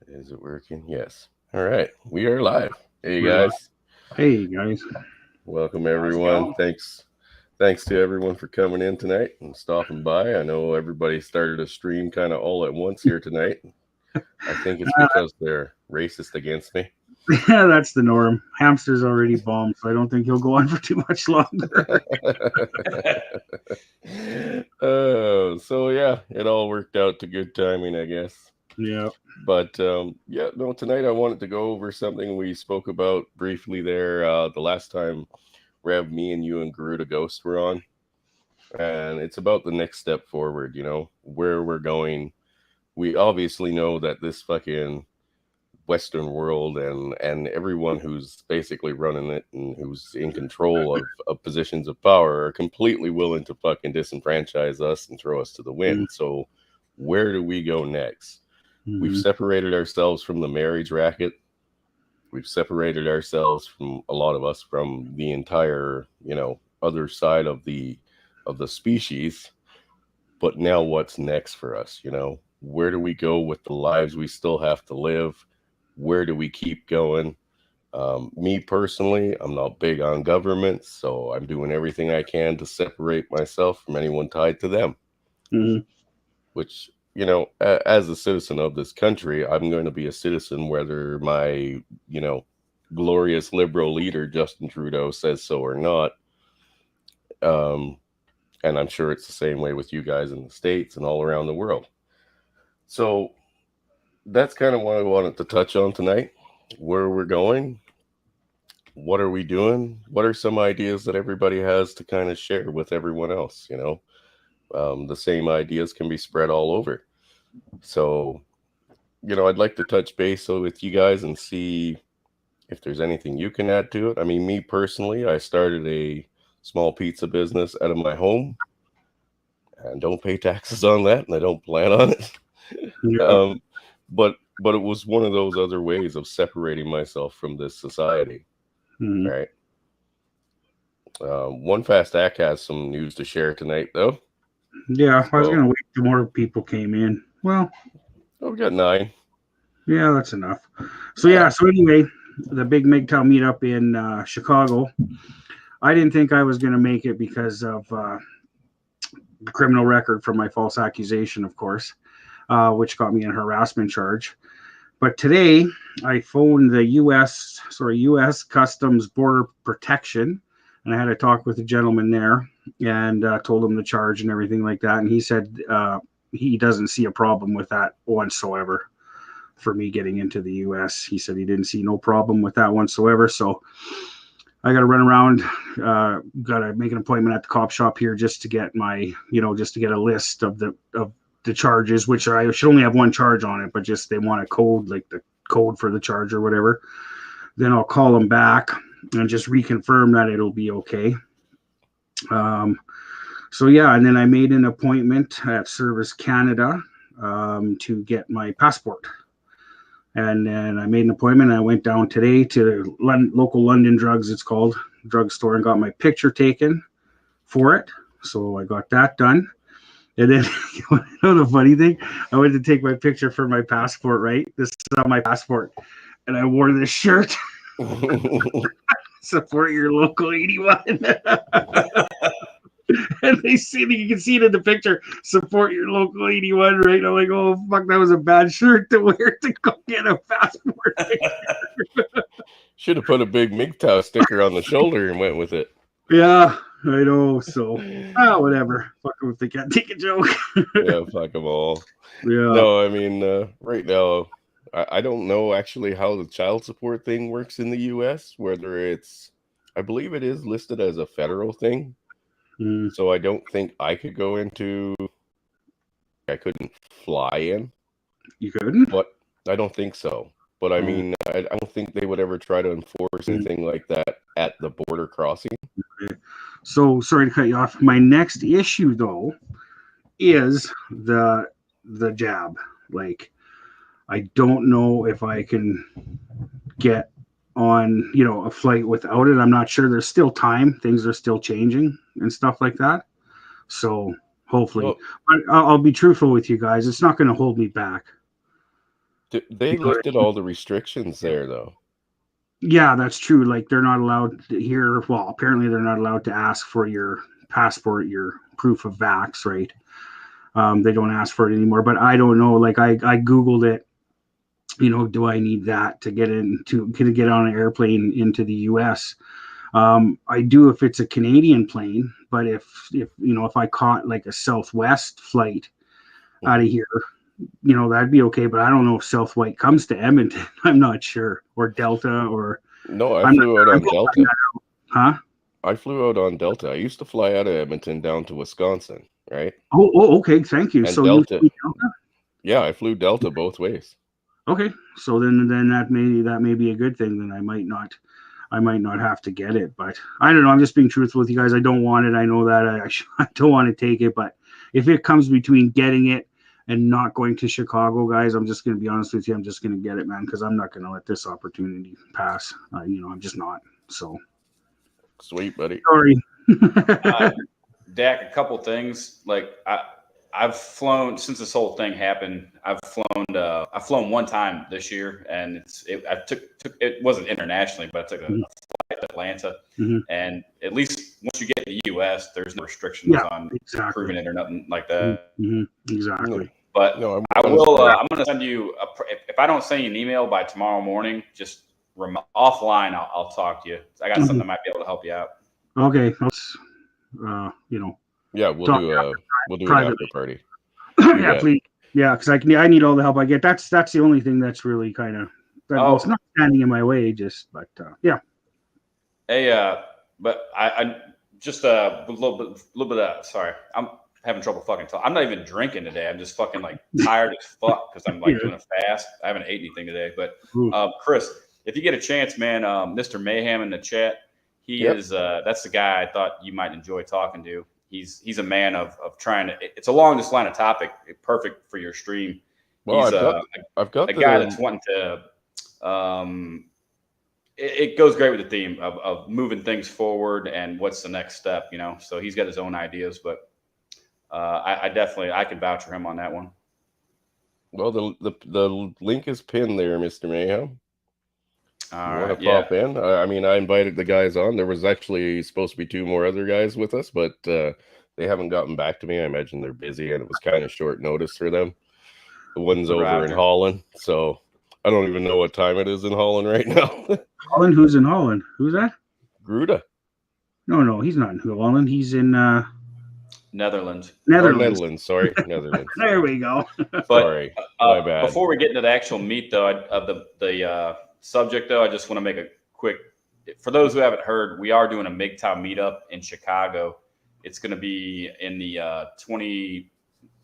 Is it working? Yes. All right. We are live. Hey We're live. guys. Hey guys, Welcome how's it everyone. going? Thanks to everyone for coming in tonight and stopping by. I know everybody started a stream kind of all at once here tonight. I think it's because they're racist against me. Yeah, that's the norm. Hamster's already bombed, so I don't think he'll go on for too much longer. So yeah, it all worked out to good timing, I guess. Yeah. But yeah, no, tonight I wanted to go over something we spoke about briefly there the last time Rev, me and you and Garuda Ghost were on. And it's about the next step forward, where we're going. We obviously know that this fucking Western world and everyone who's basically running it and who's in control of positions of power are completely willing to fucking disenfranchise us and throw us to the wind. So where do we go next? We've Mm-hmm. separated ourselves from the marriage racket. We've separated ourselves from a lot of us from the entire, other side of the species. But now what's next for us? Where do we go with the lives we still have to live? Where do we keep going? Me personally, I'm not big on government, so I'm doing everything I can to separate myself from anyone tied to them. Mm-hmm. Which, as a citizen of this country, I'm going to be a citizen whether my, you know, glorious liberal leader Justin Trudeau says so or not. Um, and I'm sure it's the same way with you guys in the States and all around the world. So that's kind of what I wanted to touch on tonight. Where we're going, what are we doing? What are some ideas that everybody has to kind of share with everyone else? The same ideas can be spread all over. So, I'd like to touch base with you guys and see if there's anything you can add to it. I mean, me personally, I started a small pizza business out of my home and don't pay taxes on that, and I don't plan on it. Yeah. um, but it was one of those other ways of separating myself from this society, Mm-hmm. right? One Fast Act has some news to share tonight, though. Yeah. I was So, gonna wait till more people came in. Well, oh, we got 9. yeah, that's enough. So Yeah. yeah. So anyway, the big MGTOW meetup in Chicago. I didn't think I was gonna make it because of the criminal record for my false accusation, of course, which got me in harassment charge. But today, I phoned the U.S. Customs Border Protection, and I had a talk with the gentleman there, and told him the charge and everything like that. And he said he doesn't see a problem with that whatsoever for me getting into the U.S. He said he didn't see no problem with that whatsoever. So I got to run around, got to make an appointment at the cop shop here just to get just to get a list of the charges, which I should only have one charge on it, but just they want a code, like the code for the charge or whatever. Then I'll call them back and just reconfirm that it'll be okay. Um, so yeah, and then I made an appointment at Service Canada to get my passport. And then I made an appointment. I went down today to local London Drugs, it's called, drugstore, and got my picture taken for it. So I got that done. And then, the funny thing, I went to take my picture for my passport, right? This is on my passport. And I wore this shirt, support your local 81. And you can see it in the picture, support your local 81, right? I'm like, oh, fuck, that was a bad shirt to wear to go get a passport. Should have put a big MGTOW sticker on the shoulder and went with it. Yeah, I know. So, whatever. Fuck them if they can't take a joke. Yeah, fuck them all. Yeah. No, I mean, right now, I don't know actually how the child support thing works in the U.S., whether I believe it is listed as a federal thing. Mm. So I don't think I could I couldn't fly in, You couldn't? but I don't think so. But I Oh. mean, I don't think they would ever try to enforce Mm. anything like that at the border crossing. Okay. So, sorry to cut you off. My next issue, though, is the jab. Like, I don't know if I can get on, a flight without it. I'm not sure. There's still time. Things are still changing and stuff like that. So hopefully, Well, I'll be truthful with you guys. It's not going to hold me back. They You know what I lifted all the restrictions there, though. Yeah, that's true. Like they're not allowed to here. Well, apparently they're not allowed to ask for your passport, your proof of vax, right? They don't ask for it anymore. But I don't know. Like I Googled it. You know, do I need that to get to get on an airplane into the U.S.? I do if it's a Canadian plane, but if you know if I caught like a Southwest flight out of here, you know that'd be okay. But I don't know if Southwest comes to Edmonton. I'm not sure, or Delta, or No, I I'm not flew out sure. on Delta. Huh? I flew out on Delta. I used to fly out of Edmonton down to Wisconsin, right? Okay. Thank you. And So you Delta, yeah, I flew Delta both ways. okay? So then that may be a good thing. Then I might not have to get it. But I don't know. I'm just being truthful with you guys. I don't want it. I know that I don't want to take it. But if it comes between getting it and not going to Chicago, guys, I'm just going to be honest with you. I'm just going to get it, man, because I'm not going to let this opportunity pass. You know, I'm just not. So Sweet, buddy. sorry. Dak, a couple things. Like I've flown since this whole thing happened. I've flown one time this year, and I took it wasn't internationally, but I took a flight to Atlanta. Mhm. And at least once you get to the U.S., there's no restrictions on Exactly. proving it or nothing like that. Exactly. But No, I will. I'm going to send you if I don't send you an email by tomorrow morning, just offline. I'll talk to you. I got something that might be able to help you out. Okay. You know. Yeah, we'll do an after party. Yeah, bet. please. Yeah, because I need all the help I get. That's the only thing that's really kind of it's not standing in my way. Just yeah. Hey, but I just a little bit of sorry. I'm having trouble fucking talking. I'm not even drinking today. I'm just fucking like tired as fuck because I'm like doing a fast. I haven't ate anything today. But Chris, if you get a chance, man, Mr. Mayhem in the chat, he is that's the guy I thought you might enjoy talking to. He's a man of trying to. It's along this line of topic, perfect for your stream. Well, he's I've got a guy that's wanting to. It goes great with the theme of moving things forward and what's the next step, you know. So he's got his own ideas, but I definitely can vouch for him on that one. Well, the link is pinned there, Mr. Mayhem. All you right, want to pop in? I mean, I invited the guys on. There was actually supposed to be 2 more other guys with us, but they haven't gotten back to me. I imagine they're busy, and it was kind of short notice for them. The one's over in Holland, so I don't even know what time it is in Holland right now. Holland? Who's in Holland? Who's that? Gruda. No, he's not in Holland. He's in Netherlands. Netherlands. Sorry, Netherlands. There we go. But, sorry, my bad. Before we get into the actual meat, though, of the subject, though, I just want to make a quick. For those who haven't heard, we are doing a MGTOW meetup in Chicago. It's going to be in the 24th,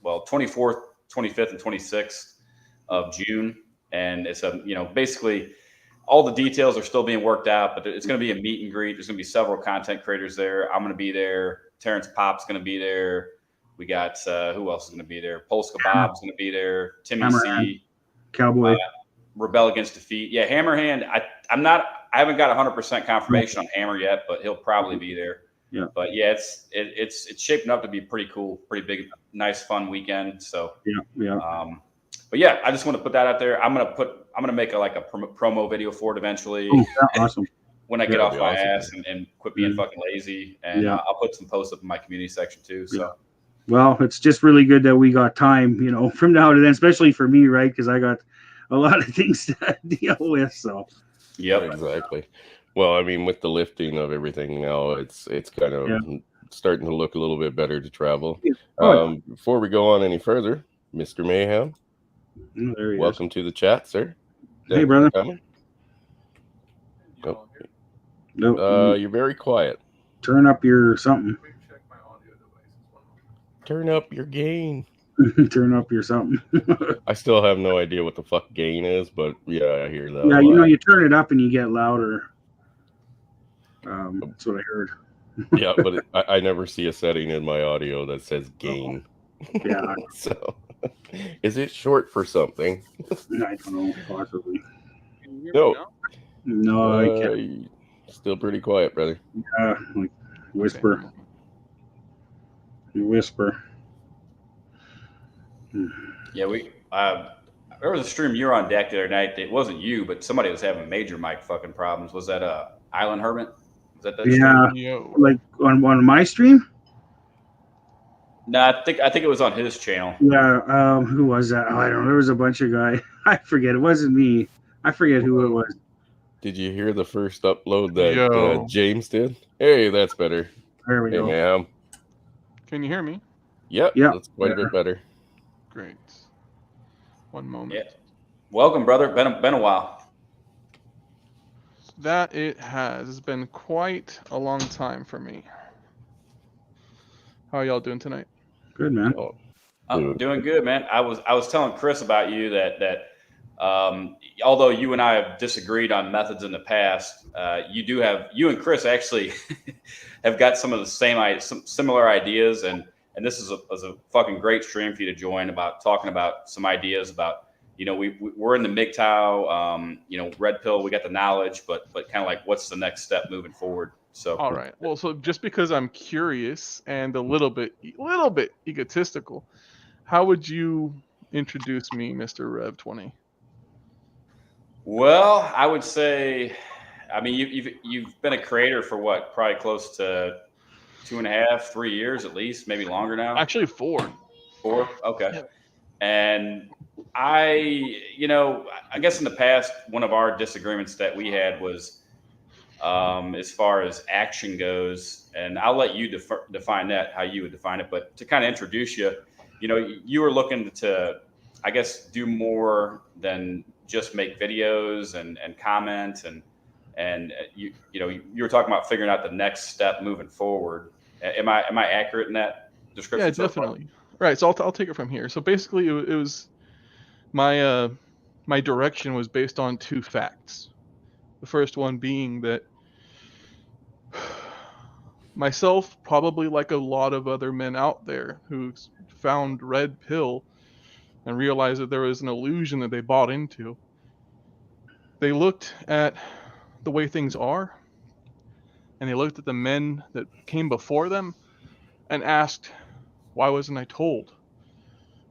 25th, and 26th of June, and it's basically all the details are still being worked out, but it's going to be a meet and greet. There's going to be several content creators there. I'm going to be there. Terrence Pop's going to be there. We got who else is going to be there? Polska Bob's going to be there. Timmy C. Cowboy. Rebel Against Defeat. Yeah, Hammerhand. I haven't got 100% confirmation on Hammer yet, but he'll probably be there. Yeah. But yeah, it's shaping up to be pretty cool, pretty big, nice, fun weekend. So yeah. But yeah, I just want to put that out there. I'm gonna make a promo video for it eventually. Oh, yeah, awesome. When I get off my ass and quit being fucking lazy, and I'll put some posts up in my community section too. So. Yeah. Well, it's just really good that we got time, from now to then, especially for me, right? Because I got a lot of things to deal with. So. Yep. Exactly. Well, I mean, with the lifting of everything now, it's kind of starting to look a little bit better to travel. Yeah. Before we go on any further, Mr. Mayhem, welcome to the chat, sir. Hey, brother. Nope. You're very quiet. Turn up your something. Turn up your gain. Turn up your something. I still have no idea what the fuck gain is, but yeah, I hear that. Yeah, you turn it up and you get louder. That's what I heard. Yeah, but I never see a setting in my audio that says gain. Yeah. So, is it short for something? I don't know, possibly. No, I can't. Still pretty quiet, brother. Yeah, like whisper. You whisper. Yeah, There was a stream you were on deck the other night. It wasn't you, but somebody was having major mic fucking problems. Was that Island Hermit? Was that Yeah, stream? Yo. like on my stream. No, I think it was on his channel. Yeah, who was that? Oh, I don't know. There was a bunch of guys. I forget. It wasn't me. I forget who it was. Did you hear the first upload that Yo. James did? Hey, that's better. There we Hey, go. ma'am. Can you hear me? Yep, Yeah, that's quite a bit better. Great. One moment. Yeah. Welcome, brother. Been a while. That it has. It's been quite a long time for me. How are y'all doing tonight? Good, man. Oh, I'm Dude. doing good, man. I was telling Chris about you that although you and I have disagreed on methods in the past, you and Chris actually have got some of the some similar ideas, and this is a fucking great stream for you to join about talking about some ideas about, you know, we're in the MGTOW, you know, red pill, we got the knowledge, but kind of like what's the next step moving forward. So All right. Well, so just because I'm curious and a little bit egotistical, how would you introduce me, Mr. Rev 20? well, I would say, I mean, you've been a creator for what, probably close to 2.5, 3 years at least, maybe longer now. Actually, 4. 4, okay. Yep. And I guess in the past, one of our disagreements that we had was as far as action goes, and I'll let you define that, how you would define it. But to kind of introduce you, you know, you were looking to, I guess, do more than just make videos and comment, and you were talking about figuring out the next step moving forward. Am I accurate in that description? Yeah, definitely. Right. So I'll take it from here. So basically, it was my my direction was based on 2 facts. The first one being that myself, probably like a lot of other men out there who found red pill and realized that there was an illusion that they bought into, they looked at the way things are, and they looked at the men that came before them and asked, why wasn't I told?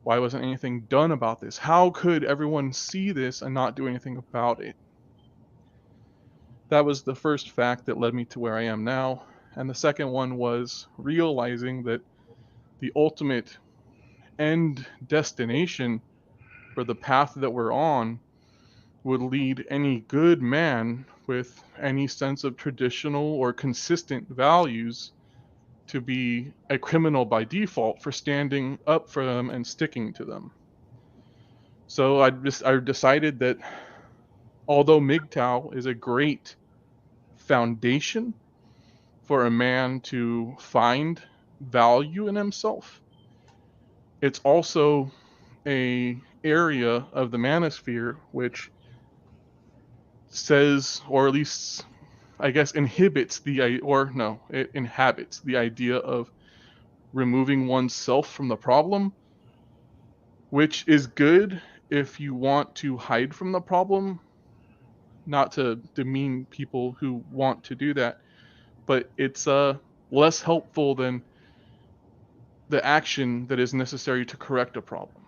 Why wasn't anything done about this? How could everyone see this and not do anything about it? That was the first fact that led me to where I am now. And the second one was realizing that the ultimate end destination for the path that we're on would lead any good man with any sense of traditional or consistent values to be a criminal by default for standing up for them and sticking to them. So I decided that although MGTOW is a great foundation for a man to find value in himself, it's also a area of the manosphere which says, or at least I guess inhibits it inhabits the idea of removing oneself from the problem, which is good if you want to hide from the problem, not to demean people who want to do that, but it's less helpful than the action that is necessary to correct a problem.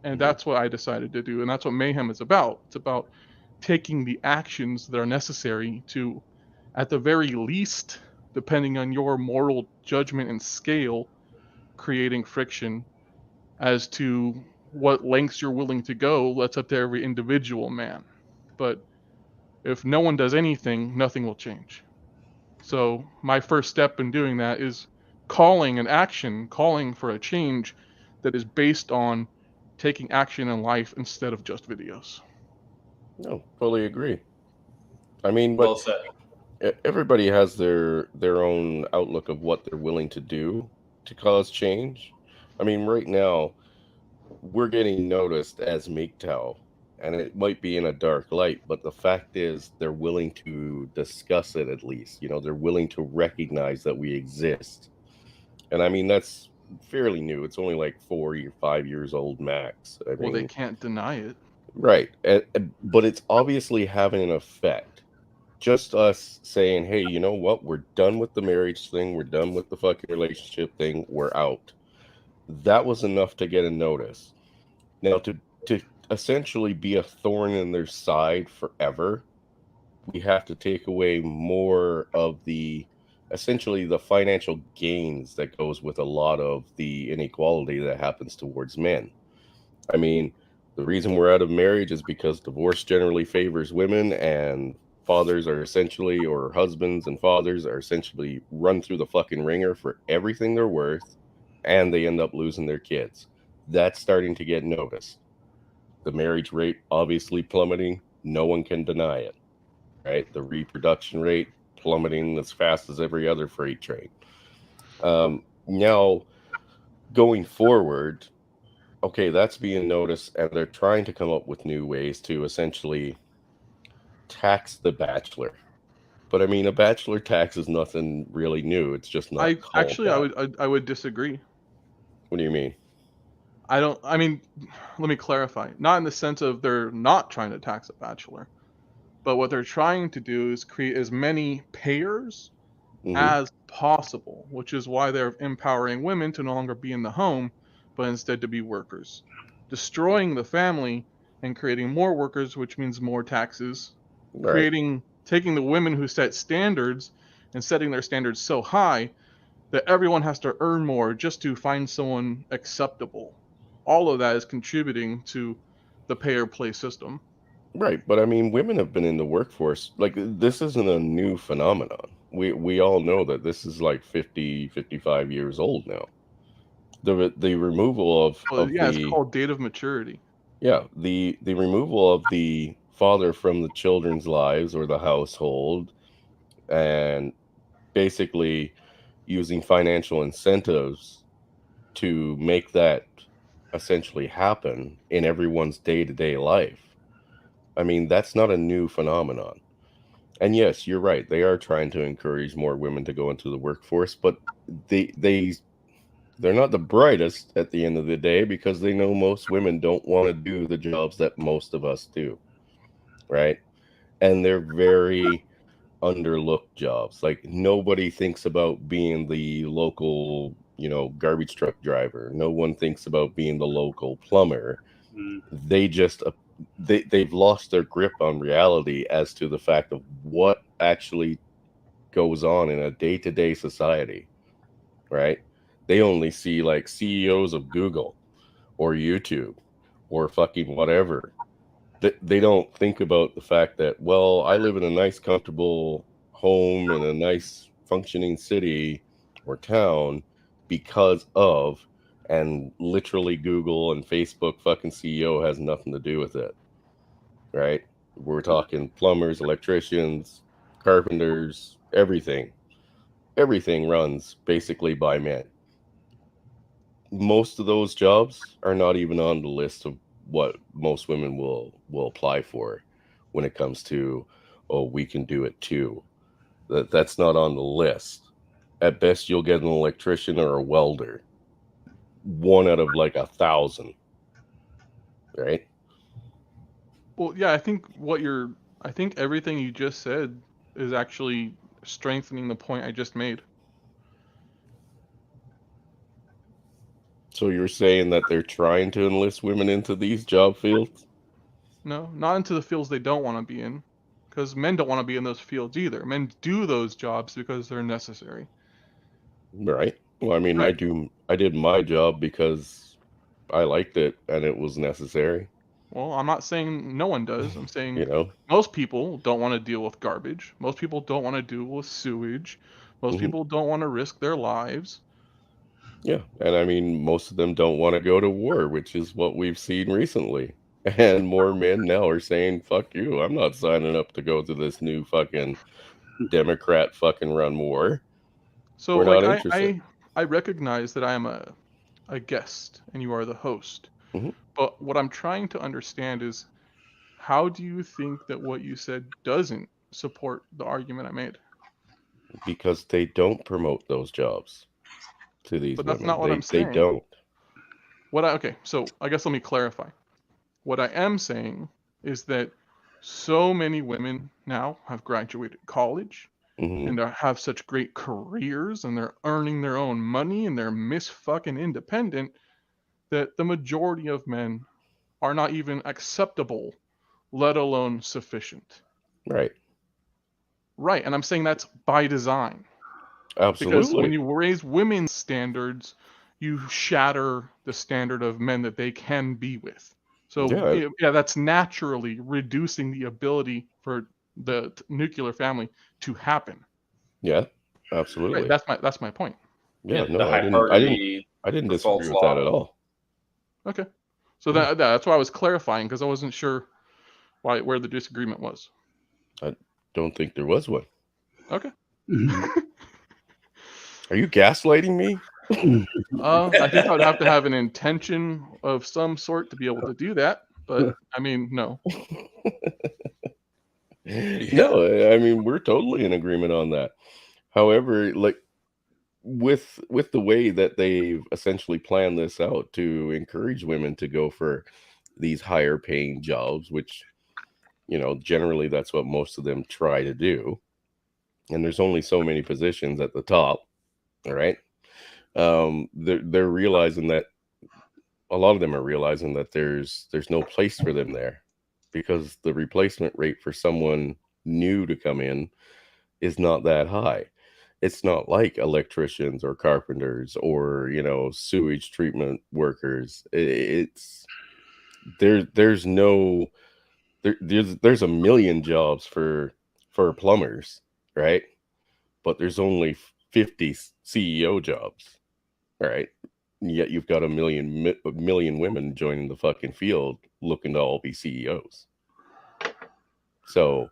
And that's what I decided to do, and that's what Mayhem is about. It's about taking the actions that are necessary to, at the very least, depending on your moral judgment and scale, creating friction. As to what lengths you're willing to go, that's up to every individual man. But if no one does anything, nothing will change. So my first step in doing that is calling for a change that is based on taking action in life instead of just videos. No, fully agree. I mean, but Well said. everybody has their own outlook of what they're willing to do to cause change. I mean, right now, we're getting noticed as MGTOW, and it might be in a dark light, but the fact is they're willing to discuss it at least. You know, they're willing to recognize that we exist. And I mean, that's fairly new. It's only like 4 or 5 years old max. I Well, mean, they can't deny it. right. But it's obviously having an effect. Just us saying, hey, you know what? We're done with the marriage thing. We're done with the fucking relationship thing. We're out. That was enough to get a notice. Now, to essentially be a thorn in their side forever, we have to take away more of the essentially the financial gains that goes with a lot of the inequality that happens towards men. I mean, the reason we're out of marriage is because divorce generally favors women, and fathers are essentially, or husbands and fathers are essentially run through the fucking ringer for everything they're worth, and they end up losing their kids. That's starting to get noticed. The marriage rate obviously plummeting. No one can deny it, right? The reproduction rate plummeting as fast as every other freight train. Now, going forward, okay, that's being noticed, and they're trying to come up with new ways to essentially tax the bachelor. But I mean, a bachelor tax is nothing really new. It's just not I called actually that. I would disagree. What do you mean? I mean, let me clarify. Not in the sense of they're not trying to tax a bachelor, but what they're trying to do is create as many payers Hmm. as possible, which is why they're empowering women to no longer be in the home, but instead to be workers, destroying the family and creating more workers, which means more taxes, Right. taking the women who set standards and setting their standards so high that everyone has to earn more just to find someone acceptable. All of that is contributing to the pay or play system. Right. But I mean, women have been in the workforce. Like, this isn't a new phenomenon. We all know that this is like 50, 55 years old now. The removal Well, of yeah, it's the called date of maturity. yeah, the removal of the father from the children's lives or the household, and basically using financial incentives to make that essentially happen in everyone's day-to-day life. I mean, that's not a new phenomenon. And yes, you're right. They are trying to encourage more women to go into the workforce, but they they're not the brightest at the end of the day, because they know most women don't want to do the jobs that most of us do, right? And they're very underlooked jobs. Like, nobody thinks about being the local, garbage truck driver. No one thinks about being the local plumber. Mm. They just they've lost their grip on reality as to the fact of what actually goes on in a day-to-day society, right? They only see like CEOs of Google or YouTube or fucking whatever. They don't think about the fact that, well, I live in a nice, comfortable home in a nice, functioning city or town because of, and literally Google and Facebook fucking CEO has nothing to do with it, right? We're talking plumbers, electricians, carpenters, everything. Everything runs basically by men. Most of those jobs are not even on the list of what most women will apply for when it comes to, oh, we can do it too. That's not on the list. At best, you'll get an electrician or a welder, one out of like 1,000, right? Well, yeah, I think everything you just said is actually strengthening the point I just made. So you're saying that they're trying to enlist women into these job fields? No, not into the fields they don't want to be in, because men don't want to be in those fields either. Men do those jobs because they're necessary. Right. Well, I mean, Right. I did my job because I liked it and it was necessary, Well, I'm not saying no one does. I'm saying you know? most people don't want to deal with garbage. Most people don't want to deal with sewage. Most Hmm. people don't want to risk their lives. Yeah, and I mean, most of them don't want to go to war, which is what we've seen recently. And more men now are saying, fuck you, I'm not signing up to go to this new fucking Democrat fucking run war. So, We're like, not interested. I recognize that I am a guest and you are the host. Hmm. But what I'm trying to understand is how do you think that what you said doesn't support the argument I made? Because they don't promote those jobs to these But that's women. not what I'm They saying. don't. Okay, so I guess let me clarify. What I am saying is that so many women now have graduated college Hmm. and have such great careers and they're earning their own money and they're miss fucking independent that the majority of men are not even acceptable, let alone sufficient. Right. Right, and I'm saying that's by design. Absolutely. Because when you raise women's standards, you shatter the standard of men that they can be with. So Yeah. that's naturally reducing the ability for the nuclear family to happen. Yeah. Absolutely. Right, that's my point. Yeah. the No, I hypergamy, didn't the disagree false with that at law. all. Okay, so that's why I was clarifying, because I wasn't sure where the disagreement was. I don't think there was one. Okay. Are you gaslighting me? I think I'd have to have an intention of some sort to be able to do that, but I mean, no. No, I mean, we're totally in agreement on that. However, like with the way that they've essentially planned this out to encourage women to go for these higher paying jobs, which, you know, generally that's what most of them try to do. And there's only so many positions at the top. All right. They're realizing that a lot of them are realizing that there's no place for them there, because the replacement rate for someone new to come in is not that high. It's not like electricians or carpenters or, you know, sewage treatment workers. It's there's a million jobs for plumbers, right? But there's only 50 CEO jobs, right? Yet you've got a million women joining the fucking field looking to all be CEOs. So,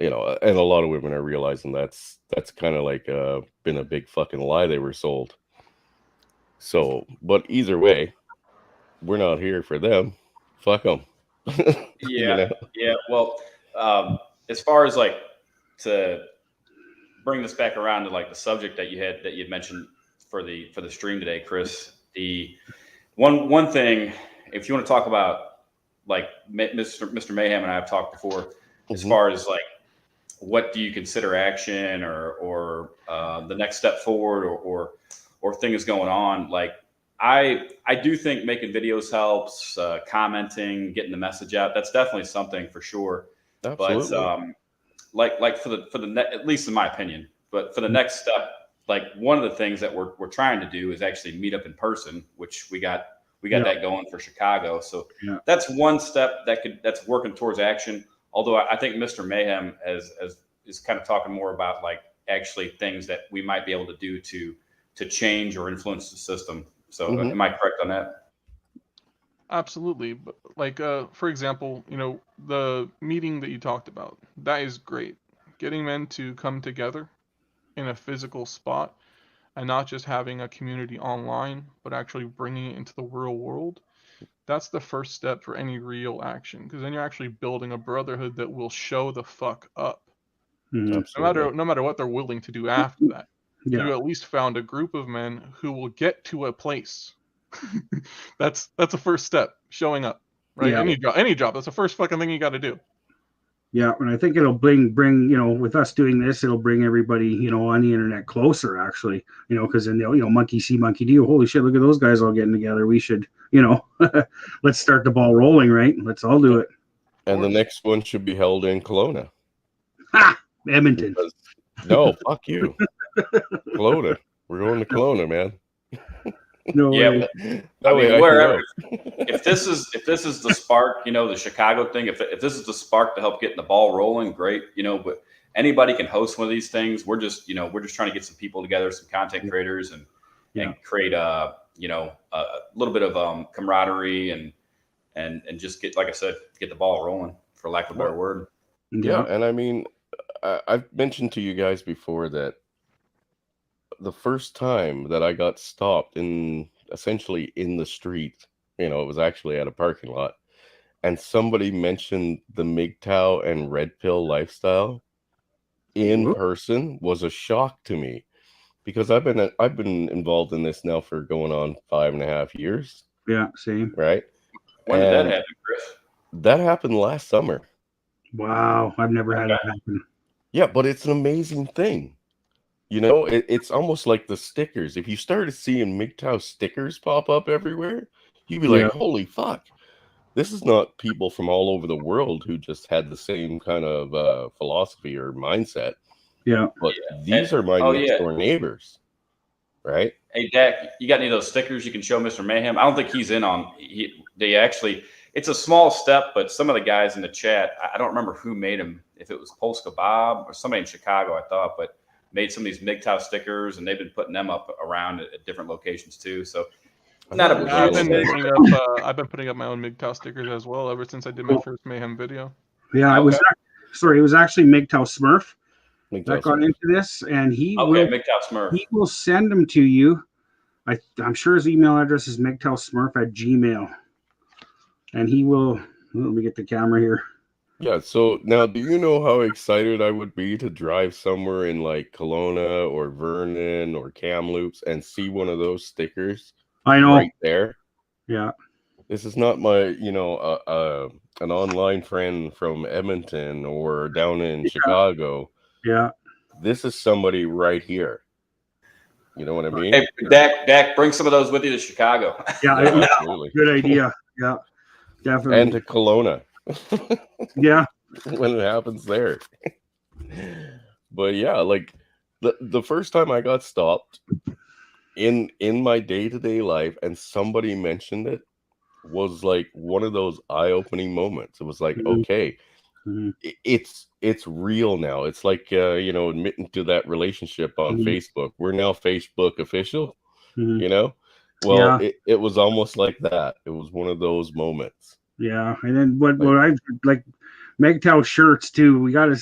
you know, and a lot of women are realizing that's kind of like been a big fucking lie they were sold. So, but either way, we're not here for them. Fuck them. Yeah, You know? yeah. Well, as far as like to bring this back around to like the subject that you mentioned for the stream today, Chris. The one thing, if you want to talk about, like Mr. Mayhem and I have talked before, as far as like what do you consider action or the next step forward or things going on, like I do think making videos helps, commenting, getting the message out. That's definitely something for sure. Absolutely. But like for the at least in my opinion, but for the next step, like one of the things that we're trying to do is actually meet up in person, which we got that going for Chicago. So that's one step that's working towards action. Although I think Mr. Mayhem is kind of talking more about like actually things that we might be able to do to change or influence the system. So am I correct on that? Absolutely. But like, for example, you know, the meeting that you talked about, that is great. Getting men to come together in a physical spot and not just having a community online, but actually bringing it into the real world. That's the first step for any real action, because then you're actually building a brotherhood that will show the fuck up. No matter what they're willing to do after that. You at least found a group of men who will get to a place. That's the first step, showing up, right? Any job, that's the first fucking thing you got to do. Yeah, and I think it'll bring you know, with us doing this, it'll bring everybody, you know, on the internet closer, actually, you know, because then they'll, you know, monkey see, monkey do. Holy shit, look at those guys all getting together. We should, you know, let's start the ball rolling, right? Let's all do it. And the next one should be held in Kelowna. Ha! Edmonton. No, fuck you. Kelowna. We're going to Kelowna, man. No way. That way wherever. If this is the spark, you know, the Chicago thing. If this is the spark to help getting the ball rolling, great. You know, but anybody can host one of these things. We're just trying to get some people together, some content creators, and create a little bit of camaraderie and just get, like I said, get the ball rolling, for lack of a better word. Yeah, and I mean, I've mentioned to you guys before that the first time that I got stopped essentially in the street, you know, it was actually at a parking lot, and somebody mentioned the MGTOW and Red Pill lifestyle in person was a shock to me, because I've been involved in this now for going on 5.5 years. Yeah, same. Right. When did that happen, Chris? That happened last summer. Wow, I've never had that happen. Yeah, but it's an amazing thing. You know, it's almost like the stickers. If you started seeing MGTOW stickers pop up everywhere, you'd be like, holy fuck, this is not people from all over the world who just had the same kind of philosophy or mindset. Yeah. But these are my next door neighbors, right? Hey, Dak, you got any of those stickers you can show Mr. Mayhem? I don't think he's in on. They actually, it's a small step, but some of the guys in the chat, I don't remember who made them. If it was Polska Bob or somebody in Chicago, I thought, but made some of these MGTOW stickers, and they've been putting them up around at different locations too. So not a I've huge been thing. I've been putting up my own MGTOW stickers as well ever since I did my first Mayhem video. Yeah, Okay. it was actually MGTOW Smurf MGTOW that got Smurf. into this, and he MGTOW Smurf. will send them to you. I'm sure his email address is MGTOWsmurf@gmail, and he will. Let me get the camera here. Yeah, so now do you know how excited I would be to drive somewhere in like Kelowna or Vernon or Kamloops and see one of those stickers I know. right there? Yeah. This is not my, an online friend from Edmonton or down in Chicago. Yeah. This is somebody right here. You know what I mean? Hey, Dak, bring some of those with you to Chicago. Yeah. Absolutely. Good idea. Yeah. Definitely. And to Kelowna. Yeah. When it happens there. But yeah, like the first time I got stopped in my day-to-day life and somebody mentioned it was like one of those eye-opening moments. It was like, okay, it's real now. It's like admitting to that relationship on Facebook. We're now Facebook official, Well, it was almost like that. It was one of those moments. Yeah, and then what I like MGTOW shirts too. We got to,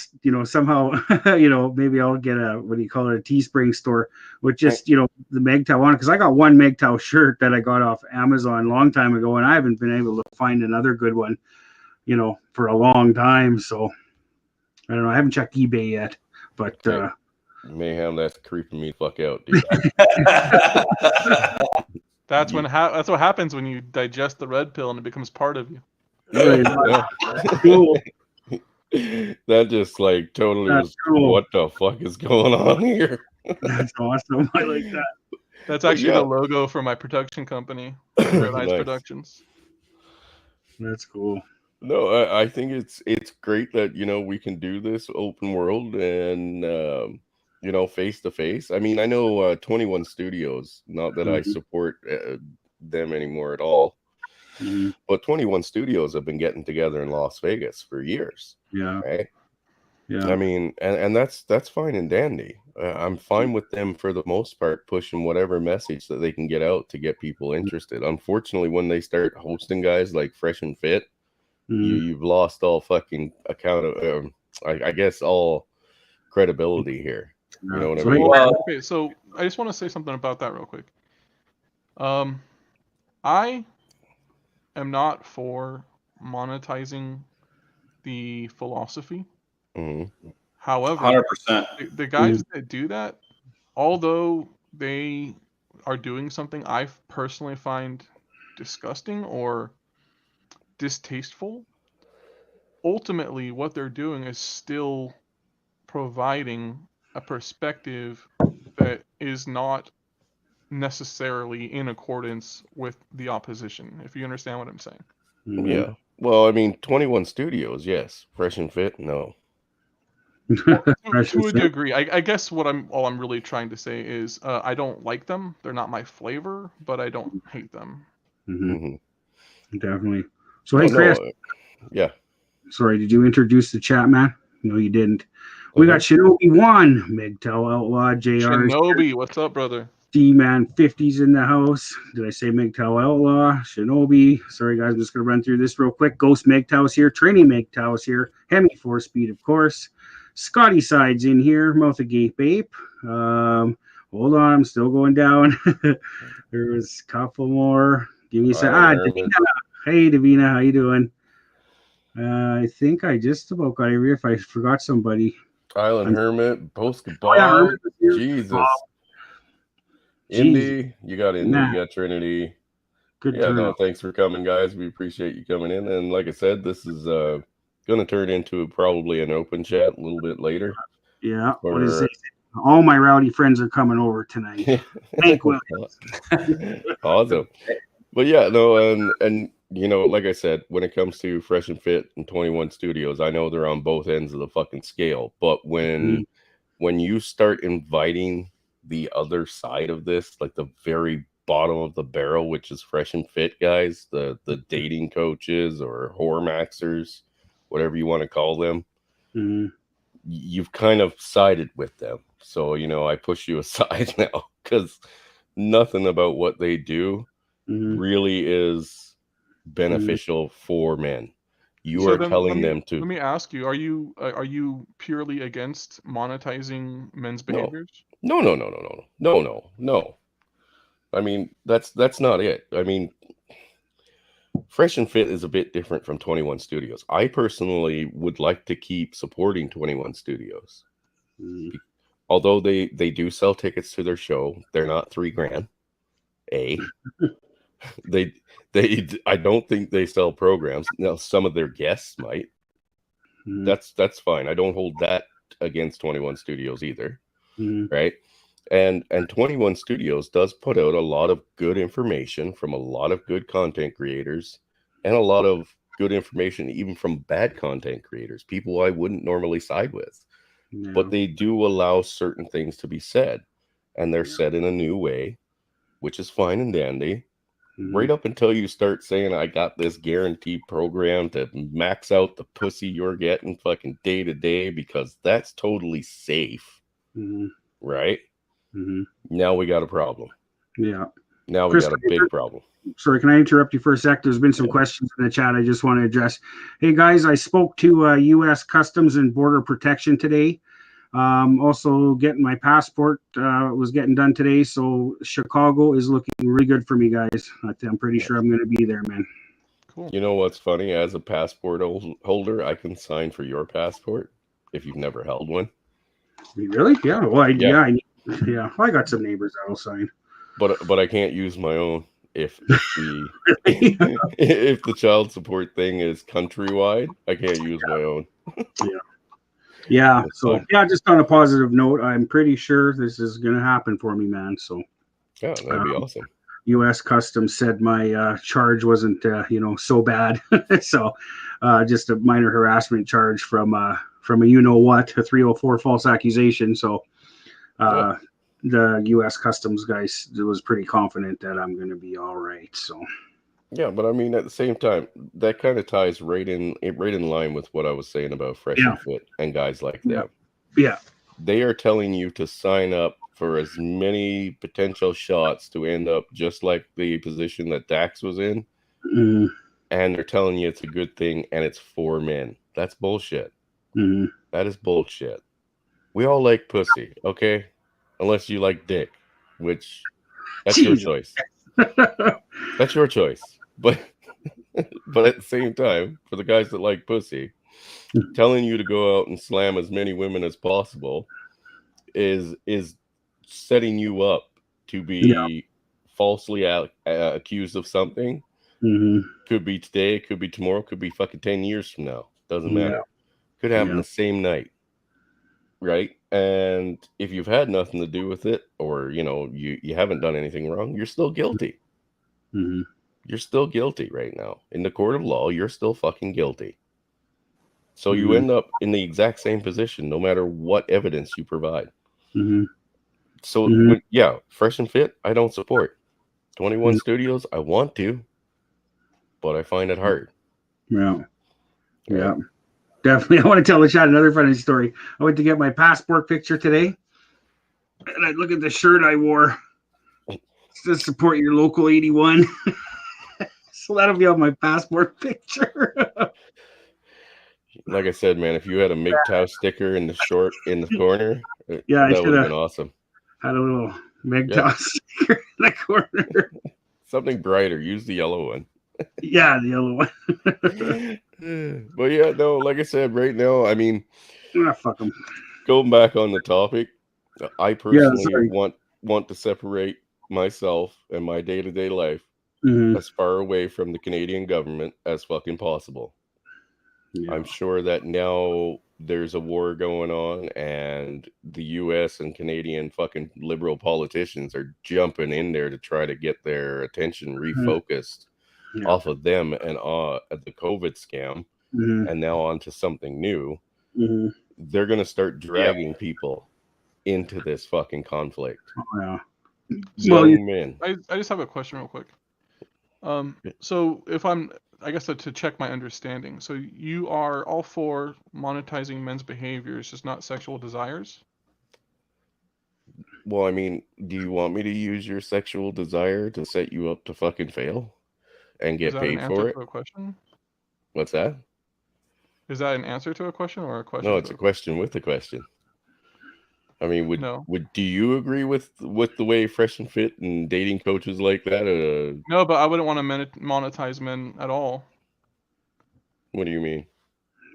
somehow, maybe I'll get a, what do you call it, a Teespring store with just, the MGTOW on it. Because I got one MGTOW shirt that I got off Amazon a long time ago, and I haven't been able to find another good one, for a long time. So I don't know. I haven't checked eBay yet, but Mayhem, that's creeping me the fuck out, dude. That's what happens when you digest the red pill and it becomes part of you. Cool. That just like totally That's was cool. What the fuck is going on here? That's awesome. I like that. That's actually the logo for my production company, Paradise Nice. Productions. That's cool. No, I think it's great that we can do this open world and face to face. I mean, I know 21 Studios, not that I support them anymore at all, but 21 Studios have been getting together in Las Vegas for years. Yeah. Right. Yeah. I mean, and that's fine and dandy. I'm fine with them for the most part, pushing whatever message that they can get out to get people interested. Unfortunately, when they start hosting guys like Fresh and Fit, you've lost all fucking account of, I guess, all credibility here. You know what I mean? Okay, so I just want to say something about that real quick. I am not for monetizing the philosophy. However, 100%. The guys that do that, although they are doing something I personally find disgusting or distasteful, ultimately what they're doing is still providing a perspective that is not necessarily in accordance with the opposition, if you understand what I'm saying. Yeah. Well, I mean, 21 Studios, yes. Fresh and Fit, no. To a degree. I guess all I'm really trying to say is I don't like them. They're not my flavor, but I don't hate them. Definitely. So, hey, Chris. Yeah. Sorry, did you introduce the chat, man? No, you didn't. We got Shinobi 1, MGTOW Outlaw, JR. Shinobi, what's up, brother? D-Man 50's in the house. Did I say MGTOW Outlaw? Shinobi. Sorry, guys, I'm just going to run through this real quick. Ghost MGTOW's here. Training MGTOW's here. Hemi 4-Speed, of course. Scotty Side's in here. Mouth of Gape Ape. Hold on, I'm still going down. There was a couple more. Give me a second. Davina. Hey, Davina, how you doing? I think I just about got here if I forgot somebody. Island Hermit, Basketball. Jesus. Indy, you got Indy, you got Trinity. Good. No, thanks for coming, guys. We appreciate you coming in. And like I said, this is going to turn into probably an open chat a little bit later. Yeah. What is it? All my rowdy friends are coming over tonight. Hank Williams. Awesome. But yeah, no, and you know, like I said, when it comes to Fresh and Fit and 21 Studios, I know they're on both ends of the fucking scale. But when you start inviting the other side of this, like the very bottom of the barrel, which is Fresh and Fit guys, the dating coaches or whoremaxers, whatever you want to call them, you've kind of sided with them. So, you know, I push you aside now because nothing about what they do really is beneficial for men. You So are then telling them to. Let me ask you: Are you purely against monetizing men's behaviors? No. I mean, that's not it. I mean, Fresh and Fit is a bit different from 21 Studios. I personally would like to keep supporting 21 Studios. Although they do sell tickets to their show, they're not $3,000. I don't think they sell programs. Now some of their guests might. That's fine. I don't hold that against 21 Studios either. Right? And 21 Studios does put out a lot of good information from a lot of good content creators and a lot of good information even from bad content creators, people I wouldn't normally side with. Yeah. But they do allow certain things to be said, and they're said in a new way, which is fine and dandy. Right up until you start saying, I got this guaranteed program to max out the pussy you're getting fucking day to day because that's totally safe. Right? Now we got a problem. Yeah. Now we Chris, got a big problem. Sorry, can I interrupt you for a sec? There's been some questions in the chat I just want to address. Hey, guys, I spoke to U.S. Customs and Border Protection today. Also, getting my passport was getting done today. So Chicago is looking really good for me, guys. I'm pretty sure I'm going to be there, man. Cool. You know what's funny? As a passport holder, I can sign for your passport if you've never held one. Really? Yeah. Well, yeah. Well, I got some neighbors that'll sign. But I can't use my own if the child support thing is countrywide. I can't use my own. Yeah. So just on a positive note, I'm pretty sure this is gonna happen for me, man. So yeah, that'd be awesome. U.S. Customs said my charge wasn't so bad. So just a minor harassment charge from a a 304 false accusation. So the U.S. Customs guys was pretty confident that I'm going to be all right. So yeah, but I mean at the same time that kind of ties right in line with what I was saying about Fresh and Fit and guys like them. Yeah, they are telling you to sign up for as many potential shots to end up just like the position that Dax was in. And they're telling you it's a good thing and it's for men. That's bullshit. That is bullshit. We all like pussy, okay? Unless you like dick, which that's your choice. That's your choice. But at the same time, for the guys that like pussy, telling you to go out and slam as many women as possible is setting you up to be falsely accused of something. Could be today, could be tomorrow, could be fucking 10 years from now. Doesn't matter. Could happen the same night. Right? And if you've had nothing to do with it, or you haven't done anything wrong, you're still guilty. You're still guilty right now. In the court of law, you're still fucking guilty. So you end up in the exact same position no matter what evidence you provide. So Fresh and Fit, I don't support. 21 Studios, I want to, but I find it hard. Yeah. Definitely. I want to tell the chat another funny story. I went to get my passport picture today, and I look at the shirt I wore. It says support your local 81. So that'll be on my passport picture. Like I said, man, if you had a MGTOW sticker in the corner, that would have been awesome. Had a little MGTOW sticker in the corner. Something brighter. Use the yellow one. Yeah, the yellow one. But yeah, no, like I said, right now, I mean, fuck them. Going back on the topic, I personally want to separate myself and my day-to-day life as far away from the Canadian government as fucking possible. I'm sure that now there's a war going on and the US and Canadian fucking liberal politicians are jumping in there to try to get their attention refocused Yeah. off of them and the COVID scam, Mhm. and now onto something new, Mhm. they're going to start dragging people into this fucking conflict. Oh, yeah. Young Well, men. I just have a question real quick. So if I guess to check my understanding, so you are all for monetizing men's behaviors, just not sexual desires? Well, I mean, do you want me to use your sexual desire to set you up to fucking fail and Is get that an paid answer for it? to a question? What's that? Is that an answer to a question or a question No, to it's a a question with a question. I mean, No. do you agree with the way Fresh and Fit and dating coaches like that? No, but I wouldn't want to monetize men at all. What do you mean?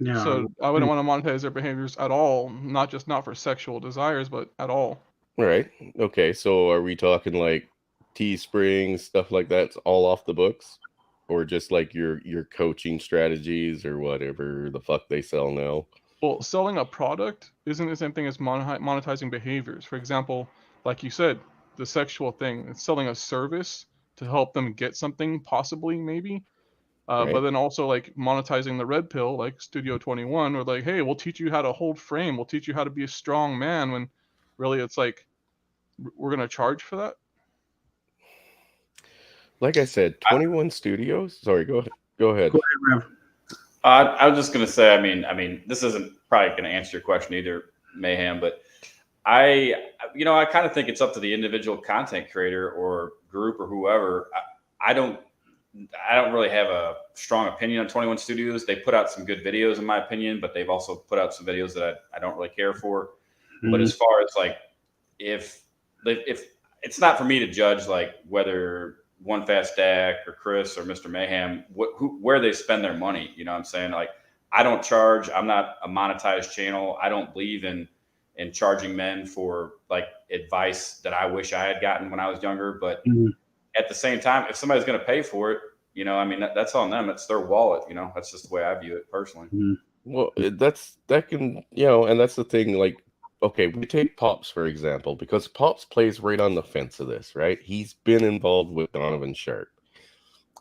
yeah. So I wouldn't want to monetize their behaviors at all, not for sexual desires, but at all. All right. Okay. So are we talking like Teespring, stuff like that's all off the books? Or just like your coaching strategies or whatever the fuck they sell now? Well, selling a product isn't the same thing as monetizing behaviors. For example, like you said, the sexual thing, it's selling a service to help them get something, possibly, maybe. But Right. then also like monetizing the red pill, like Studio 21, or like, hey, we'll teach you how to hold frame, we'll teach you how to be a strong man. When really it's like, we're gonna charge for that. Like I said, 21 Studios. Sorry, go ahead. Go ahead. Go ahead, Rev. I was just gonna say, I mean, this isn't probably gonna answer your question either, Mayhem, but I kind of think it's up to the individual content creator or group or whoever. I don't really have a strong opinion on 21 Studios. They put out some good videos, in my opinion, but they've also put out some videos that I don't really care for. But Mhm. as far as like, if it's not for me to judge like whether One Fast Dak or Chris or Mr. Mayhem, where they spend their money. You know what I'm saying? Like, I don't charge. I'm not a monetized channel. I don't believe in charging men for like advice that I wish I had gotten when I was younger. But Mhm. at the same time, if somebody's going to pay for it, I mean, that's on them. It's their wallet. That's just the way I view it personally. Well, that can, and that's the thing. Like, okay, we take Pops for example, because Pops plays right on the fence of this, right? He's been involved with Donovan Sharp.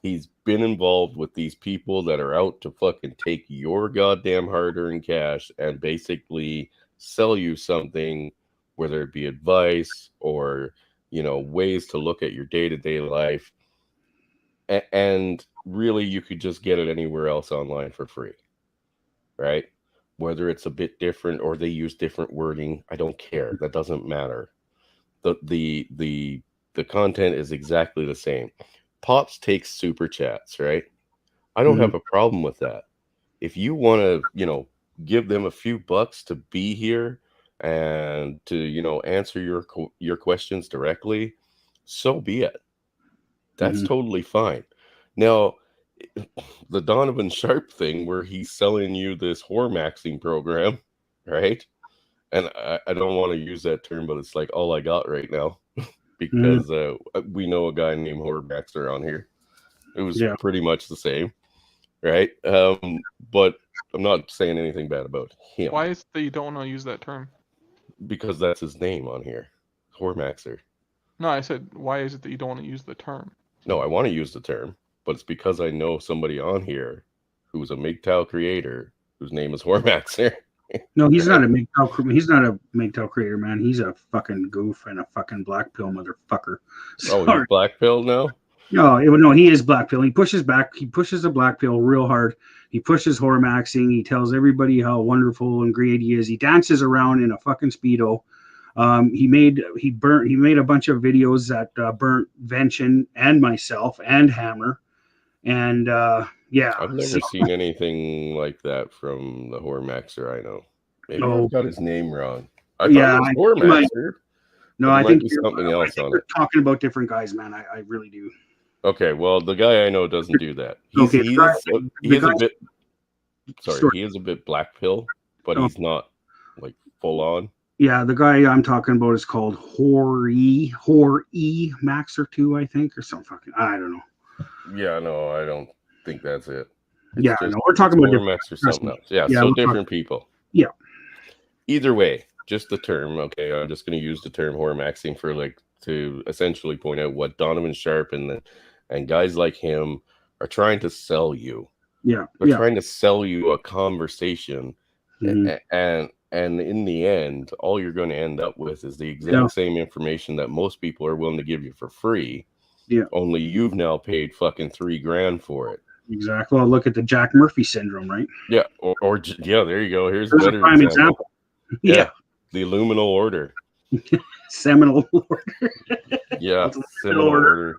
He's been involved with these people that are out to fucking take your goddamn hard-earned cash and basically sell you something, whether it be advice or, ways to look at your day-to-day life. And really, you could just get it anywhere else online for free, right? Whether it's a bit different or they use different wording, I don't care. That doesn't matter. The content is exactly the same. Pops takes super chats, right? I don't have a problem with that. If you want to, give them a few bucks to be here and to, answer your questions directly, so be it. That's totally fine. Now, the Donovan Sharp thing where he's selling you this whore-maxing program, right? And I don't want to use that term, but it's like all I got right now because we know a guy named Whoremax around here. It was pretty much the same, right? But I'm not saying anything bad about him. Why is it that you don't want to use that term? Because that's his name on here, Whoremaxer. No, I said, why is it that you don't want to use the term? No, I want to use the term, but it's because I know somebody on here who's a MGTOW creator whose name is Whoremaxer. No, he's not a MGTOW. He's not a MGTOW creator, man. He's a fucking goof and a fucking black pill motherfucker. Oh, he's black pill now? No, he is black pill. He pushes back. He pushes the black pill real hard. He pushes whoremaxing. He tells everybody how wonderful and great he is. He dances around in a fucking Speedo. He made a bunch of videos that burnt Vention and myself and Hammer. And I've never seen anything like that from the Whoremaxer I know. Maybe I got his name wrong. I thought it was Whoremaxer. No, I think something else on it. Talking about different guys, man. I really do. Okay, well, the guy I know doesn't do that. He is a bit black pill, but he's not like full on. Yeah, the guy I'm talking about is called Whore Maxer 2, I think, or some fucking, I don't know. Yeah, no, I don't think that's it. We're talking about different or something else. Yeah, so different people. Yeah. Either way, just the term. Okay, I'm just going to use the term whoremaxing for to essentially point out what Donovan Sharp and guys like him are trying to sell you. Yeah. They're Yeah. trying to sell you a conversation, Mhm. and in the end, all you're going to end up with is the exact Yeah. same information that most people are willing to give you for free. Yeah. Only you've now paid fucking $3,000 for it. Exactly. Well, look at the Jack Murphy syndrome, right? Yeah, yeah, there you go. Here's a There's a better prime example. example. Yeah. Yeah. The Illuminal Order. Seminole Order. Yeah, It's a Seminole Order.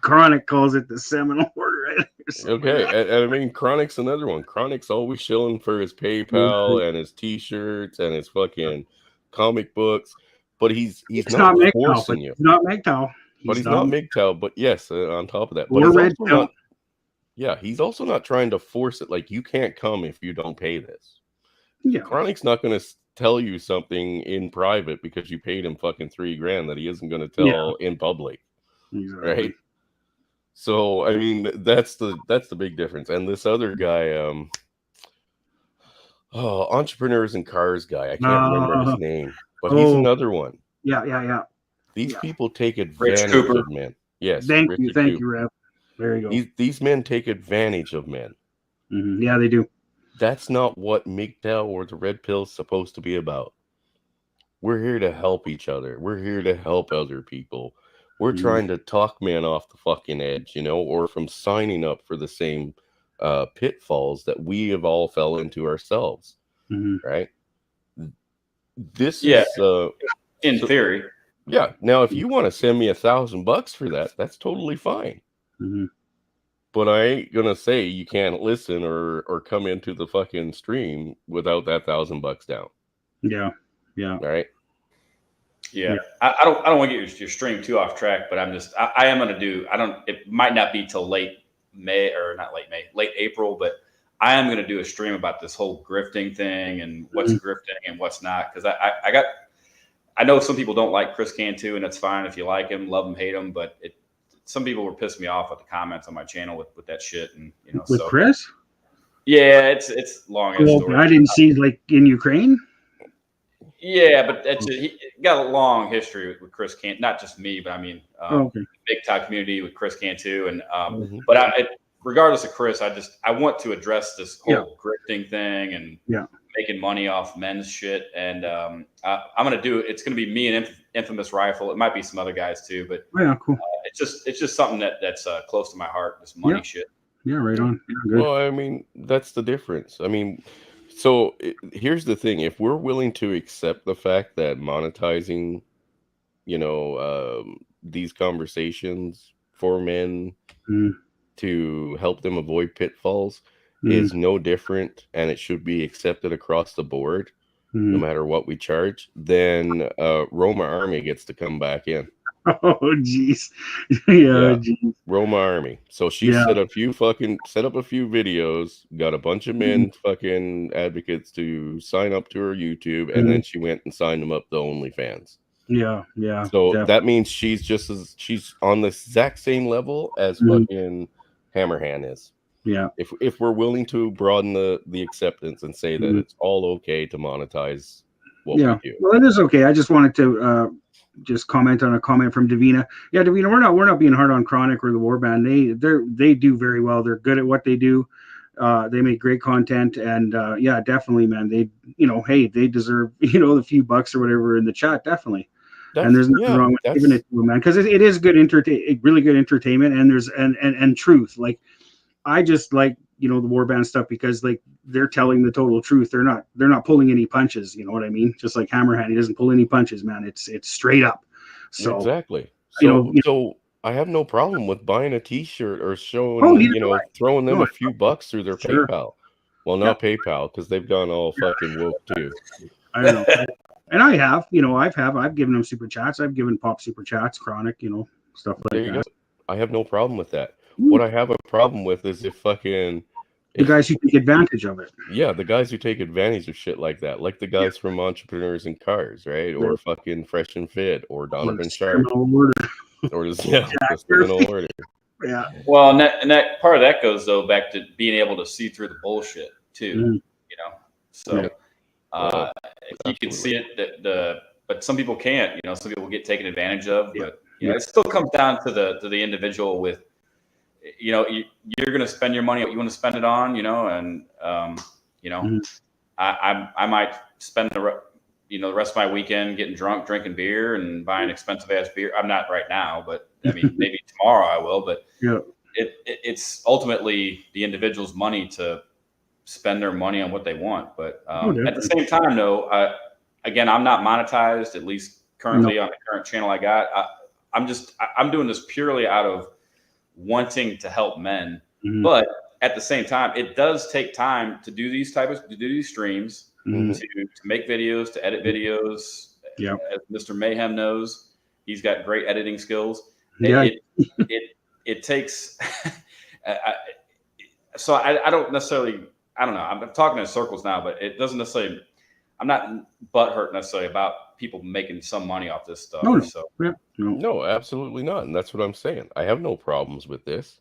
Chronic calls it the Seminole Order. Right? Okay, and I mean, Chronic's another one. Chronic's always shilling for his PayPal and his T-shirts and his fucking comic books, but he's It's not not MGTOW, forcing but you. he's not MGTOW. But he's not MGTOW. But yes, on top of that, but Or he's Red also Pill. not. Yeah, he's also not trying to force it. Like, you can't come if you don't pay this. Yeah. Chronic's not going to tell you something in private because you paid him fucking $3,000 that he isn't going to tell in public. Exactly. Right. So I mean, that's the big difference. And this other guy, Entrepreneurs in Cars guy, I can't remember his name, but he's another one. Yeah. These people take Rich advantage Cooper. of men. Yes. Thank Richard you, Cooper. Rev. There you go. These men take advantage of men. Mhm. Yeah, they do. That's not what MGTOW or the Red Pill is supposed to be about. We're here to help each other. We're here to help other people. We're trying to talk men off the fucking edge, or from signing up for the same pitfalls that we have all fell into ourselves, right? This is in theory. Yeah. Now, if you want to send me $1,000 for that, that's totally fine. But I ain't gonna say you can't listen or come into the fucking stream without that $1,000 down. Yeah. All right. Yeah. I don't want to get your stream too off track, but I am going to do, it might not be till late April, but I am going to do a stream about this whole grifting thing and what's grifting and what's not. Cause I know some people don't like Chris Cantu, and that's fine. If you like him, love him, hate him, but some people were pissing me off with the comments on my channel with that shit. And, with Chris? Yeah, it's long. Story. I didn't see like in Ukraine. Yeah, but he got a long history with Chris Cantu, not just me, but I mean, big time community with Chris Cantu, and but regardless of Chris, I want to address this whole grifting thing and making money off men's shit, and I'm gonna do it. It's gonna be me and Infamous Rifle. It might be some other guys too, but cool. It's just something that's close to my heart. This money shit. Yeah, right on. Yeah, good. Well, I mean, that's the difference. I mean. So here's the thing: if we're willing to accept the fact that monetizing, these conversations for men to help them avoid pitfalls is no different, and it should be accepted across the board, no matter what we charge, then Roma Army gets to come back in. Oh, jeez. Yeah. Geez. Roma Army. So she set up a few videos, got a bunch of men fucking advocates to sign up to her YouTube, and then she went and signed them up to OnlyFans. Yeah. So that means she's on the exact same level as fucking Hammerhand is. Yeah. If we're willing to broaden the acceptance and say that it's all okay to monetize what we do. Well, it is okay. I just wanted to just comment on a comment from Davina. Yeah, Davina, we're not being hard on Chronic or the Warband. They do very well. They're good at what they do. They make great content, and definitely, man. They deserve the few bucks or whatever in the chat, definitely. And there's nothing wrong with giving it to them, man, because it is good really good entertainment, and there's and truth. Like, I just like the Warband stuff because like they're telling the total truth. They're not pulling any punches. You know what I mean? Just like Hammerhand, he doesn't pull any punches, man. It's straight up. So exactly. So I have no problem with buying a T-shirt or showing throwing them a few bucks through their PayPal. Well, not PayPal, because they've gone all fucking woke too. I don't know. And I have, I've given them super chats. I've given Pop super chats, Chronic, stuff like there you that. Go. I have no problem with that. What I have a problem with is the guys who take advantage of it. Yeah, the guys who take advantage of shit like that, like the guys from Entrepreneurs in Cars, right? Or fucking Fresh and Fit, or Donovan Sharp, or just the Criminal Order. Yeah. Well, and that part of that goes though back to being able to see through the bullshit too. So you can see it but some people can't. Some people get taken advantage of. But it still comes down to the individual with you're going to spend your money what you want to spend it on, and I might spend the rest of my weekend getting drunk, drinking beer, and buying expensive ass beer. I'm not right now, but I mean, maybe tomorrow I will. But it's ultimately the individual's money to spend their money on what they want. But at the same time, though, again, I'm not monetized, at least currently on the current channel I got. I'm doing this purely out of wanting to help men, but at the same time, it does take time to do these streams, to make videos, to edit videos. Yeah. As Mr. Mayhem knows, he's got great editing skills. Yeah. It takes. So I don't necessarily. I don't know. I'm talking in circles now, but it doesn't necessarily. I'm not butthurt necessarily about people making some money off this stuff. No. So. Yeah. No, absolutely not. And that's what I'm saying. I have no problems with this.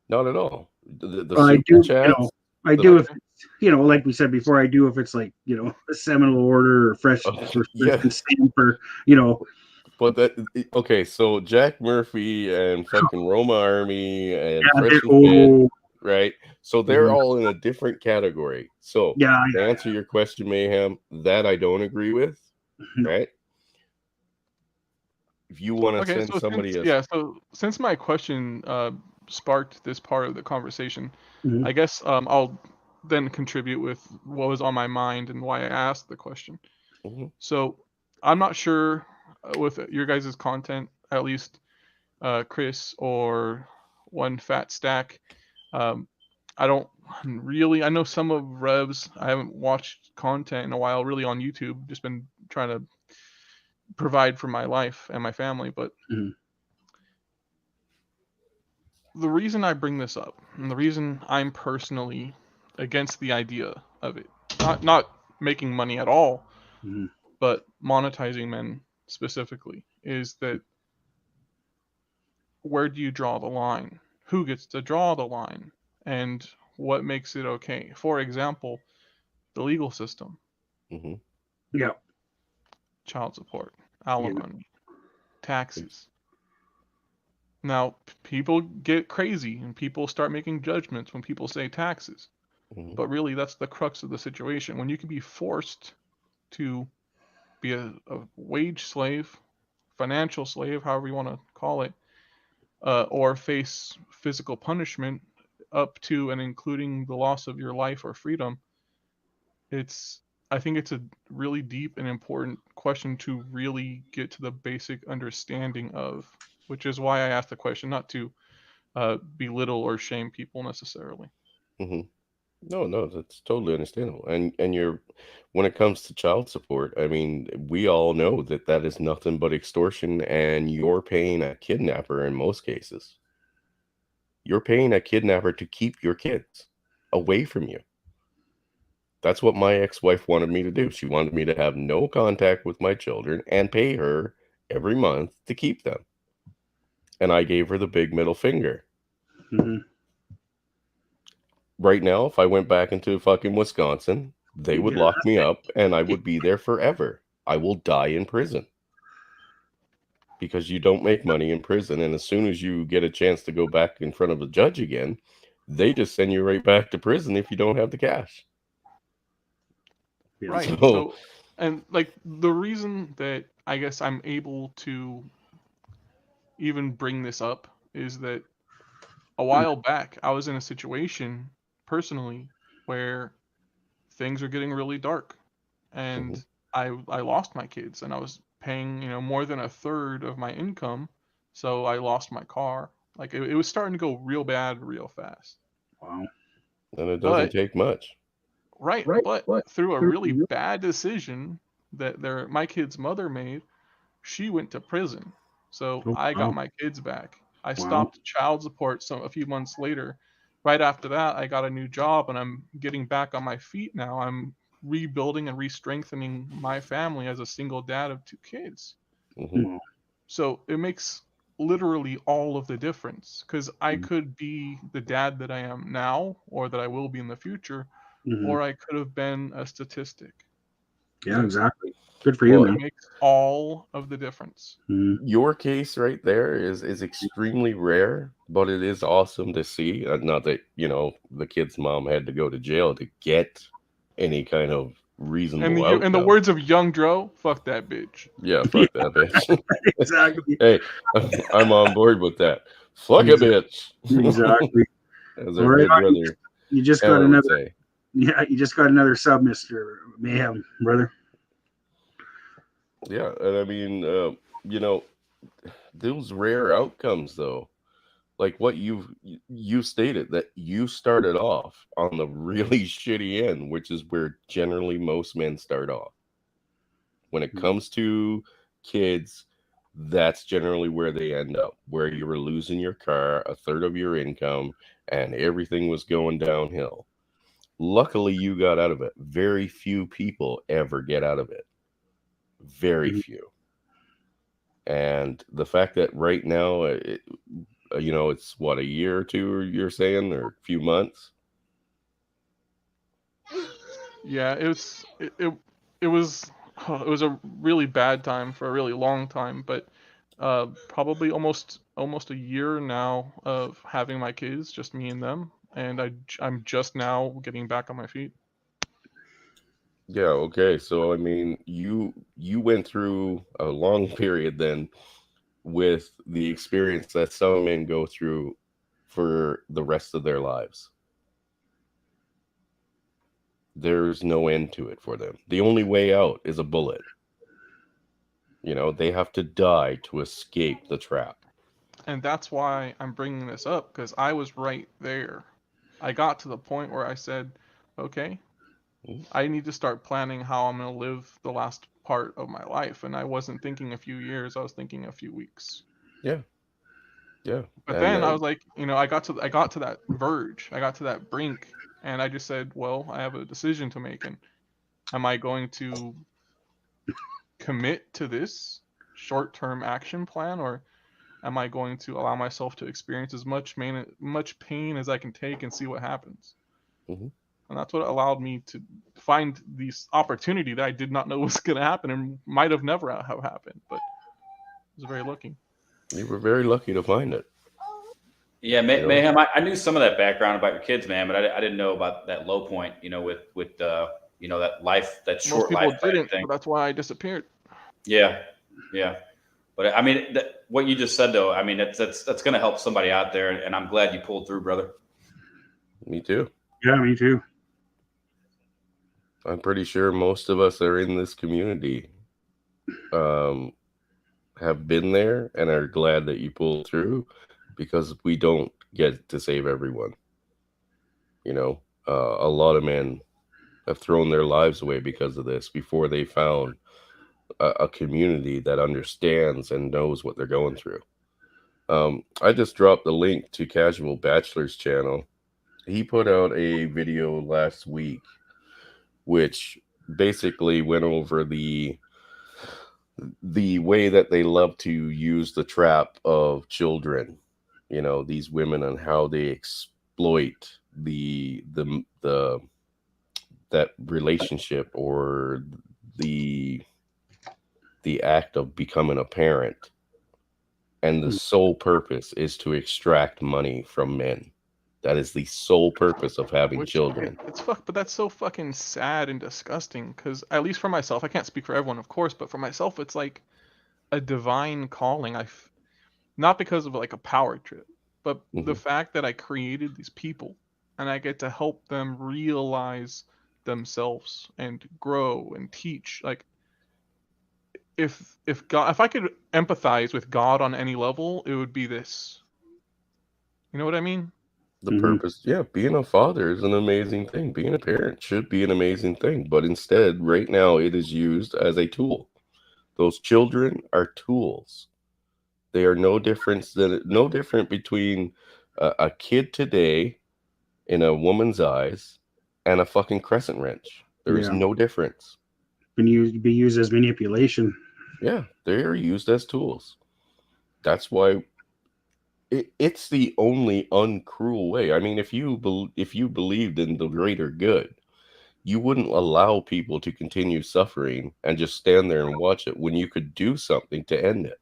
Not at all. I do, chats, I do if like we said before, I do if it's like, a Seminole Order or fresh stamp or, But okay, so Jack Murphy and fucking Roma Army and Fresh and Fit, right? So they're all in a different category. So to answer your question, Mayhem, that I don't agree with, right? If you want to send somebody so since my question sparked this part of the conversation, I guess I'll then contribute with what was on my mind and why I asked the question. So I'm not sure with your guys' content, at least Chris or One Fat Stack. I know some of Rev's. I haven't watched content in a while, really, on YouTube. Just been trying to provide for my life and my family. But the reason I bring this up, and the reason I'm personally against the idea of it, not making money at all, but monetizing men specifically, is that where do you draw the line? Who gets to draw the line? And what makes it okay? For example, the legal system. Yeah. Child support, alimony, taxes. Now, people get crazy and people start making judgments when people say taxes. But really, that's the crux of the situation. When you can be forced to be a wage slave, financial slave, however you want to call it, or face physical punishment up to and including the loss of your life or freedom, I think it's a really deep and important question to really get to the basic understanding of, which is why I asked the question, not to belittle or shame people necessarily. No, that's totally understandable. And when it comes to child support, I mean, we all know that is nothing but extortion, and you're paying a kidnapper in most cases. You're paying a kidnapper to keep your kids away from you. That's what my ex-wife wanted me to do. She wanted me to have no contact with my children and pay her every month to keep them. And I gave her the big middle finger. Right now, if I went back into fucking Wisconsin, they would lock me up and I would be there forever. I will die in prison. Because you don't make money in prison. And as soon as you get a chance to go back in front of a judge again, they just send you right back to prison if you don't have the cash. Right. So, and like the reason that I guess I'm able to even bring this up is that a while back I was in a situation personally where things are getting really dark, and I lost my kids, and I was paying more than a third of my income, so I lost my car. Like it was starting to go real bad real fast. Wow. And it doesn't take much. Right, but through a really bad decision that my kid's mother made, she went to prison. So I got my kids back. I stopped child support a few months later. Right after that, I got a new job and I'm getting back on my feet now. I'm rebuilding and re-strengthening my family as a single dad of 2 kids. So it makes literally all of the difference, because I could be the dad that I am now, or that I will be in the future, or I could have been a statistic. Yeah, exactly. Good for you, Well, man. It makes all of the difference. Mhm. your case right there is extremely rare, but it is awesome to see. Not that, you know, the kid's mom had to go to jail to get any kind of And reasonable in the outcome. words of Young Dro, fuck that bitch. Yeah, fuck that bitch. Exactly. Hey, I'm on board with that. Fuck a bitch. Exactly. As All our right, good brother you just got Hammer would another. say. Yeah, you just got another sub, Mr. Mayhem, brother. Yeah, and I mean, you know, those rare outcomes though, like what you stated that you started off on the really shitty end, which is where generally most men start off. When it comes to kids, that's generally where they end up, where you were losing your car, a third of your income, and everything was going downhill. Luckily, you got out of it. Very few people ever get out of it. Very Mhm. few. And the fact that right now, you know, it's what, a year or two, you're saying, or a few months? Yeah, it was it was a really bad time for a really long time, but probably almost a year now of having my kids, just me and them, and I'm just now getting back on my feet. Yeah, okay. So I mean, you went through a long period then with the experience that some men go through for the rest of their lives. There's no end to it for them. The only way out is a bullet. You know, they have to die to escape the trap. And that's why I'm bringing this up, because I was right there. I got to the point where I said, okay, I need to start planning how I'm going to live the last part of my life. And I wasn't thinking a few years, I was thinking a few weeks. Yeah. Yeah. But And then I was like, I got to that verge. I got to that brink, and I just said, well, I have a decision to make, and am I going to commit to this short-term action plan, or am I going to allow myself to experience as much pain as I can take and see what happens? Mhm. And that's what allowed me to find this opportunity that I did not know was going to happen and might have never have happened, but I was very lucky. You were very lucky to find it. Yeah, You know? Mayhem. I knew some of that background about your kids, man, but I didn't know about that low point. You know, with you know, that life, that Most short people lifespan didn't, thing. but that's why I disappeared. Yeah, yeah. But I mean, what you just said though, I mean, that's going to help somebody out there, and I'm glad you pulled through, brother. Me too. Yeah, me too. I'm pretty sure most of us are in this community have been there and are glad that you pulled through, because we don't get to save everyone. You know, a lot of men have thrown their lives away because of this before they found a community that understands and knows what they're going through. I just dropped the link to Casual Bachelor's channel. He put out a video last week, which basically went over the way that they love to use the trap of children, you know, these women, and how they exploit the that relationship, or the act of becoming a parent, and the sole purpose is to extract money from men. That is the sole purpose of having children. But that's so fucking sad and disgusting. Because at least for myself, I can't speak for everyone, of course, but for myself, it's like a divine calling. Not because of like a power trip, but the fact that I created these people, and I get to help them realize themselves and grow and teach. Like, if I could empathize with God on any level, it would be this. You know what I mean? The purpose, yeah, being a father is an amazing thing. Being a parent should be an amazing thing, but instead, right now, it is used as a tool. Those children are tools. They are no different between a kid today in a woman's eyes and a fucking crescent wrench. There is Yeah. no difference. Be used as manipulation. Yeah, they are used as tools. That's why it's the only uncruel way. I mean, if you believed in the greater good, you wouldn't allow people to continue suffering and just stand there and watch it when you could do something to end it.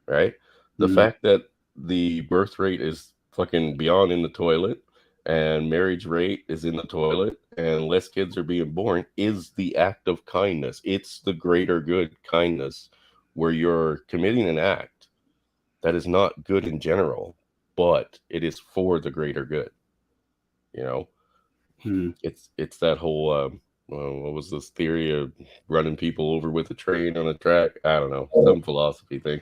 Right? The fact that the birth rate is fucking beyond in the toilet and marriage rate is in the toilet and less kids are being born is the act of kindness. It's the greater good kindness where you're committing an act that is not good in general, but it is for the greater good. You know, it's that whole what was this theory of running people over with a train on a track? I don't know, some philosophy thing.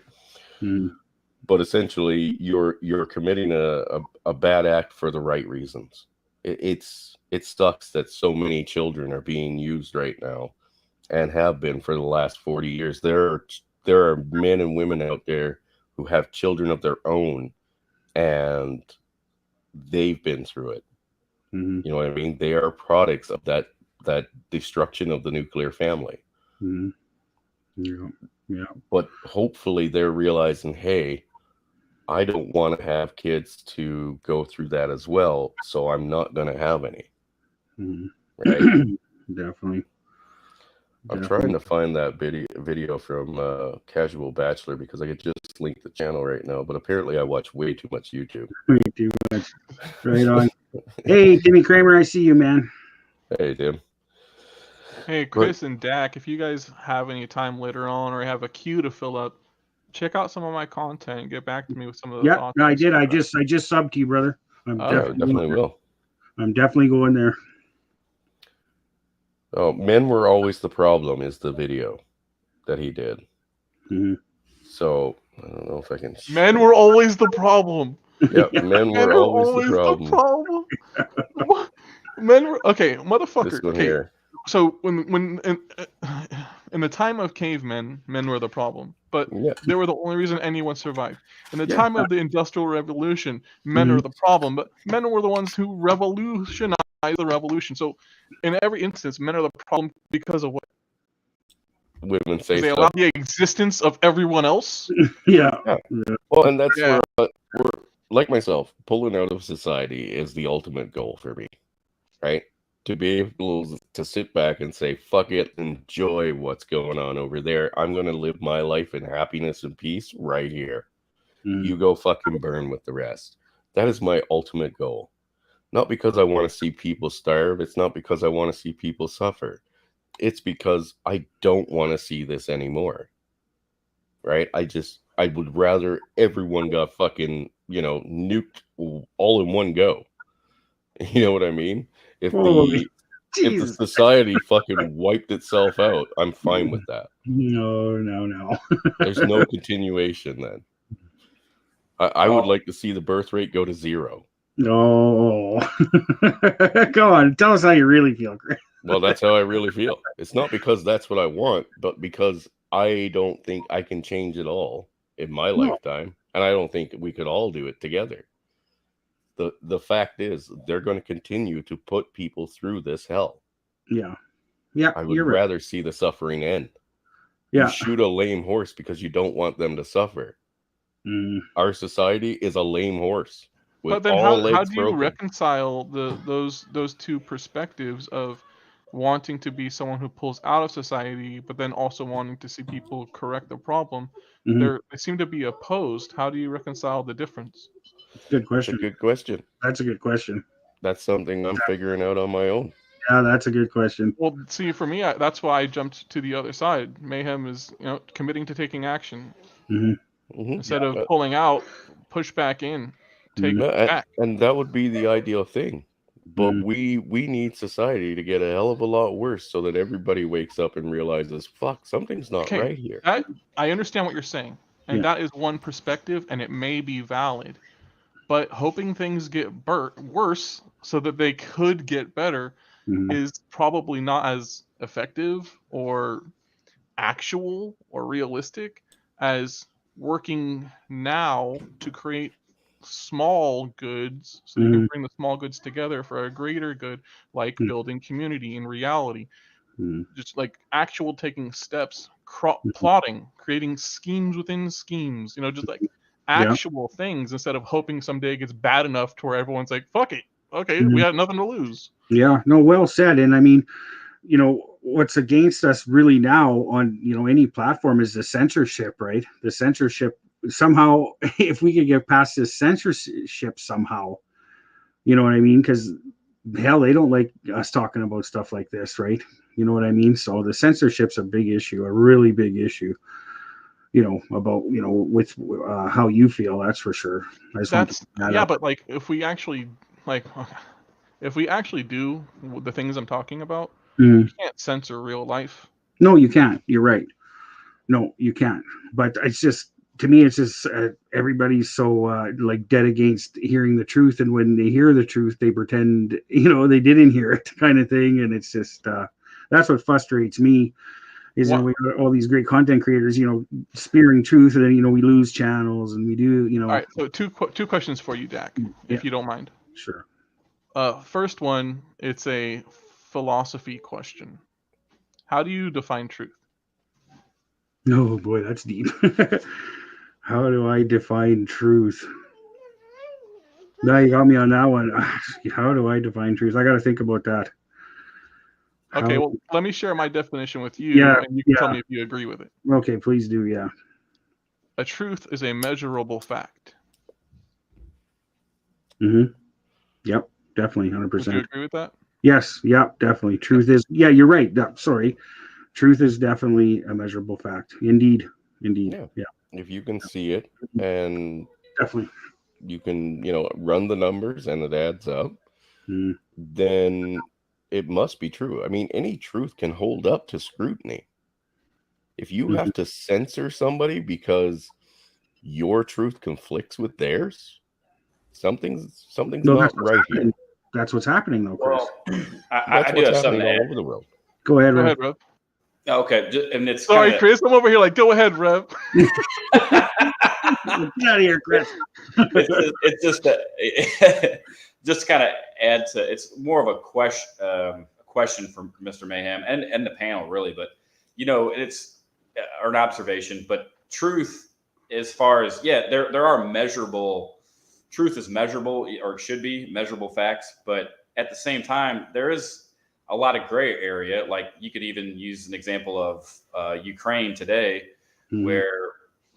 But essentially, you're committing a bad act for the right reasons. It sucks that so many children are being used right now, and have been for the last 40 years. There are men and women out there who have children of their own, and they've been through it. You know what I mean? They are products of that destruction of the nuclear family. Yeah. But hopefully they're realizing, hey, I don't want to have kids to go through that as well, so I'm not going to have any. Right? Definitely. I'm trying to find that video from Casual Bachelor because I could just link the channel right now, but apparently I watch way too much YouTube. Way too much. Right on. Hey, Timmy Kramer, I see you, man. Hey, Tim. Hey, Chris and Dak, if you guys have any time later on or have a queue to fill up, check out some of my content and get back to me with some of the thoughts. Yeah, I did. I just subbed to you, brother. I definitely will. I'm definitely going there. Oh, men were always the problem is the video that he did. So I don't know if I can. Men were always the problem. Yeah, men were always the problem. Men were okay, motherfucker. This one okay, here. So when in the time of cavemen, men were the problem, but they were the only reason anyone survived. In the time of the Industrial Revolution, men are the problem, but men were the ones who revolutionized the revolution. So in every instance, men are the problem because of what women say. They allow the existence of everyone else. Yeah. Well, and that's where we're like myself. Pulling out of society is the ultimate goal for me, right? To be able to sit back and say, fuck it, enjoy what's going on over there. I'm going to live my life in happiness and peace right here. You go fucking burn with the rest. That is my ultimate goal. Not because I want to see people starve. It's not because I want to see people suffer. It's because I don't want to see this anymore. Right? I would rather everyone got fucking, nuked all in one go. You know what I mean? If the society fucking wiped itself out, I'm fine with that. No. There's no continuation then. I would like to see the birth rate go to 0. No. Go on. Tell us how you really feel, Chris. Well, that's how I really feel. It's not because that's what I want, but because I don't think I can change it all in my lifetime. And I don't think we could all do it together. The fact is, they're going to continue to put people through this hell. Yeah. I would rather see the suffering end. Yeah. You shoot a lame horse because you don't want them to suffer. Our society is a lame horse. But then how do you reconcile those two perspectives of wanting to be someone who pulls out of society, but then also wanting to see people correct the problem? They seem to be opposed. How do you reconcile the difference? Good question. That's a good question. That's a good question. That's something I'm figuring out on my own. Yeah, that's a good question. Well, see, for me, that's why I jumped to the other side. Mayhem is, committing to taking action. Instead of pulling out, push back in, take it back. And that would be the ideal thing. But we need society to get a hell of a lot worse so that everybody wakes up and realizes, fuck, something's not right here. I understand what you're saying. And that is one perspective, and it may be valid. But hoping things get worse so that they could get better is probably not as effective or actual or realistic as working now to create small goods so you can bring the small goods together for a greater good, like building community in reality. Just like actual taking steps, plotting, creating schemes within schemes, just like actual things instead of hoping someday it gets bad enough to where everyone's like, fuck it. Okay, we had nothing to lose. Yeah, no, well said. And I mean, what's against us really now on, any platform is the censorship, right? The censorship somehow, if we could get past this censorship somehow, you know what I mean? Because hell, they don't like us talking about stuff like this, right? You know what I mean? So the censorship's a big issue, a really big issue. About with how you feel, that's for sure. I just want to That's bring that yeah, up. but like if we actually like if we actually do the things I'm talking about, Mm. you can't censor real life. No, you can't. You're right. No, you can't. But it's just, to me, it's just everybody's so like dead against hearing the truth, and when they hear the truth, they pretend they didn't hear it, kind of thing. And it's just that's what frustrates me. Is What? we got all these great content creators, spearing truth, and then we lose channels, and we do, All right, so two questions for you, Dak, Yeah. if you don't mind. Sure. First one, it's a philosophy question. How do you define truth? Oh boy, that's deep. How do I define truth? Now you got me on that one. How do I define truth? I got to think about that. Okay, How- well, let me share my definition with you, Yeah, and you can tell yeah. me if you agree with it. Okay, please do. Yeah. A truth is a measurable fact. Mm-hmm. Yep. Definitely. Would you 100%. agree with that? Yes. Yep. Definitely. Truth is. Yeah, you're right. Sorry. Truth is definitely a measurable fact. Indeed. Yeah. Yeah. If you can see it and Definitely. you can, run the numbers and it adds up, Mm. then it must be true. I mean, any truth can hold up to scrutiny. If you Mhm. have to censor somebody because your truth conflicts with theirs, something's No, not that's what's right happening. here. That's what's happening, though, Chris. Well, I That's do what's have something happening to all add. over the world. Go ahead, Go Rev. ahead, Rev. Okay, and it's Sorry, kinda, Chris. I'm over here like, go ahead, Rev. Get out of here, Chris. it's just that just kind of add to, it's more of a question from Mr. Mayhem and the panel really, but it's or an observation, but truth, as far as there are measurable, truth is measurable, or it should be measurable facts, but at the same time there is a lot of gray area. Like you could even use an example of Ukraine today, Mhm. where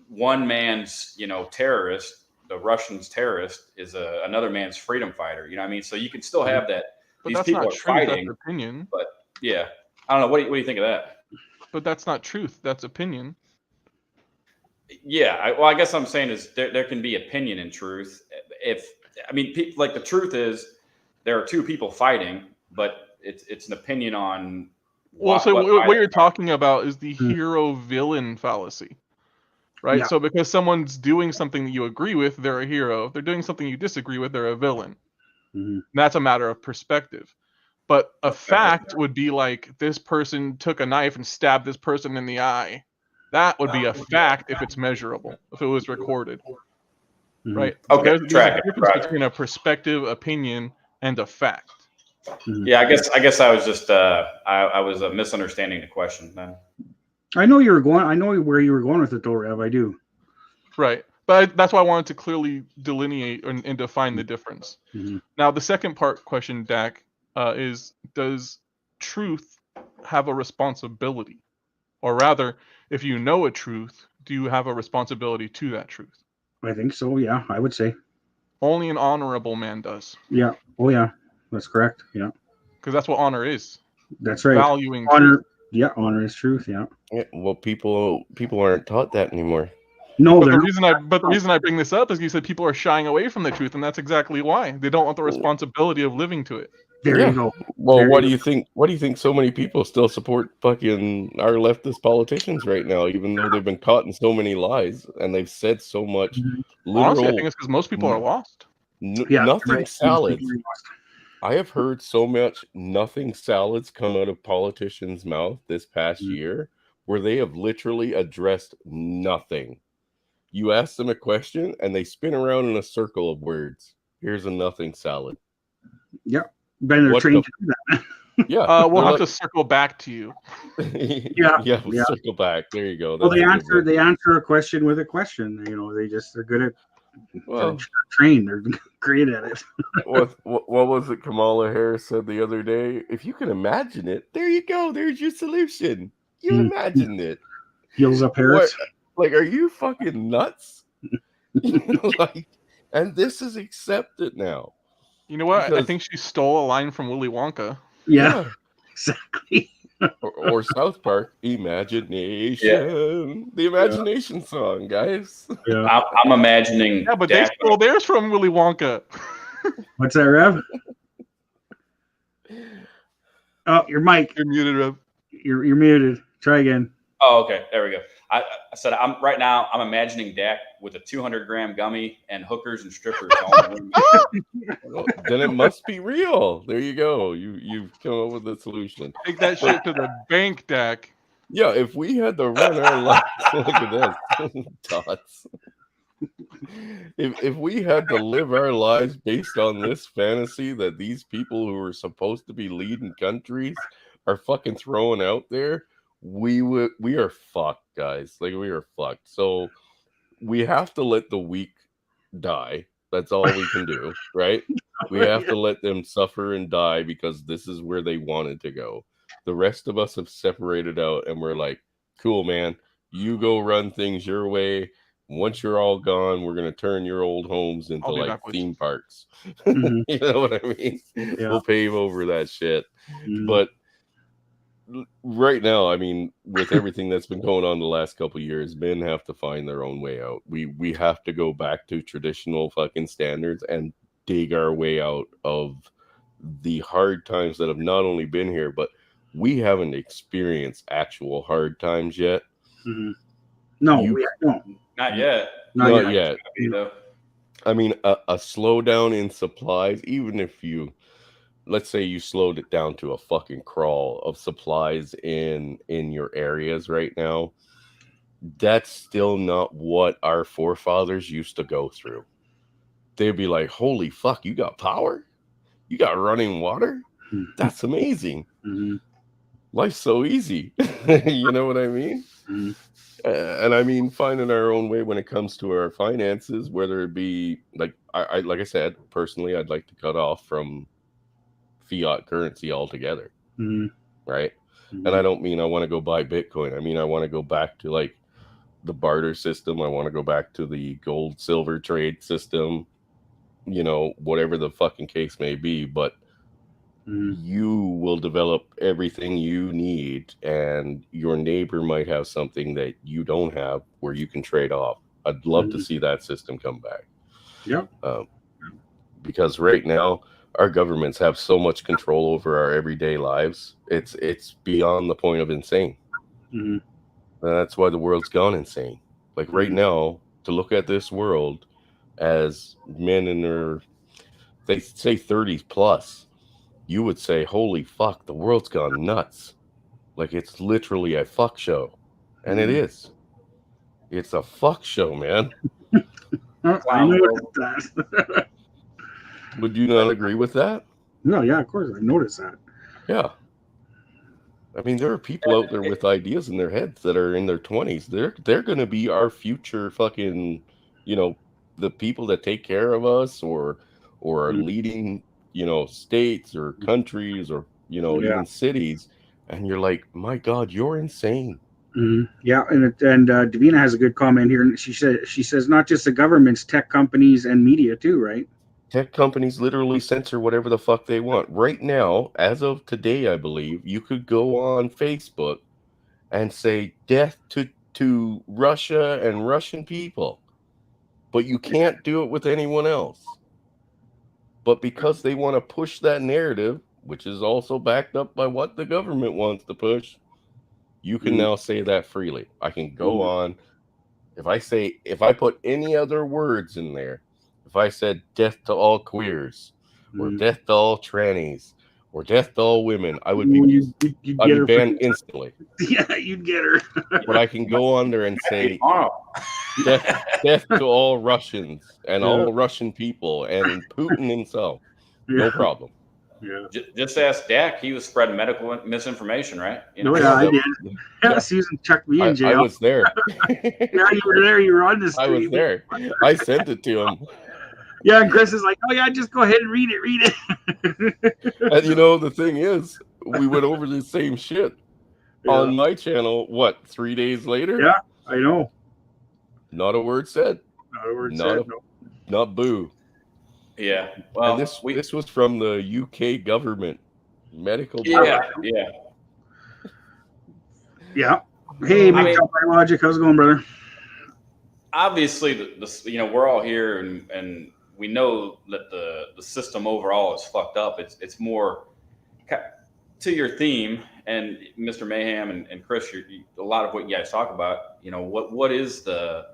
one man's terrorist, the Russian's terrorist, is another man's freedom fighter. You know what I mean? So you can still have that. But These that's people not are truth. fighting. That's opinion. But yeah, I don't know. What do you think of that? But that's not truth. That's opinion. Yeah, I guess what I'm saying is there can be opinion in truth. Like the truth is there are two people fighting, but it's an opinion on. Well, so what side you're talking about is the Hmm. hero-villain fallacy, right? Yeah. So because someone's doing something that you agree with, they're a hero. If they're doing something you disagree with, they're a villain. Mhm. That's a matter of perspective. But a fact would be like this person took a knife and stabbed this person in the eye. That would be a fact if it's measurable, if it was recorded, Mhm. right? Okay, There's a track it, difference track it. between a perspective, opinion, and a fact. Yeah, I guess I was just I was misunderstanding the question then. I know where you were going with it, though, Rev. I do. Right. But that's why I wanted to clearly delineate and define the difference. Mhm. Now, the second part question, Dak, is does truth have a responsibility? Or rather, if you know a truth, do you have a responsibility to that truth? I think so. Yeah, I would say. Only an honorable man does. Yeah. Oh, yeah. That's correct. Yeah. Because that's what honor is. That's right. Valuing Honor. truth. Yeah, honor is truth. Yeah. Yeah, well, people aren't taught that anymore. No, But they're the reason I bring this up is you said people are shying away from the truth, and that's exactly why. They don't want the responsibility of living to it. there. Yeah. You go. Well, There what you do you think? What do you think so many people still support fucking our leftist politicians right now, even though they've been caught in so many lies and they've said so much Mhm. literal Honestly, I think it's because most people are lost. Yeah. nothing right. salads. I have heard so much nothing salads come out of politicians' mouth this past Mhm. year where they have literally addressed nothing. You ask them a question and they spin around in a circle of words. Here's a nothing salad. Ben, they're What trained the- to do that. Yeah. We'll they're have to circle back to you. yeah, we'll circle back. There you go. Well, That's a good one. they answer a question with a question. They're good at Well, trained. They're great at it. what was it Kamala Harris said the other day? If you can imagine it, there you go. There's your solution. You Mm. imagined it. Heels up What? Harris. Like, are you fucking nuts? Like, and this is accepted now. You know what? I Because- think she stole a line from Willy Wonka. Yeah, exactly. Or South Park, Imagination. The Imagination song, guys. Yeah. I'm imagining. Yeah, but Dak- they stole theirs from Willy Wonka. What's that, Rev? Oh, your mic. You're muted, Rev. You're muted. Try again. Oh, okay. There we go. I said I'm imagining Dak with a 200-gram gummy and hookers and strippers all in the room. Well, then it must be real. There you go. You've come up with a solution. Take that shit to the bank, Dak. Yeah, if we had to run our lives, look at this, dots. If we had to live our lives based on this fantasy that these people who are supposed to be leading countries are fucking throwing out there, we are fucked, guys. Like, we are fucked. So we have to let the weak die. That's all we can do, right? We have to let them suffer and die because this is where they wanted to go. The rest of us have separated out and we're like, cool, man, you go run things your way. Once you're all gone, we're going to turn your old homes into I'll be like backwards. theme parks. Mhm. You know what I mean? Yeah. We'll pave over that shit. Mhm. But right now, I mean, with everything that's been going on the last couple of years, men have to find their own way out. We have to go back to traditional fucking standards and dig our way out of the hard times that have not only been here, but we haven't experienced actual hard times yet. Mhm. No, You- we don't. Not yet. Not yet. yet. You know, I mean, a slowdown in supplies, even if you, let's say you slowed it down to a fucking crawl of supplies in your areas right now, that's still not what our forefathers used to go through. They'd be like, holy fuck, you got power? You got running water? That's amazing. Mhm. Life's so easy. You know what I mean? Mhm. And I mean, finding our own way when it comes to our finances, whether it be like I said, personally, I'd like to cut off from fiat currency altogether, Mhm. right? Mhm. And I don't mean I want to go buy Bitcoin. I mean, I want to go back to like the barter system. I want to go back to the gold silver trade system, you know, whatever the fucking case may be. But Mhm. you will develop everything you need, and your neighbor might have something that you don't have where you can trade off. I'd love to Mhm. see that system come back. Yep. Because right now our governments have so much control over our everyday lives. It's beyond the point of insane. Mhm. And that's why the world's gone insane. Like right now, to look at this world as men in their, they say 30s plus, you would say, holy fuck, the world's gone nuts. Like it's literally a fuck show. And it is. It's a fuck show, man. Oh, I noticed that. Would you not agree with that? No, yeah, of course. I noticed that. Yeah. I mean, there are people out there with ideas in their heads that are in their 20s. They're going to be our future fucking, you know, the people that take care of us or are leading, you know, states or countries or, you know, Yeah. even cities. And you're like, my God, you're insane. Mhm. Yeah, and Davina has a good comment here, and she says not just the governments, tech companies, and media too, right? Tech companies literally censor whatever the fuck they want. Right now, as of today, I believe, you could go on Facebook and say death to Russia and Russian people. But you can't do it with anyone else. But because they want to push that narrative, which is also backed up by what the government wants to push, you can now say that freely. I can go on. If I put any other words in there, if I said death to all queers, or death to all trannies, or death to all women, I would be You'd I'd get be her banned instantly. Yeah, you'd get her. But I can go on there and say tomorrow. death to all Russians and all Russian people and Putin himself. No problem. Yeah. Just ask Dak. He was spreading medical misinformation, right? You know? Oh, yeah, I that- did. Yeah, Susan chucked me in I jail. was there. Yeah, you were there. You were on the I was street. there. I sent it to him. Yeah, and Chris is like, "Oh yeah, just go ahead and read it. And you know, the thing is, we went over the same shit on Yeah, my channel. What, 3 days later? Yeah. I know. Not a word said. Not a word Not said. a- No. Not boo. Yeah. Well, And this was from the UK government medical. yeah, yeah. Yeah. Hey, I Big mean- Top Logic, how's it going, brother? Obviously, we're all here, and we know that the system overall is fucked up. It's more to your theme, and Mr. Mayhem and Chris, a lot of what you guys talk about. What is the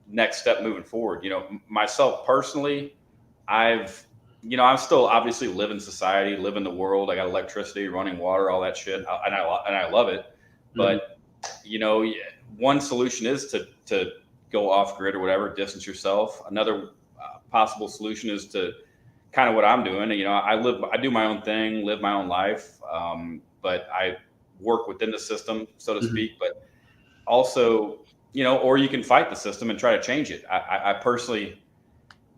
next step moving forward? Myself personally, I'm still obviously live in society, live in the world. I got electricity, running water, all that shit, and I love it. But one solution is to go off grid or whatever, distance yourself. Another possible solution is to kind of what I'm doing. I do my own thing, live my own life, but I work within the system, so to speak. But also, or you can fight the system and try to change it. I personally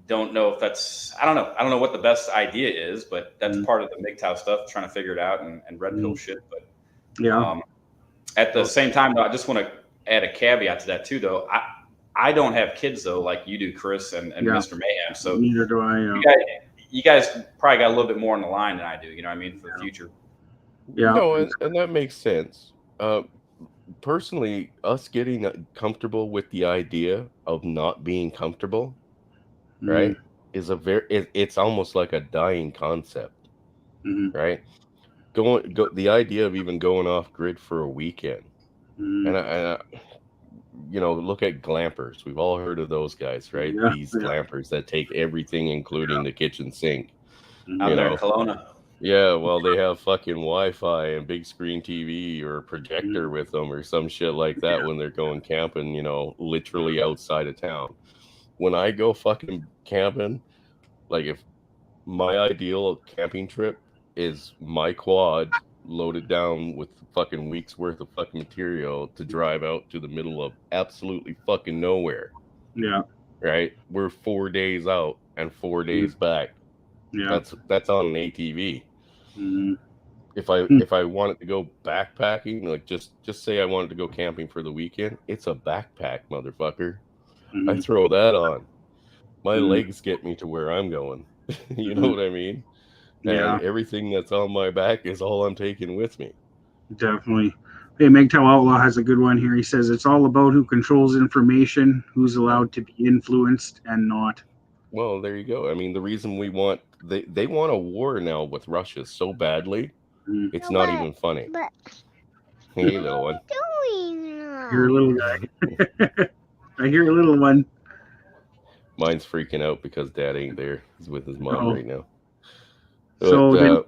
don't know if that's, I don't know what the best idea is, but that's part of the MGTOW stuff, trying to figure it out and red pill shit. But Yeah. at the same time, though, I just want to add a caveat to that too, though. I don't have kids though, like you do, Chris and Mr. Mayhem. So Neither do I. you guys probably got a little bit more on the line than I do. You know what I mean, for the future. Yeah. No, and that makes sense. Personally, us getting comfortable with the idea of not being comfortable, right, is it's almost like a dying concept, right? The idea of even going off grid for a weekend, and I look at glampers. We've all heard of those guys, right? Yeah, These glampers that take everything, including the kitchen sink. Out there in Kelowna. Yeah, well, they have fucking Wi-Fi and big screen TV or projector with them or some shit like that when they're going camping, literally outside of town. When I go fucking camping, like if my ideal camping trip is my quad loaded down with fucking weeks worth of fucking material to drive out to the middle of absolutely fucking nowhere. Yeah. Right? We're 4 days out and 4 days back. Yeah. That's on an ATV. If I wanted to go backpacking, like just say I wanted to go camping for the weekend, it's a backpack, motherfucker. I throw that on. My legs get me to where I'm going. You know what I mean? Yeah. And everything that's on my back is all I'm taking with me. Definitely. Hey, MGTOW Outlaw has a good one here. He says it's all about who controls information, who's allowed to be influenced and not. Well, there you go. I mean, the reason they want a war now with Russia so badly, it's not even funny. Hey, little one. You're a little guy. I hear a little one. Mine's freaking out because Dad ain't there. He's with his mom right now. So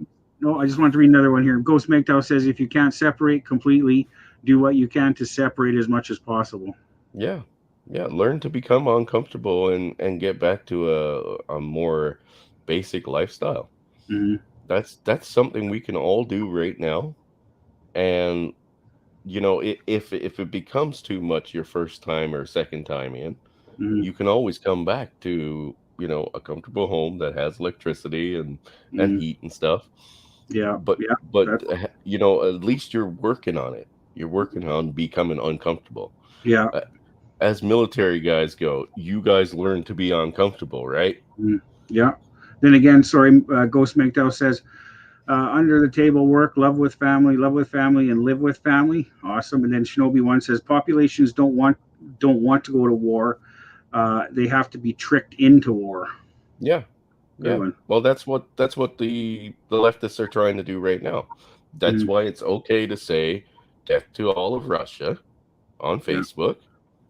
I just want to read another one here. Ghost MGTOW says if you can't separate completely, do what you can to separate as much as possible. Yeah. Learn to become uncomfortable and get back to a more basic lifestyle. That's something we can all do right now. And if it becomes too much your first time or second time in, you can always come back to a comfortable home that has electricity and heat and stuff. But at least you're working on it. You're working on becoming uncomfortable. Yeah. As military guys go, you guys learn to be uncomfortable, right? Yeah. Then again, sorry, Ghost MGTOW says under the table work, love with family, and live with family. Awesome. And then Shinobi One says populations don't want to go to war. They have to be tricked into war. Yeah. Well, that's what the leftists are trying to do right now. That's why it's okay to say death to all of Russia on Facebook.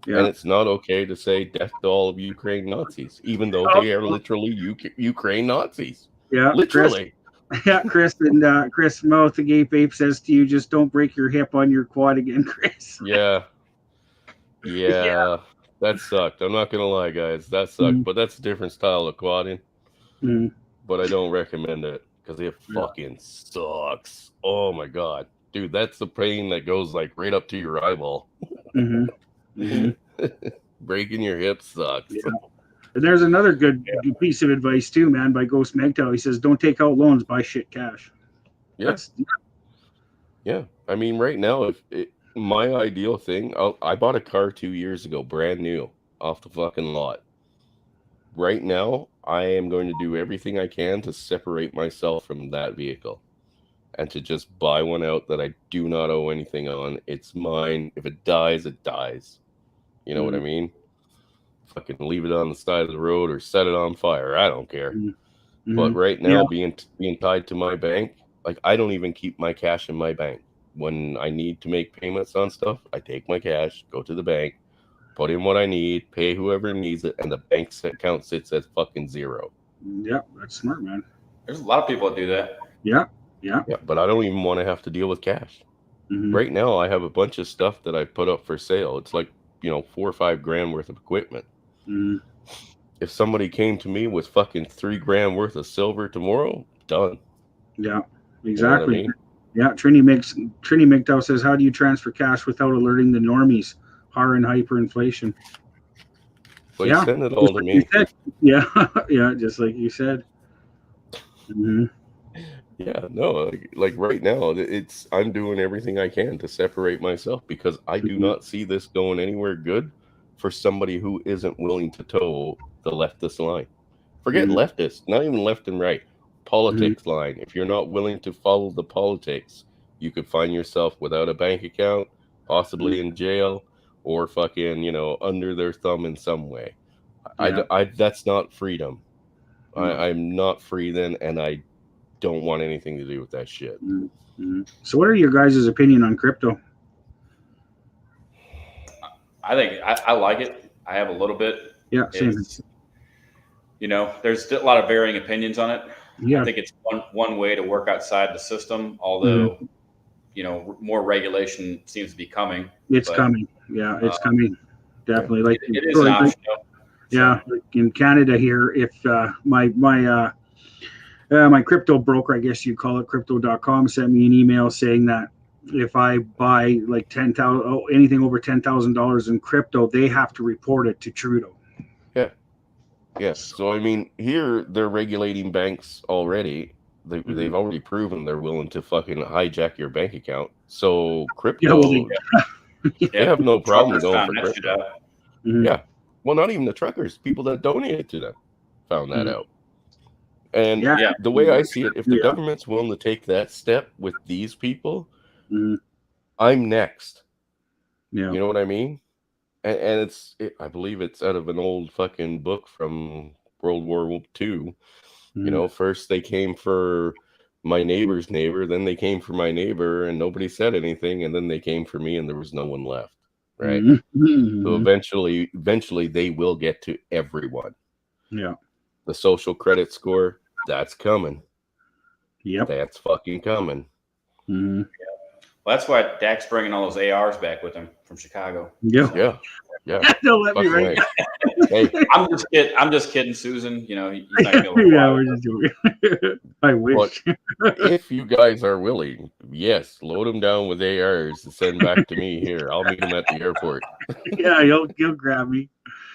Yeah. And it's not okay to say death to all of Ukraine Nazis, even though they are literally Ukraine Nazis. Yeah, literally. Chris and Chris Mouth Agape Ape says to you, just don't break your hip on your quad again, Chris. Yeah. That sucked. I'm not gonna lie, guys. That sucked. But that's a different style of quadding. But I don't recommend it. because it Yeah. fucking sucks. Oh my god, dude, that's the pain that goes like right up to your eyeball. Breaking your hip sucks. Yeah. And there's another good piece of advice too, man, by Ghost Megtal. He says, "Don't take out loans, buy shit cash." Yeah. Yeah. I mean, right now, my ideal thing, I bought a car 2 years ago, brand new, off the fucking lot. Right now, I am going to do everything I can to separate myself from that vehicle and to just buy one out that I do not owe anything on. It's mine. If it dies, it dies. You know what I mean? Fucking leave it on the side of the road or set it on fire. I don't care. But right now, being tied to my bank, like I don't even keep my cash in my bank. When I need to make payments on stuff, I take my cash, go to the bank, put in what I need, pay whoever needs it, and the bank account sits at fucking zero. Yeah, that's smart, man. There's a lot of people that do that. Yeah. But I don't even want to have to deal with cash. Right now, I have a bunch of stuff that I put up for sale. It's like, $4 or $5 grand worth of equipment. If somebody came to me with fucking $3 grand worth of silver tomorrow, done. Yeah, exactly. You know what I mean? Yeah, Trini McDowell says, "How do you transfer cash without alerting the normies? Horror and hyperinflation." Well, you send it all to me. Yeah, yeah, just like you said. Yeah, no, like right now, I'm doing everything I can to separate myself because I do not see this going anywhere good for somebody who isn't willing to toe the leftist line. Forget leftist, not even left and right. Politics line. If you're not willing to follow the politics, you could find yourself without a bank account, possibly in jail, or fucking, under their thumb in some way. I that's not freedom. I'm not free then, and I don't want anything to do with that shit. So what are your guys' opinion on crypto? I think I like it. I have a little bit. Yeah, same. There's a lot of varying opinions on it. Yeah. I think it's one way to work outside the system, although, more regulation seems to be coming. It's coming. Yeah, it's coming. Definitely. Like it is an option. Yeah, like in Canada here, if my crypto broker, I guess you call it, crypto.com, sent me an email saying that if I buy like anything over $10,000 in crypto, they have to report it to Trudeau. Yeah. Yes. So I mean, here they're regulating banks already. They've already proven they're willing to fucking hijack your bank account. So crypto, they have no problem going for crypto. Yeah. Well, not even the truckers, people that donated to them found that out. And the way I see it, if the government's willing to take that step with these people, I'm next. Yeah. You know what I mean? And I believe it's out of an old fucking book from World War II. First they came for my neighbor's neighbor, then they came for my neighbor, and nobody said anything, and then they came for me, and there was no one left. Right? So eventually they will get to everyone. Yeah. The social credit score, that's coming. Yep. That's fucking coming. Well, that's why Dak's bringing all those ARs back with him from Chicago. Yeah. Don't let me write. Hey, I'm just kidding, Susan. He's not gonna we're just doing. I wish. If you guys are willing, yes, load them down with ARs and send back to me here. I'll meet them at the airport. Yeah, you'll grab me.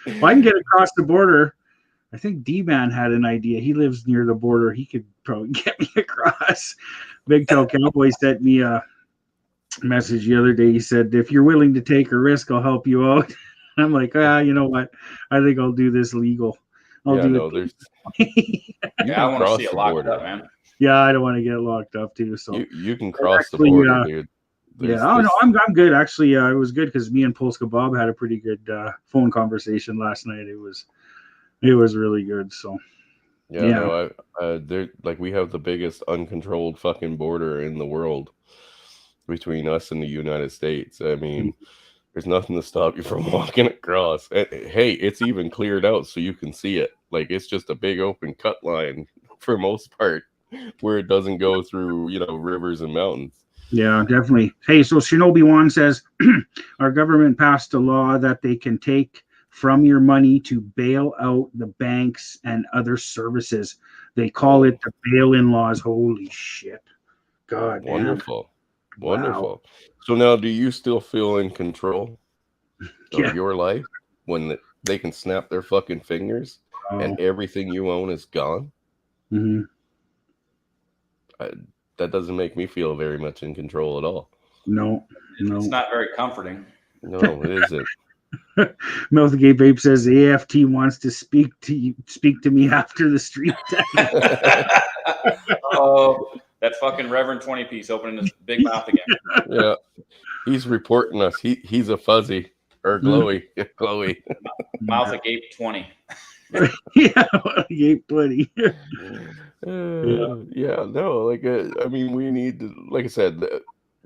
If I can get across the border, I think D-Man had an idea. He lives near the border. He could probably get me across. Big Toe Cowboy sent me a message the other day. He said, "If you're willing to take a risk, I'll help you out." I'm like, you know what? I think I'll do this legal. I want to see it locked up, man. Yeah, I don't want to get locked up too. So you can cross the border, dude. No, I'm good. Actually, it was good because me and Polska Bob had a pretty good phone conversation last night. It was really good. So they're like, we have the biggest uncontrolled fucking border in the world between us and the United States. I mean, there's nothing to stop you from walking across. Hey, it's even cleared out so you can see it. Like, it's just a big open cut line for most part, where it doesn't go through, rivers and mountains. Yeah, definitely. Hey, so Shinobi Wan says, our government passed a law that they can take from your money to bail out the banks and other services. They call it the bail-in laws. Holy shit. God damn. Wonderful. Wow. Wonderful. So now, do you still feel in control Yeah. of your life when they can snap their fucking fingers and everything you own is gone? Mhm. That doesn't make me feel very much in control at all. No. It's not very comforting. No, it isn't. Melthgate Vape says the AFT wants to speak to me after the stream. Oh, that fucking Reverend 20 piece opening his big mouth again. Yeah, he's reporting us. He's a fuzzy or glowy, glowy. Mouth agape 20. Yeah, Gape buddy. Yeah, no, like I mean, we need to, like I said,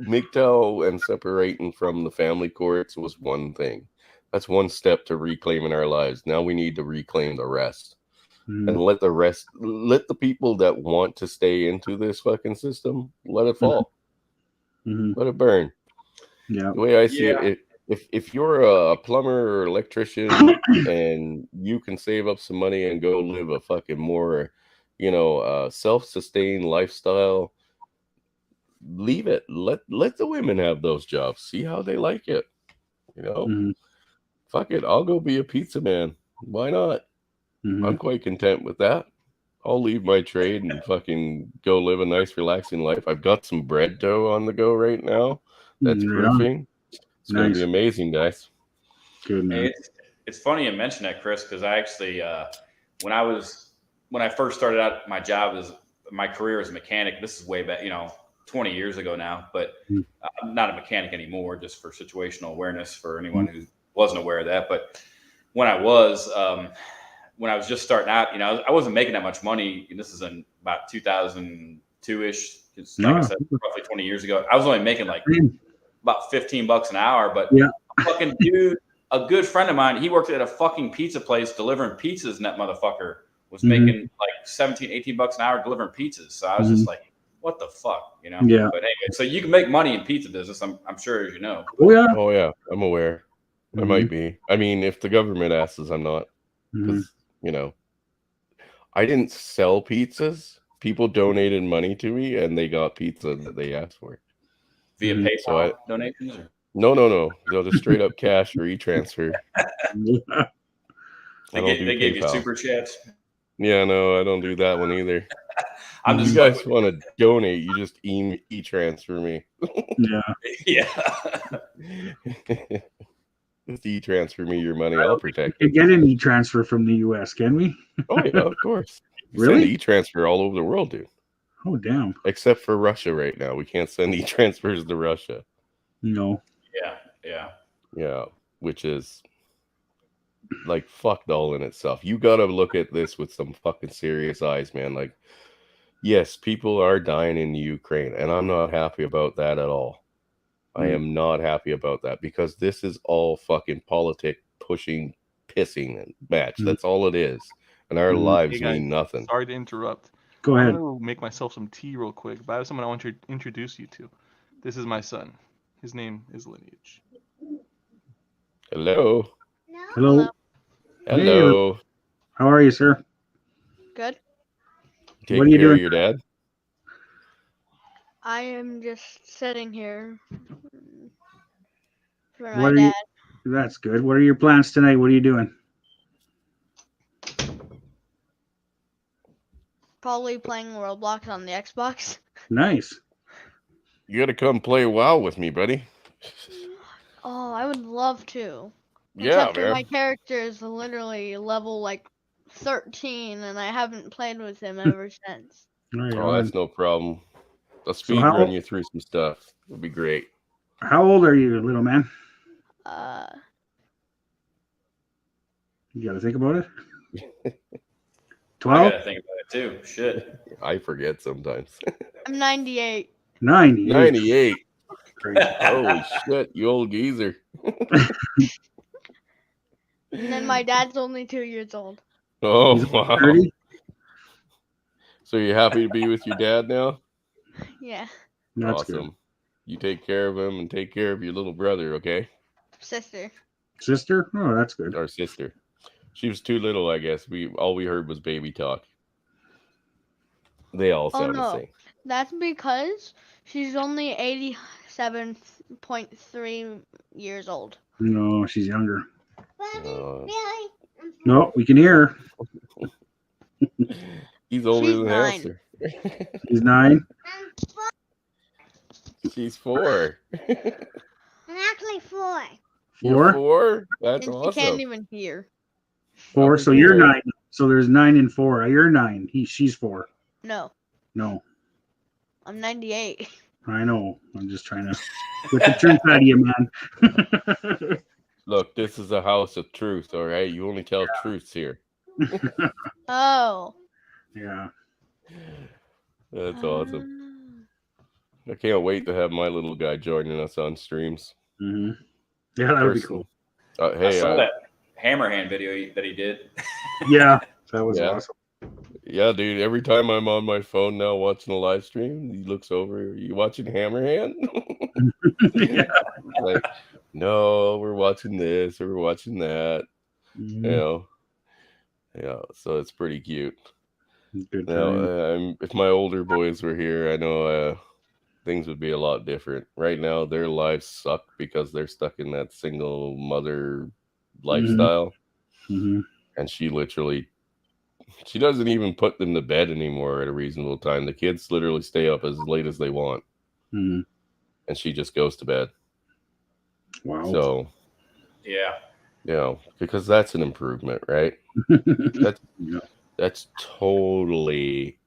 MGTOW and separating from the family courts was one thing. That's one step to reclaiming our lives. Now we need to reclaim the rest. And let the people that want to stay into this fucking system, let it fall. Let it burn. Yeah. The way I see it, if you're a plumber or electrician and you can save up some money and go live a fucking more, self-sustained lifestyle, leave it. Let the women have those jobs. See how they like it. Fuck it. I'll go be a pizza man. Why not? I'm quite content with that. I'll leave my trade and fucking go live a nice, relaxing life. I've got some bread dough on the go right now. That's proofing. It's going to be amazing, guys. Good, man. It's funny you mention that, Chris, because I actually, when I first started out my career as a mechanic, this is way back, 20 years ago now, but I'm not a mechanic anymore, just for situational awareness for anyone who wasn't aware of that. But when I was just starting out, I wasn't making that much money. And this is in about 2002-ish. It's like I said, roughly 20 years ago. I was only making like about $15 an hour, but a fucking dude, a good friend of mine, he worked at a fucking pizza place delivering pizzas, and that motherfucker was making like 17, $18 an hour delivering pizzas. So I was just like, what the fuck, Yeah. But anyway, so you can make money in pizza business, I'm sure, as you know. Oh yeah, I'm aware. I might be. I mean, if the government asks, I'm not. Because, I didn't sell pizzas. People donated money to me, and they got pizza that they asked for. Via PayPal donations? Or? No. They'll just straight up cash or e-transfer. They gave you super chats? Yeah, no, I don't do that one either. You guys want to donate, you just e-transfer me. Yeah. Just e-transfer me your money. I'll protect it. Get an e-transfer from the U.S., can we? Oh, yeah, of course. Really? Send e-transfer all over the world, dude. Oh, damn. Except for Russia right now. We can't send e-transfers to Russia. No. Yeah, which is like fucked all in itself. You got to look at this with some fucking serious eyes, man. Like, yes, people are dying in Ukraine, and I'm not happy about that at all. I am not happy about that because this is all fucking politic pushing, pissing and match. That's all it is. And our lives mean nothing. Sorry to interrupt. Go ahead. I'm going to make myself some tea real quick, but I have someone I want to introduce you to. This is my son. His name is Lineage. Hello. Hello. Hello. How are you, sir? Good. Taking care of your dad? I am just sitting here for my dad. That's good. What are your plans tonight? What are you doing? Probably playing Roblox on the Xbox. Nice. You got to come play WoW with me, buddy. Oh, I would love to. Yeah, Except man. my character is literally level like 13, and I haven't played with him ever since. Oh, that's no problem. I'll speed run you through some stuff. It'll be great. How old are you, little man? You got to think about it. 12? I got to think about it too. Shit. I forget sometimes. I'm 98. 98. Holy shit, you old geezer. And then my dad's only 2 years old. Oh, wow. 30? So you're happy to be with your dad now? Yeah. That's awesome. Good. You take care of him and take care of your little brother, okay? Sister. Sister? Oh, that's good. Our sister. She was too little, I guess. All we heard was baby talk. They all Oh, sound the no. same. That's because she's only 87.3 years old. No, she's younger. Uh, No, we can hear her. he's older She's than 9. Hamster. She's 9. She's 4. I'm actually 4. You're 4? 4? That's And she can't awesome. even hear. 4. So you're 9. So there's 9 and 4. You're 9. She's 4. No, No, I'm 98. I know. I'm just trying to get the truth out of you, man. Look, this is a house of truth, all right? You only tell truths here. Oh. Yeah. That's awesome. I can't wait to have my little guy joining us on streams. Hmm. Yeah, that would be cool. Personally. I Hey, saw that hammer hand video that he did. Yeah, that was Yeah. awesome. yeah, dude. Every time I'm on my phone now watching a live stream, he looks over. You watching Hammerhand? Yeah. Like, no, we're watching this or we're watching that. Mhm. You know, yeah. So it's pretty cute. Good Now, time. if my older boys were here, I know things would be a lot different. Right now, their lives suck because they're stuck in that single mother lifestyle. Mhm. And she doesn't even put them to bed anymore at a reasonable time. The kids literally stay up as late as they want, Mhm. and she just goes to bed. Wow. So, Yeah. because that's an improvement, right? Yeah. That's totally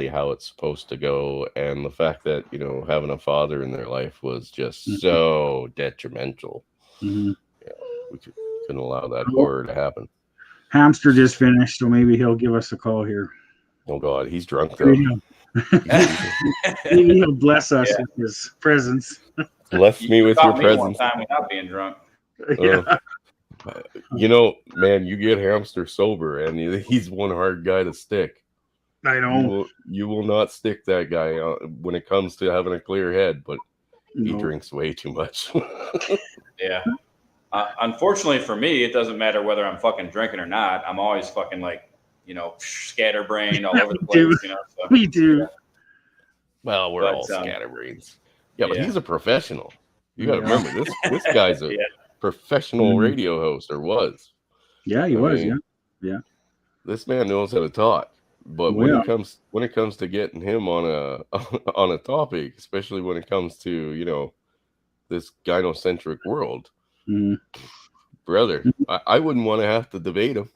how it's supposed to go. And the fact that, having a father in their life was just so detrimental. Mhm. We couldn't allow that horror to happen. Hamster just finished, so maybe he'll give us a call here. Oh, God, he's drunk, though. Maybe he'll bless us with his presence. Bless me with your Caught me presence. one time without being drunk. Yeah. Man, you get Hamster sober, and he's one hard guy to stick. I know. You will not stick that guy when it comes to having a clear head, but he No. drinks way too much. Yeah. Unfortunately for me, it doesn't matter whether I'm fucking drinking or not. I'm always fucking scatterbrained all over the Dude. place. So. Me too. Well, we're But, all scatterbrains. Yeah, but yeah. he's a professional. You got to Yeah. remember this guy's a Yeah. professional Mhm. radio host, or was. Yeah, he I was. mean, Yeah. This man knows how to talk. But Well, when it comes to getting him on a topic, especially when it comes to this gynocentric world, Mhm. brother, I wouldn't want to have to debate him.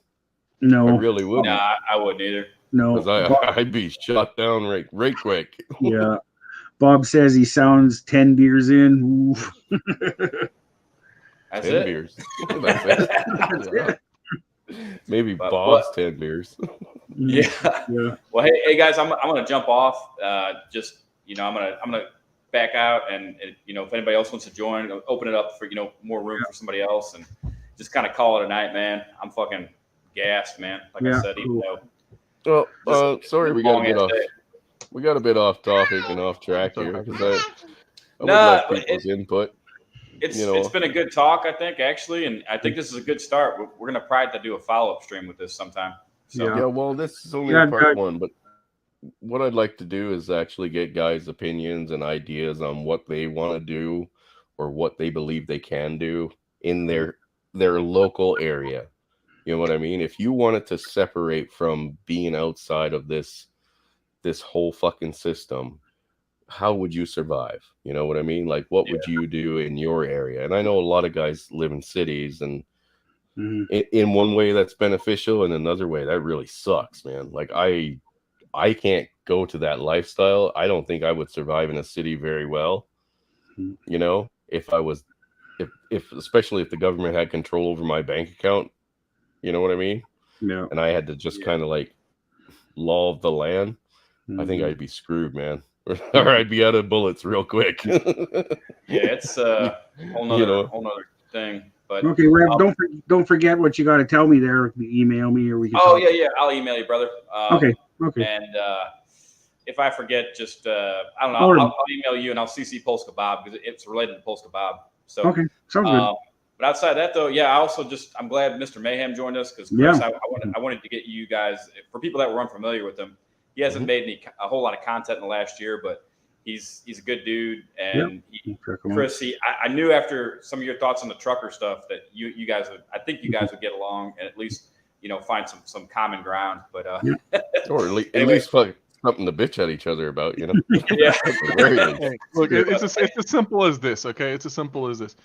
No. I really wouldn't, Nah, I wouldn't either. No. because I'd be shot down right quick. Yeah. Bob says he sounds 10 beers in. Oof. That's 10 it. beers. That's it. That's Yeah. it. Maybe But Bob's 10 beers. Yeah. Yeah. Well, hey guys, I'm gonna jump off. I'm gonna back out, and if anybody else wants to join, I'll open it up for more room for somebody else, and just kind of call it a night, man. I'm fucking gassed, man. Like I Yeah, said, even cool. though Well, sorry, we got long a bit ass off. day. We got a bit off topic and off track here because I would Nah, like people's input. It's been a good talk, I think, actually, and I think this is a good start. We're gonna try to do a follow-up stream with this sometime. So Yeah. Yeah, well, this is only Yeah, part good. 1, but what I'd like to do is actually get guys' opinions and ideas on what they want to do or what they believe they can do in their local area. You know what I mean? If you wanted to separate from being outside of this whole fucking system, how would you survive? You know what I mean? Like, what would you do in your area? And I know a lot of guys live in cities, and Mhm. in one way that's beneficial, and another way that really sucks, man. Like, I can't go to that lifestyle. I don't think I would survive in a city very well. Mhm. If especially if the government had control over my bank account, you know what I mean? Yeah. And I had to just kind of like law of the land. I think Mhm. I'd be screwed, man. Or I'd be out of bullets real quick. yeah, it's a whole nother thing. But Okay, Rev, don't forget what you got to tell me there. Email me or we can. oh talk. yeah, I'll email you, brother. Okay. And if I forget, just I don't know. Or- I'll email you and I'll CC Polska Bob because it's related to Polska Bob. So Okay. Sounds good. But outside of that, though, yeah, I also I'm glad Mr. Mayhem joined us because Chris, Yeah. I wanted to get you guys, for people that were unfamiliar with him, he hasn't made a whole lot of content in the last year, but he's a good dude. And Chris, I knew after some of your thoughts on the trucker stuff that you guys would, I think you guys would get along and at least, find some common ground. But or at least something to bitch at each other about, Yeah. Hey, look, it's as simple as this, okay? It's as simple as this.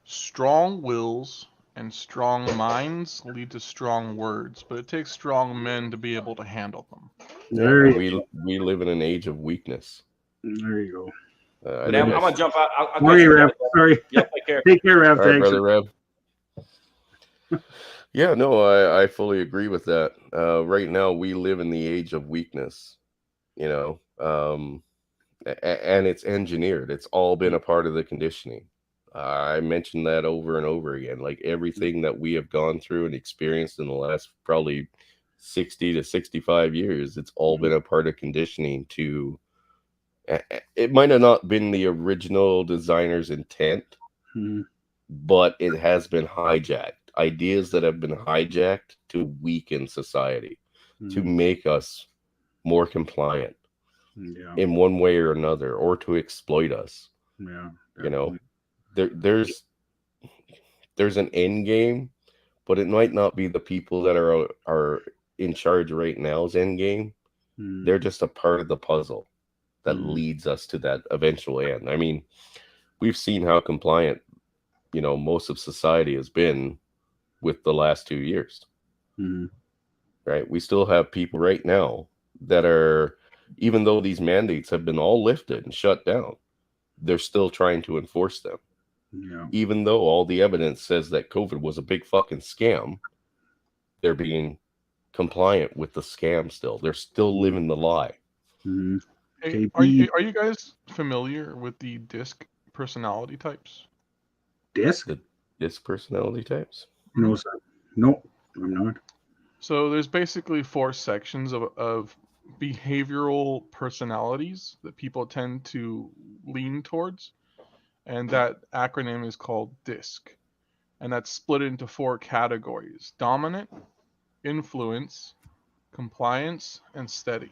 Strong wills and strong minds lead to strong words, but it takes strong men to be able to handle them. We live in an age of weakness. There you go. I'm going to jump out. I'll Rev. Sorry. Yeah, take care. Take care, Rev. All right, brother Rev. Yeah, no, I fully agree with that. Right now, we live in the age of weakness, and it's engineered. It's all been a part of the conditioning. I mentioned that over and over again. Like everything that we have gone through and experienced in the last probably 60 to 65 years, it's all been a part of conditioning to. It might have not been the original designer's intent, but it has been hijacked. Ideas that have been hijacked to weaken society, to make us more compliant in one way or another, or to exploit us. Yeah, there's an end game, but it might not be the people that are in charge right now's end game. They're just a part of the puzzle that leads us to that eventual end. I mean, we've seen how compliant, most of society has been with the last 2 years, right? We still have people right now that are, even though these mandates have been all lifted and shut down, they're still trying to enforce them. Yeah. Even though all the evidence says that COVID was a big fucking scam, they're being compliant with the scam still. They're still living the lie. Hey, are you guys familiar with the DISC personality types? DISC? The DISC personality types? No, sir. No, I'm not. So there's basically 4 sections of behavioral personalities that people tend to lean towards. And that acronym is called DISC. And that's split into 4 categories: dominant, influence, compliance, and steady.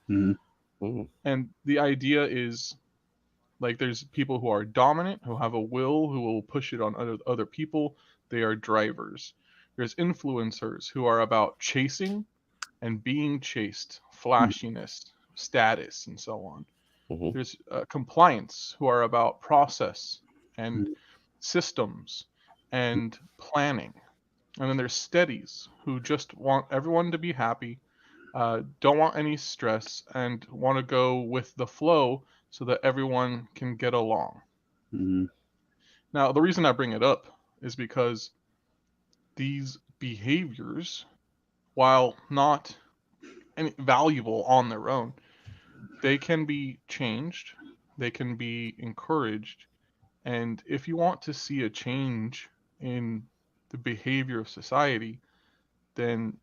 And the idea is, like, there's people who are dominant, who have a will, who will push it on other people. They are drivers. There's influencers who are about chasing and being chased, flashiness, status, and so on. There's compliance, who are about process and systems and planning. And then there's steadies, who just want everyone to be happy, don't want any stress, and want to go with the flow so that everyone can get along. Now, the reason I bring it up is because these behaviors, while not valuable on their own, they can be changed, they can be encouraged, and if you want to see a change in the behavior of society, then,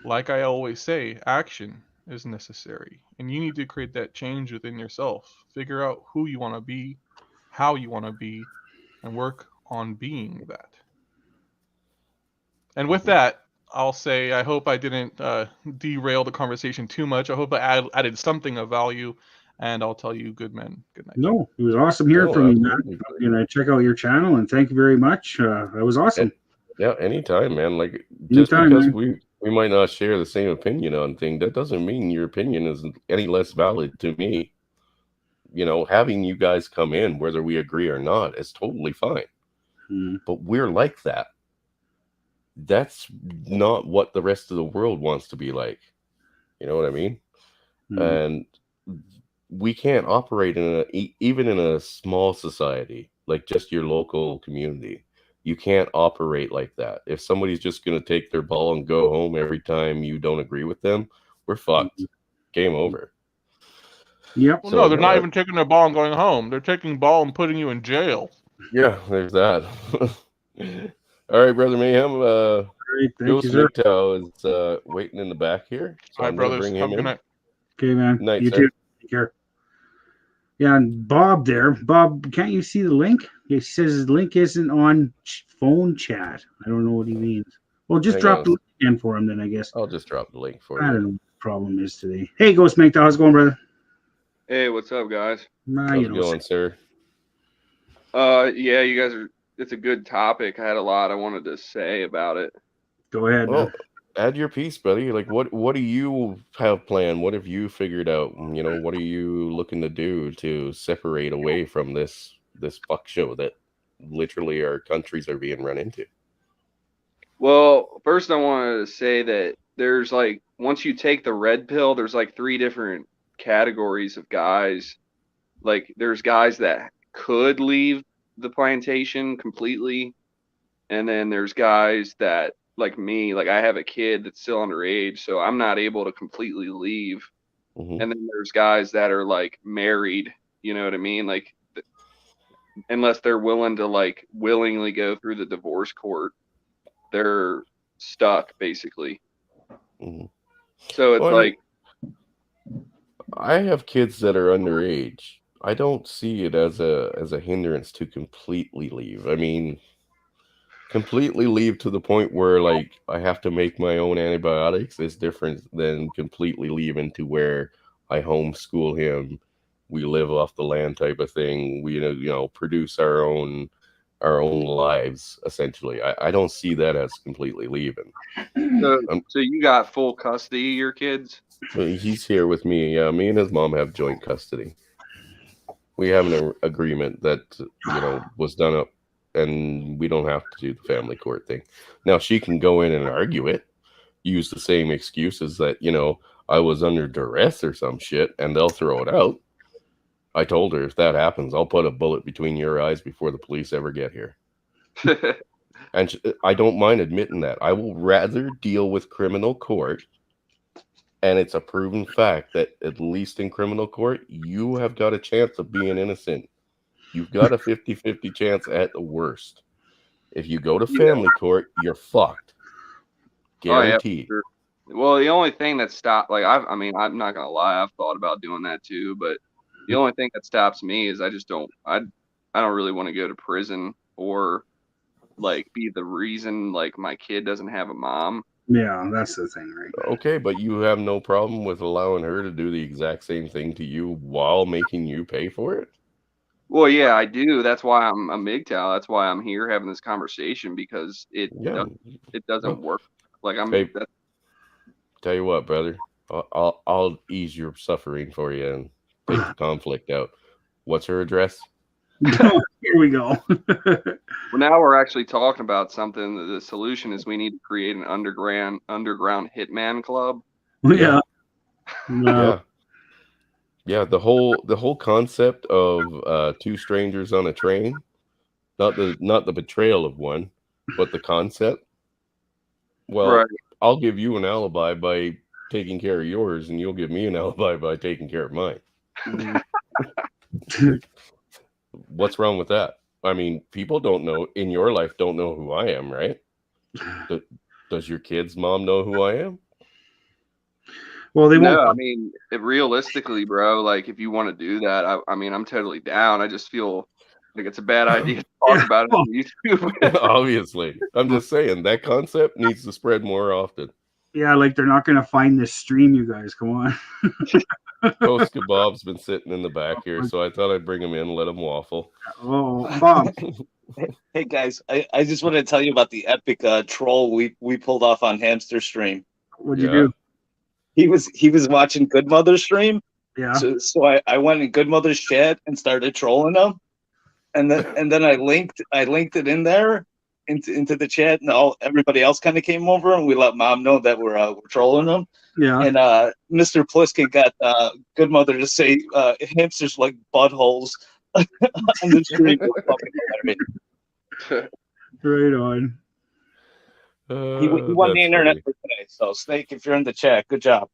like I always say, action is necessary. And you need to create that change within yourself. Figure out who you want to be, how you want to be, and work on being that. And with that, I'll say I hope I didn't derail the conversation too much. I hope I added something of value, and I'll tell you, good men, good night. No, it was awesome hearing from you, man. And I check out your channel, and thank you very much. That was awesome. Yeah, anytime, man. Like, just because we might not share the same opinion on things, that doesn't mean your opinion is any less valid to me. Having you guys come in, whether we agree or not, is totally fine. But we're like that. That's not what the rest of the world wants to be like. You know what I mean? And we can't operate even in a small society, like just your local community. You can't operate like that. If somebody's just going to take their ball and go home every time you don't agree with them, we're fucked. Game over. Yep. Well, no, they're not even taking their ball and going home. They're taking ball and putting you in jail. Yeah, there's that. All right, Brother Mayhem. Thank you, sir. Is waiting in the back here. So All right, brothers. Have a good night. Okay, man. Night, you sir. too. Take care. Yeah, and Bob there. Bob, can't you see the link? He says his link isn't on phone chat. I don't know what he means. Well, just drop the link in for him then, I guess. I'll just drop the link for I you. don't know. problem is today. Hey, Ghost Mink, how's it going, brother? Hey, what's up, guys? Nah, How's you it know, going, sir? Yeah, you guys are. It's a good topic. I had a lot I wanted to say about it. go ahead. Well, Man. add your piece, buddy. Like, what do you have planned? What have you figured out? You know, what are you looking to do to separate away from this fuck show that literally our countries are being run into? Well, first I wanted to say that there's like once you take the red pill, there's like 3 different categories of guys. Like there's guys that could leave the plantation completely, and then there's guys that like me, like I have a kid that's still underage, so I'm not able to completely leave. Mhm. And then there's guys that are like married, you know what I mean? Like unless they're willing to like willingly go through the divorce court, they're stuck basically. Mhm. So it's Well, like I have kids that are underage. I don't see it as a hindrance to completely leave. I mean, completely leave to the point where like I have to make my own antibiotics is different than completely leaving to where I homeschool him. We live off the land type of thing. We produce our own lives essentially. I don't see that as completely leaving. so you got full custody of your kids? But he's here with me. Yeah, me and his mom have joint custody. We have an agreement that was done up, and we don't have to do the family court thing. Now she can go in and argue it, use the same excuses that I was under duress or some shit, and they'll throw it out. I told her if that happens, I'll put a bullet between your eyes before the police ever get here. And I don't mind admitting that. I will rather deal with criminal court. And it's a proven fact that at least in criminal court, you have got a chance of being innocent. You've got a 50-50 chance at the worst. If you go to family court, you're fucked. Guaranteed. Oh, yeah, sure. Well, the only thing that stopped, like, I'm not gonna lie, I've thought about doing that too, but the only thing that stops me is I don't really want to go to prison or like be the reason like my kid doesn't have a mom. Yeah, that's the thing, right? Okay, but you have no problem with allowing her to do the exact same thing to you while making you pay for it? Well, yeah, I do. That's why I'm a MGTOW. That's why I'm here having this conversation because it doesn't work. Like Hey, tell you what, brother, I'll ease your suffering for you and take the conflict out. What's her address? Here we go. Well, now we're actually talking about something. The solution is we need to create an underground hitman club. Yeah. Yeah. The whole concept of 2 strangers on a train, not the betrayal of one, but the concept. Well, Right. I'll give you an alibi by taking care of yours, and you'll give me an alibi by taking care of mine. What's wrong with that? I mean, people in your life don't know who I am, right? Does your kid's mom know who I am? Well, they won't. No, I mean, realistically, bro, like if you want to do that, I mean, I'm totally down. I just feel like it's a bad idea to talk about it on YouTube. Obviously. I'm just saying that concept needs to spread more often. Yeah, like they're not going to find this stream, you guys. Come on. Toast Kebab's been sitting in the back here, so I thought I'd bring him in, let him waffle. Oh, Bob. Hey guys, I just want to tell you about the epic troll we pulled off on Hamster Stream. What'd you do? He was watching Good Mother's stream. Yeah. So I went in Good Mother's chat and started trolling him, and then I linked it in there into the chat, and everybody else kind of came over, and we let Mom know that we're trolling them. Yeah. And Mr. Pliskin got Good Mother to say hamsters like buttholes on the stream. Right on. He won the internet for today. So Snake, if you're in the chat, good job.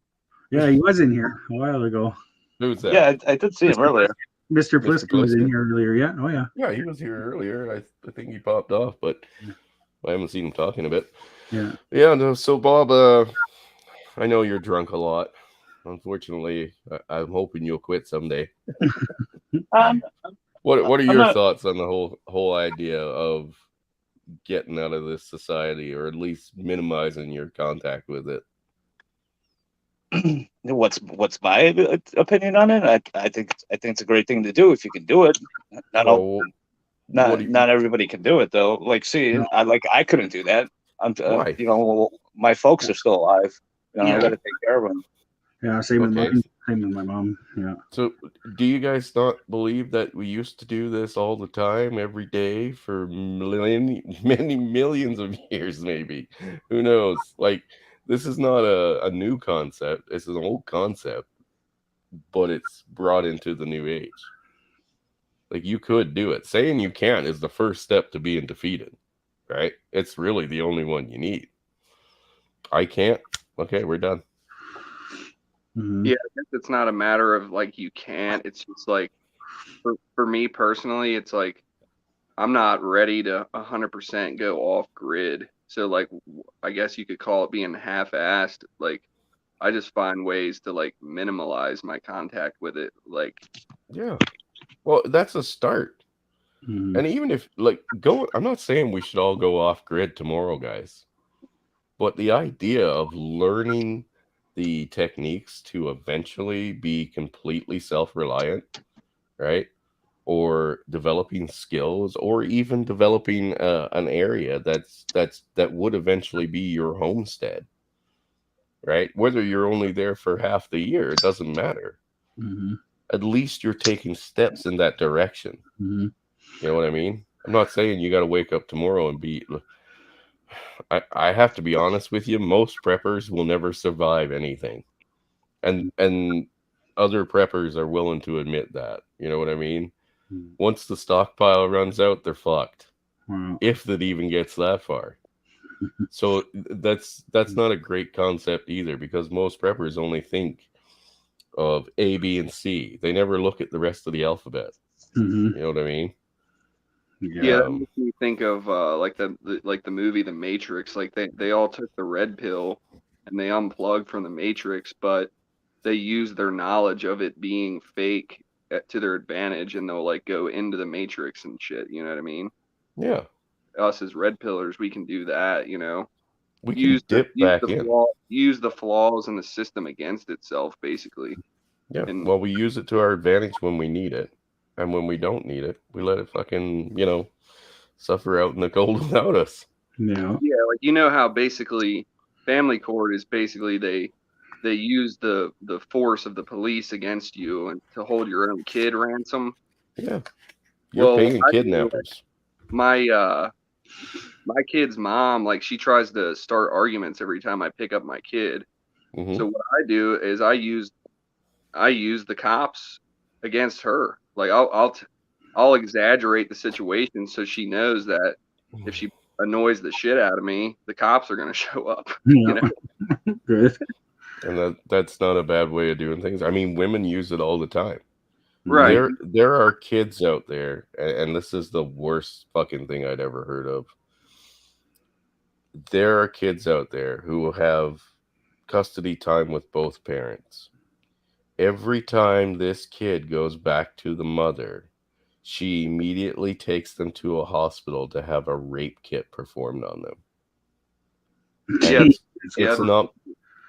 Yeah, he was in here a while ago. Who's that? Yeah, I did see him earlier. Mr. Pliskin was in here earlier. Yeah. Oh yeah. Yeah, he was here earlier. I think he popped off, but I haven't seen him talking a bit. Yeah. Yeah. No. So Bob, I know you're drunk a lot. Unfortunately, I'm hoping you'll quit someday. What are your thoughts on the whole idea of getting out of this society, or at least minimizing your contact with it? what's my opinion on it? I think it's a great thing to do if you can do it. Not all, Well, what do you, not everybody can do it though. Like, see, No. I couldn't do that. I'm Why? you know, my folks are still alive. You know, I Yeah. got to take care of them. Yeah, same with Okay. mine. Same with my mom. Yeah. So, do you guys not believe that we used to do this all the time, every day, for many millions of years, maybe? Who knows? Like, this is not a new concept. It's an old concept, but it's brought into the new age. Like, you could do it. Saying you can't is the first step to being defeated, right? It's really the only one you need. I can't. Okay, we're done. Mhm. Yeah, I guess it's not a matter of like you can't. It's just like for me personally, it's like I'm not ready to 100% go off grid. So like I guess you could call it being half-assed. Like I just find ways to like minimalize my contact with it. Like Yeah. Well, that's a start. Mhm. And even if I'm not saying we should all go off grid tomorrow, guys. But the idea of learning the techniques to eventually be completely self-reliant, right? Or developing skills, or even developing an area that would eventually be your homestead, right? Whether you're only there for half the year, it doesn't matter. Mhm. At least you're taking steps in that direction. Mhm. You know what I mean? I'm not saying you got to wake up tomorrow and be. I have to be honest with you. Most preppers will never survive anything, and other preppers are willing to admit that. You know what I mean? Mhm. Once the stockpile runs out, they're fucked. Wow. If that even gets that far. So that's not a great concept either, because most preppers only think of A, B, and C. They never look at the rest of the alphabet. Mhm. You know what I mean? yeah, that Um, makes me think of like the movie The Matrix. Like they all took the red pill and they unplugged from the Matrix, but they use their knowledge of it being fake to their advantage, and they'll like go into the Matrix and shit. You know what I mean? yeah, Us as red pillars, we can do that. You know, we can dip back in. use the flaws in the system against itself, basically. Yeah. And Well, we use it to our advantage when we need it. And when we don't need it, we let it fucking, suffer out in the cold without us. Yeah. yeah, like you know how basically family court is basically they use the force of the police against you and to hold your own kid ransom. Yeah. You're Well, paying I do, kidnappers. my kid's mom, like she tries to start arguments every time I pick up my kid. Mhm. So what I do is I use the cops against her. Like I'll exaggerate the situation so she knows that if she annoys the shit out of me, the cops are gonna show up. You Yeah. know? Good. And that's not a bad way of doing things. I mean, women use it all the time. Right. There are kids out there, and this is the worst fucking thing I'd ever heard of. There are kids out there who have custody time with both parents. Every time this kid goes back to the mother, she immediately takes them to a hospital to have a rape kit performed on them. And Yeah. it's not.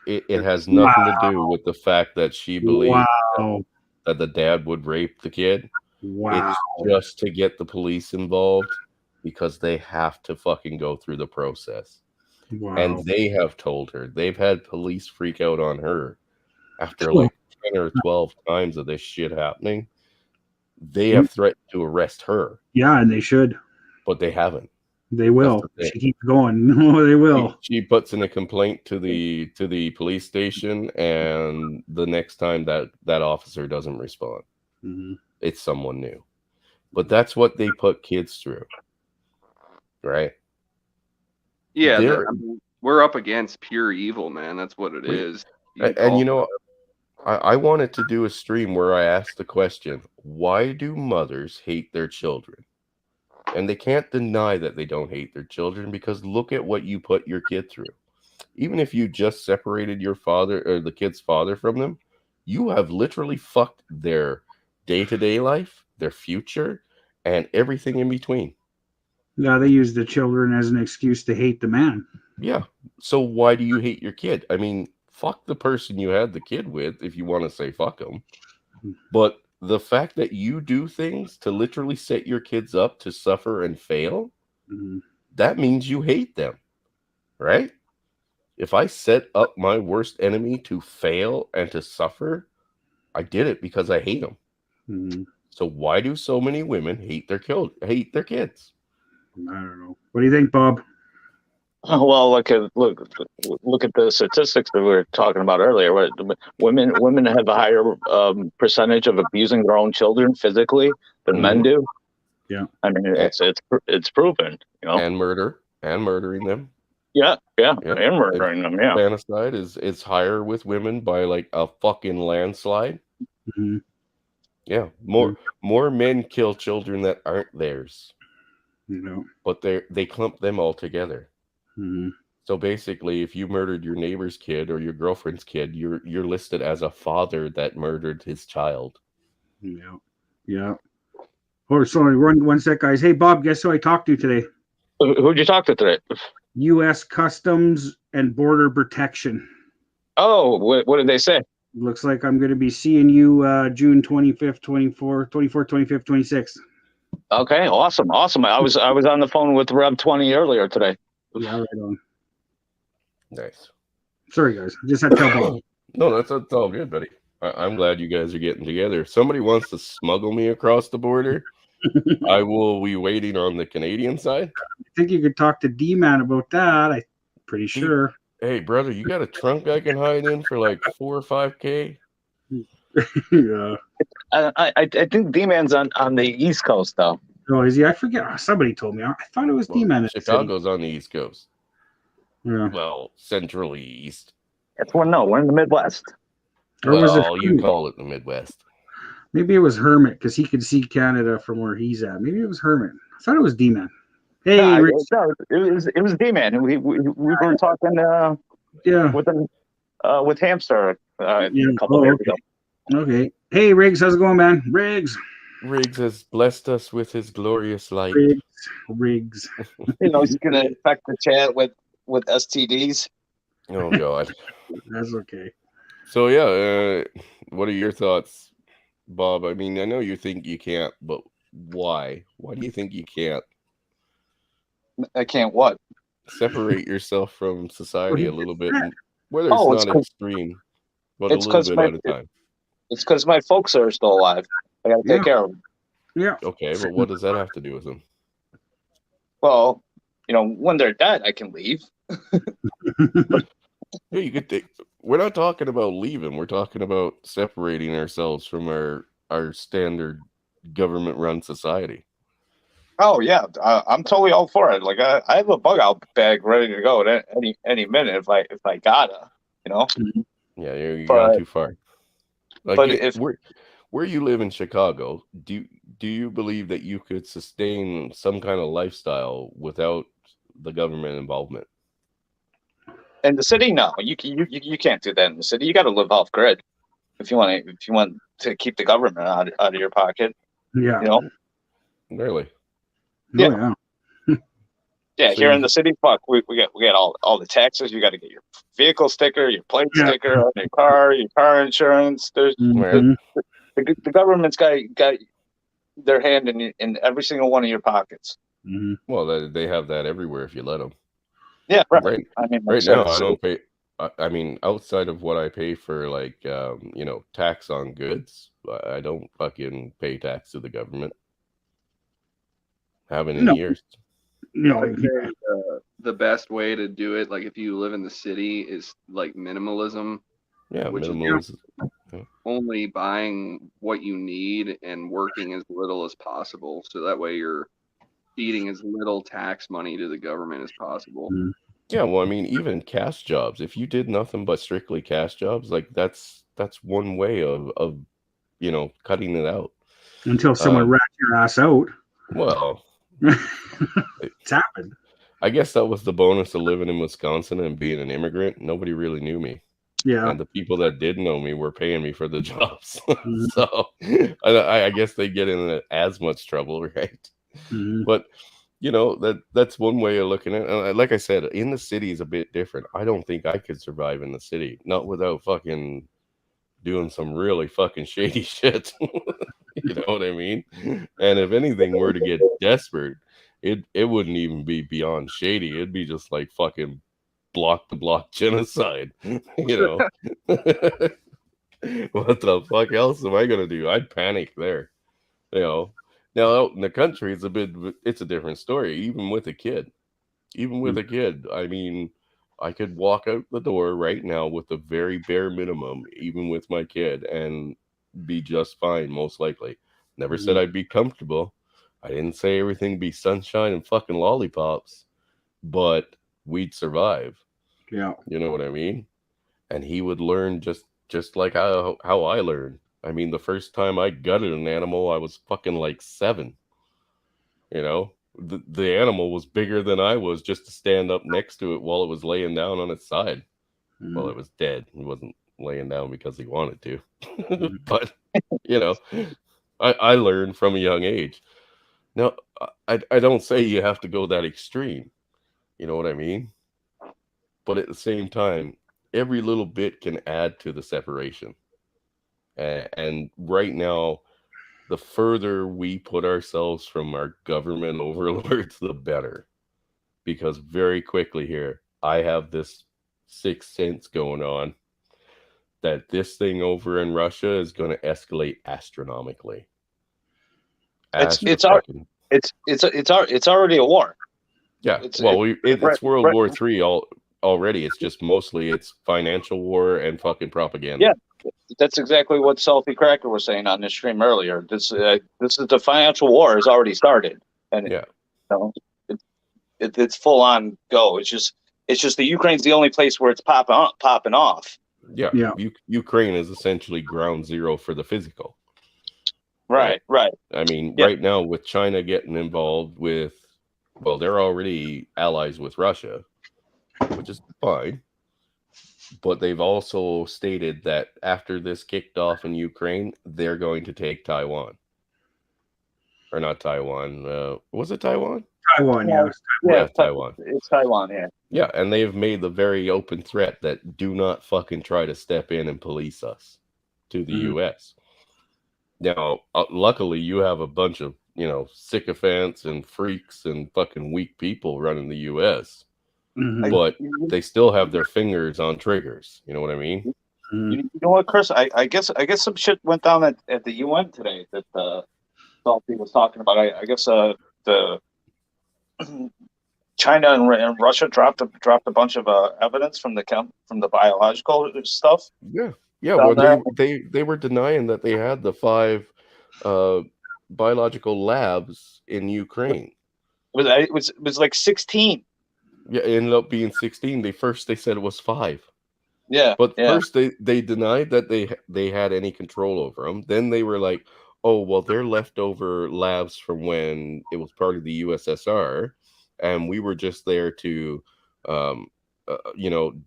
It has nothing to do with the fact that she believes Wow. that the dad would rape the kid. Wow. It's just to get the police involved, because they have to fucking go through the process. Wow. And they have told her, they've had police freak out on her after like 10 or 12 times of this shit happening. They have threatened to arrest her, Yeah, and they should. but they haven't. They will. That's the thing. She keeps going. No, they will. She puts in a complaint to the police station, and the next time that officer doesn't respond, Mhm. it's someone new. But that's what they put kids through, right? Yeah, There- I mean, we're up against pure evil, man. That's what it is. And you know, I wanted to do a stream where I asked the question, why do mothers hate their children? And they can't deny that they don't hate their children, because look at what you put your kid through. Even if you just separated your father or the kid's father from them, you have literally fucked their day-to-day life, their future, and everything in between. Yeah, they use the children as an excuse to hate the man. Yeah. So why do you hate your kid? I mean, fuck the person you had the kid with, if you want to say fuck them. But the fact that you do things to literally set your kids up to suffer and fail, that means you hate them, right? If I set up my worst enemy to fail and to suffer, I did it because I hate them. So why do so many women hate their kids? I don't know. What do you think, Bob? Well, look at the statistics that we were talking about earlier. Women have a higher percentage of abusing their own children physically than men do. Yeah, I mean it's proven, you know. And murdering them. Yeah, and murdering them. Yeah, Infanticide is higher with women by like a fucking landslide. Yeah, more men kill children that aren't theirs. But they clump them all together. So basically, if you murdered your neighbor's kid or your girlfriend's kid, you're listed as a father that murdered his child. Yeah. Oh, sorry, one sec, guys. Hey, Bob, guess who I talked to today? Who'd you talk to today? U.S. Customs and Border Protection. Oh, what did they say? Looks like I'm going to be seeing you June 25th, 24th, 25th, 26th. Okay, awesome. I was on the phone with Rev 20 earlier today. Yeah, right on. Nice. Sorry, guys. Just had to tell Bob. No, that's all good, buddy. I'm glad you guys are getting together. If somebody wants to smuggle me across the border, I will be waiting on the Canadian side. I think you could talk to D-Man about that. I'm pretty sure. Hey, brother, you got a trunk I can hide in for like 4 or 5K? Yeah. I think D-Man's on the East Coast though. Oh, is he? I forget. Somebody told me. I thought it was D-Man. Chicago's on the East Coast. Yeah. Well, centrally east. We're in the Midwest. Or was it you call it the Midwest. Maybe it was Hermit because he could see Canada from where he's at. Maybe it was Hermit. I thought it was D-Man. Hey, no, Rich. it was D-Man. We were talking with Hamster a couple of years ago. Okay. Hey, Riggs, how's it going, man? Riggs has blessed us with his glorious light. Riggs. He's gonna infect the chat with STDs. Oh God. That's okay. So yeah, what are your thoughts, Bob? I mean, I know you think you can't, but why? Why do you think you can't? I can't what? Separate yourself from society a little bit, whether it's not extreme, but a little bit at a time. It's because my folks are still alive. I got to take care of them. Yeah. Okay, but what does that have to do with them? Well, when they're dead, I can leave. Yeah, you could take. We're not talking about leaving. We're talking about separating ourselves from our standard government-run society. Oh yeah, I'm totally all for it. Like I have a bug out bag ready to go at any minute if I gotta, Yeah, you're going too far. Like, but where you live in Chicago, do you believe that you could sustain some kind of lifestyle without the government involvement? In the city, no, you can't do that in the city. You got to live off grid if you want to keep the government out of your pocket. Yeah. Really? Yeah. Yeah, here in the city, fuck, we get all the taxes. You got to get your vehicle sticker, your plate sticker on your car insurance. There's the government's got their hand in every single one of your pockets. Mm-hmm. Well, they have that everywhere if you let them. Yeah, right. I mean, right now I don't pay. I mean, outside of what I pay for, like tax on goods, I don't fucking pay tax to the government. Haven't in years. The best way to do it, like if you live in the city, is like minimalism. Yeah, which minimalism. is only buying what you need and working as little as possible, so that way you're feeding as little tax money to the government as possible. Yeah, well, I mean, even cash jobs. If you did nothing but strictly cash jobs, like that's one way of cutting it out. Until someone rats your ass out. Well, it's happened. I guess that was the bonus of living in Wisconsin and being an immigrant. Nobody really knew me. Yeah. And the people that did know me were paying me for the jobs. So I guess they get in as much trouble, right? But that's one way of looking at it. Like I said, in the city is a bit different. I don't think I could survive in the city, not without fucking doing some really fucking shady shit. You know what I mean? And if anything were to get desperate, it wouldn't even be beyond shady. It'd be just like fucking block to block genocide. You know? What the fuck else am I gonna do? I'd panic there. You know. Now out in the country, it's a different story. Even with a kid, I mean, I could walk out the door right now with the very bare minimum, even with my kid, and be just fine, most likely. Never said I'd be comfortable. I didn't say everything be sunshine and fucking lollipops, but we'd survive. Yeah. You know what I mean? And he would learn just like how I learned. I mean, the first time I gutted an animal, I was fucking like 7. You know? The animal was bigger than I was just to stand up next to it while it was laying down on its side. Well, it was dead. He wasn't laying down because he wanted to. But, you know, I learned from a young age. Now, I don't say you have to go that extreme. You know what I mean? But at the same time, every little bit can add to the separation. And right now, the further we put ourselves from our government overlords, the better. Because very quickly here, I have this sixth sense going on that this thing over in Russia is going to escalate astronomically. It's already a war. Yeah, it's World War III already. It's just mostly it's financial war and fucking propaganda. Yeah. That's exactly what Salty Cracker was saying on this stream earlier. This is the financial war has already started, and it's full on go. It's just the Ukraine's the only place where it's popping off. Yeah. Ukraine is essentially ground zero for the physical. Right. I mean, right now with China getting involved with, well, they're already allies with Russia, which is fine. But they've also stated that after this kicked off in Ukraine, they're going to take Taiwan. Or not Taiwan. Was it Taiwan? Taiwan, yeah. Yeah, Taiwan. It's Taiwan, yeah. Yeah, and they've made the very open threat that do not fucking try to step in and police us to the U.S. Now, luckily, you have a bunch of, sycophants and freaks and fucking weak people running the U.S., but they still have their fingers on triggers. You know what I mean? You know what, Chris? I guess some shit went down at the UN today that Salty was talking about. I guess the China and Russia dropped a bunch of evidence from the biological stuff. Yeah. Well, they were denying that they had the 5 biological labs in Ukraine. It was like 16. Yeah, it ended up being 16. They said it was 5. Yeah. But first they denied that they had any control over them. Then they were like, oh, well, they're leftover labs from when it was part of the USSR, and we were just there to,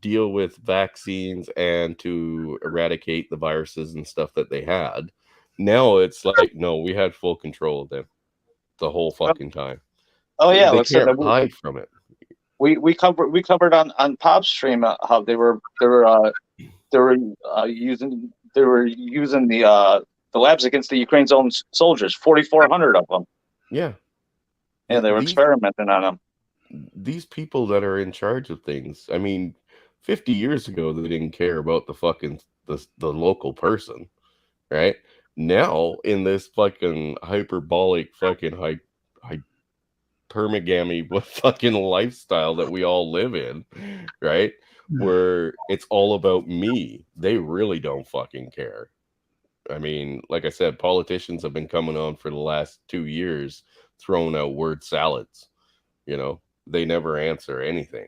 deal with vaccines and to eradicate the viruses and stuff that they had. Now it's like, no, we had full control of them the whole fucking time. Oh yeah, they can't hide from it. We covered on Pop's stream how they were using the labs against the Ukraine's own soldiers, 4,400 of them. Yeah. And they were experimenting on them. These people that are in charge of things, I mean, 50 years ago, they didn't care about the fucking the local person, right? Now, in this fucking hyperbolic fucking permagamy fucking lifestyle that we all live in, right? Where it's all about me. They really don't fucking care. I mean, like I said, politicians have been coming on for the last 2 years throwing out word salads. They never answer anything.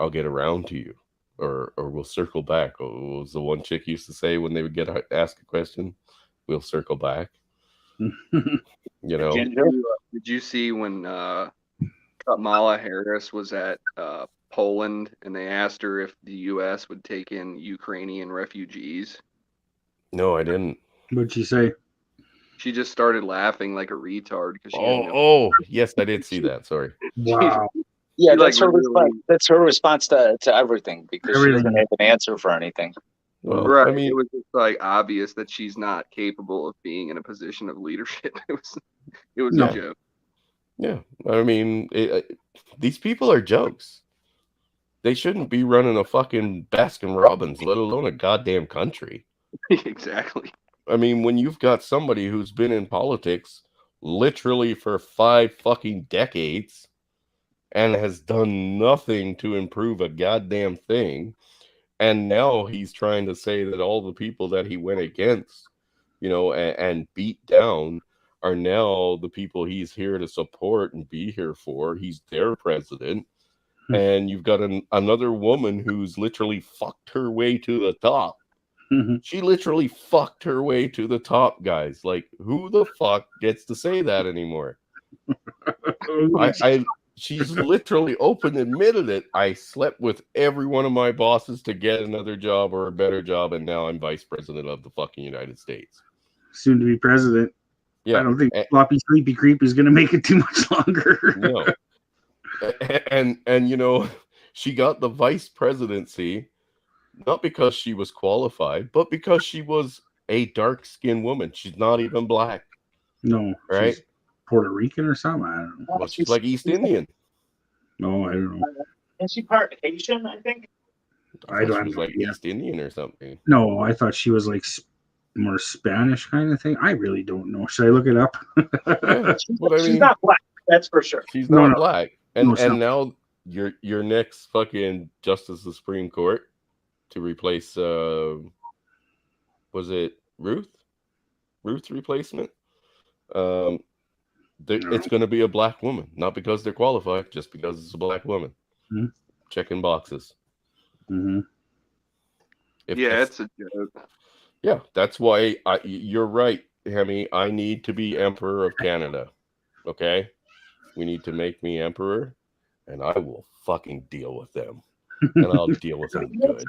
I'll get around to you, or we'll circle back. What was the one chick used to say when they would get asked a question? We'll circle back. Did you see when Kamala Harris was at Poland and they asked her if the U.S. would take in Ukrainian refugees? No, I didn't. What'd she say? She just started laughing like a retard because she didn't know. Oh, yes, I did see that. Sorry. Wow. Yeah, She, like, that's her really- response. That's her response to everything because she Everything. doesn't have an answer for anything. Well, Right. I mean, it was just like obvious that she's not capable of being in a position of leadership. It was No. a joke. yeah. I mean, these people are jokes. They shouldn't be running a fucking Baskin Robbins, let alone a goddamn country. Exactly. I mean, when you've got somebody who's been in politics literally for 5 fucking decades and has done nothing to improve a goddamn thing, and now he's trying to say that all the people that he went against, you know, and beat down are now the people he's here to support and be here for. He's their president. And you've got another woman who's literally fucked her way to the top. She literally fucked her way to the top, guys. Like, who the fuck gets to say that anymore? She's literally open admitted it. I slept with every one of my bosses to get another job or a better job, and now I'm vice president of the fucking United States. Soon to be president. Yeah, I don't think Floppy Sleepy Creep is going to make it too much longer. no. And you know, she got the vice presidency not because she was qualified, but because she was a dark-skinned woman. She's not even black. No. Right? She's Puerto Rican or something. I don't know. Well, she's like East Indian. No, I don't know. Is she part Haitian? I think. I don't She was know. like East Indian or something. No, I thought she was like more Spanish kind of thing. I really don't know. Should I look it up? Yeah, but I She's mean, not black. That's for sure. she's No, not no. black. And No, she's not. now your next fucking Justice of the Supreme Court to replace was it Ruth? Ruth's replacement? It's going to be a black woman, not because they're qualified, just because it's a black woman. Mm-hmm. Checking boxes. Mm-hmm. It's a joke. Yeah, that's why you're right, Hemi. I need to be Emperor of Canada. Okay? We need to make me Emperor, and I will fucking deal with them. And I'll deal with them good.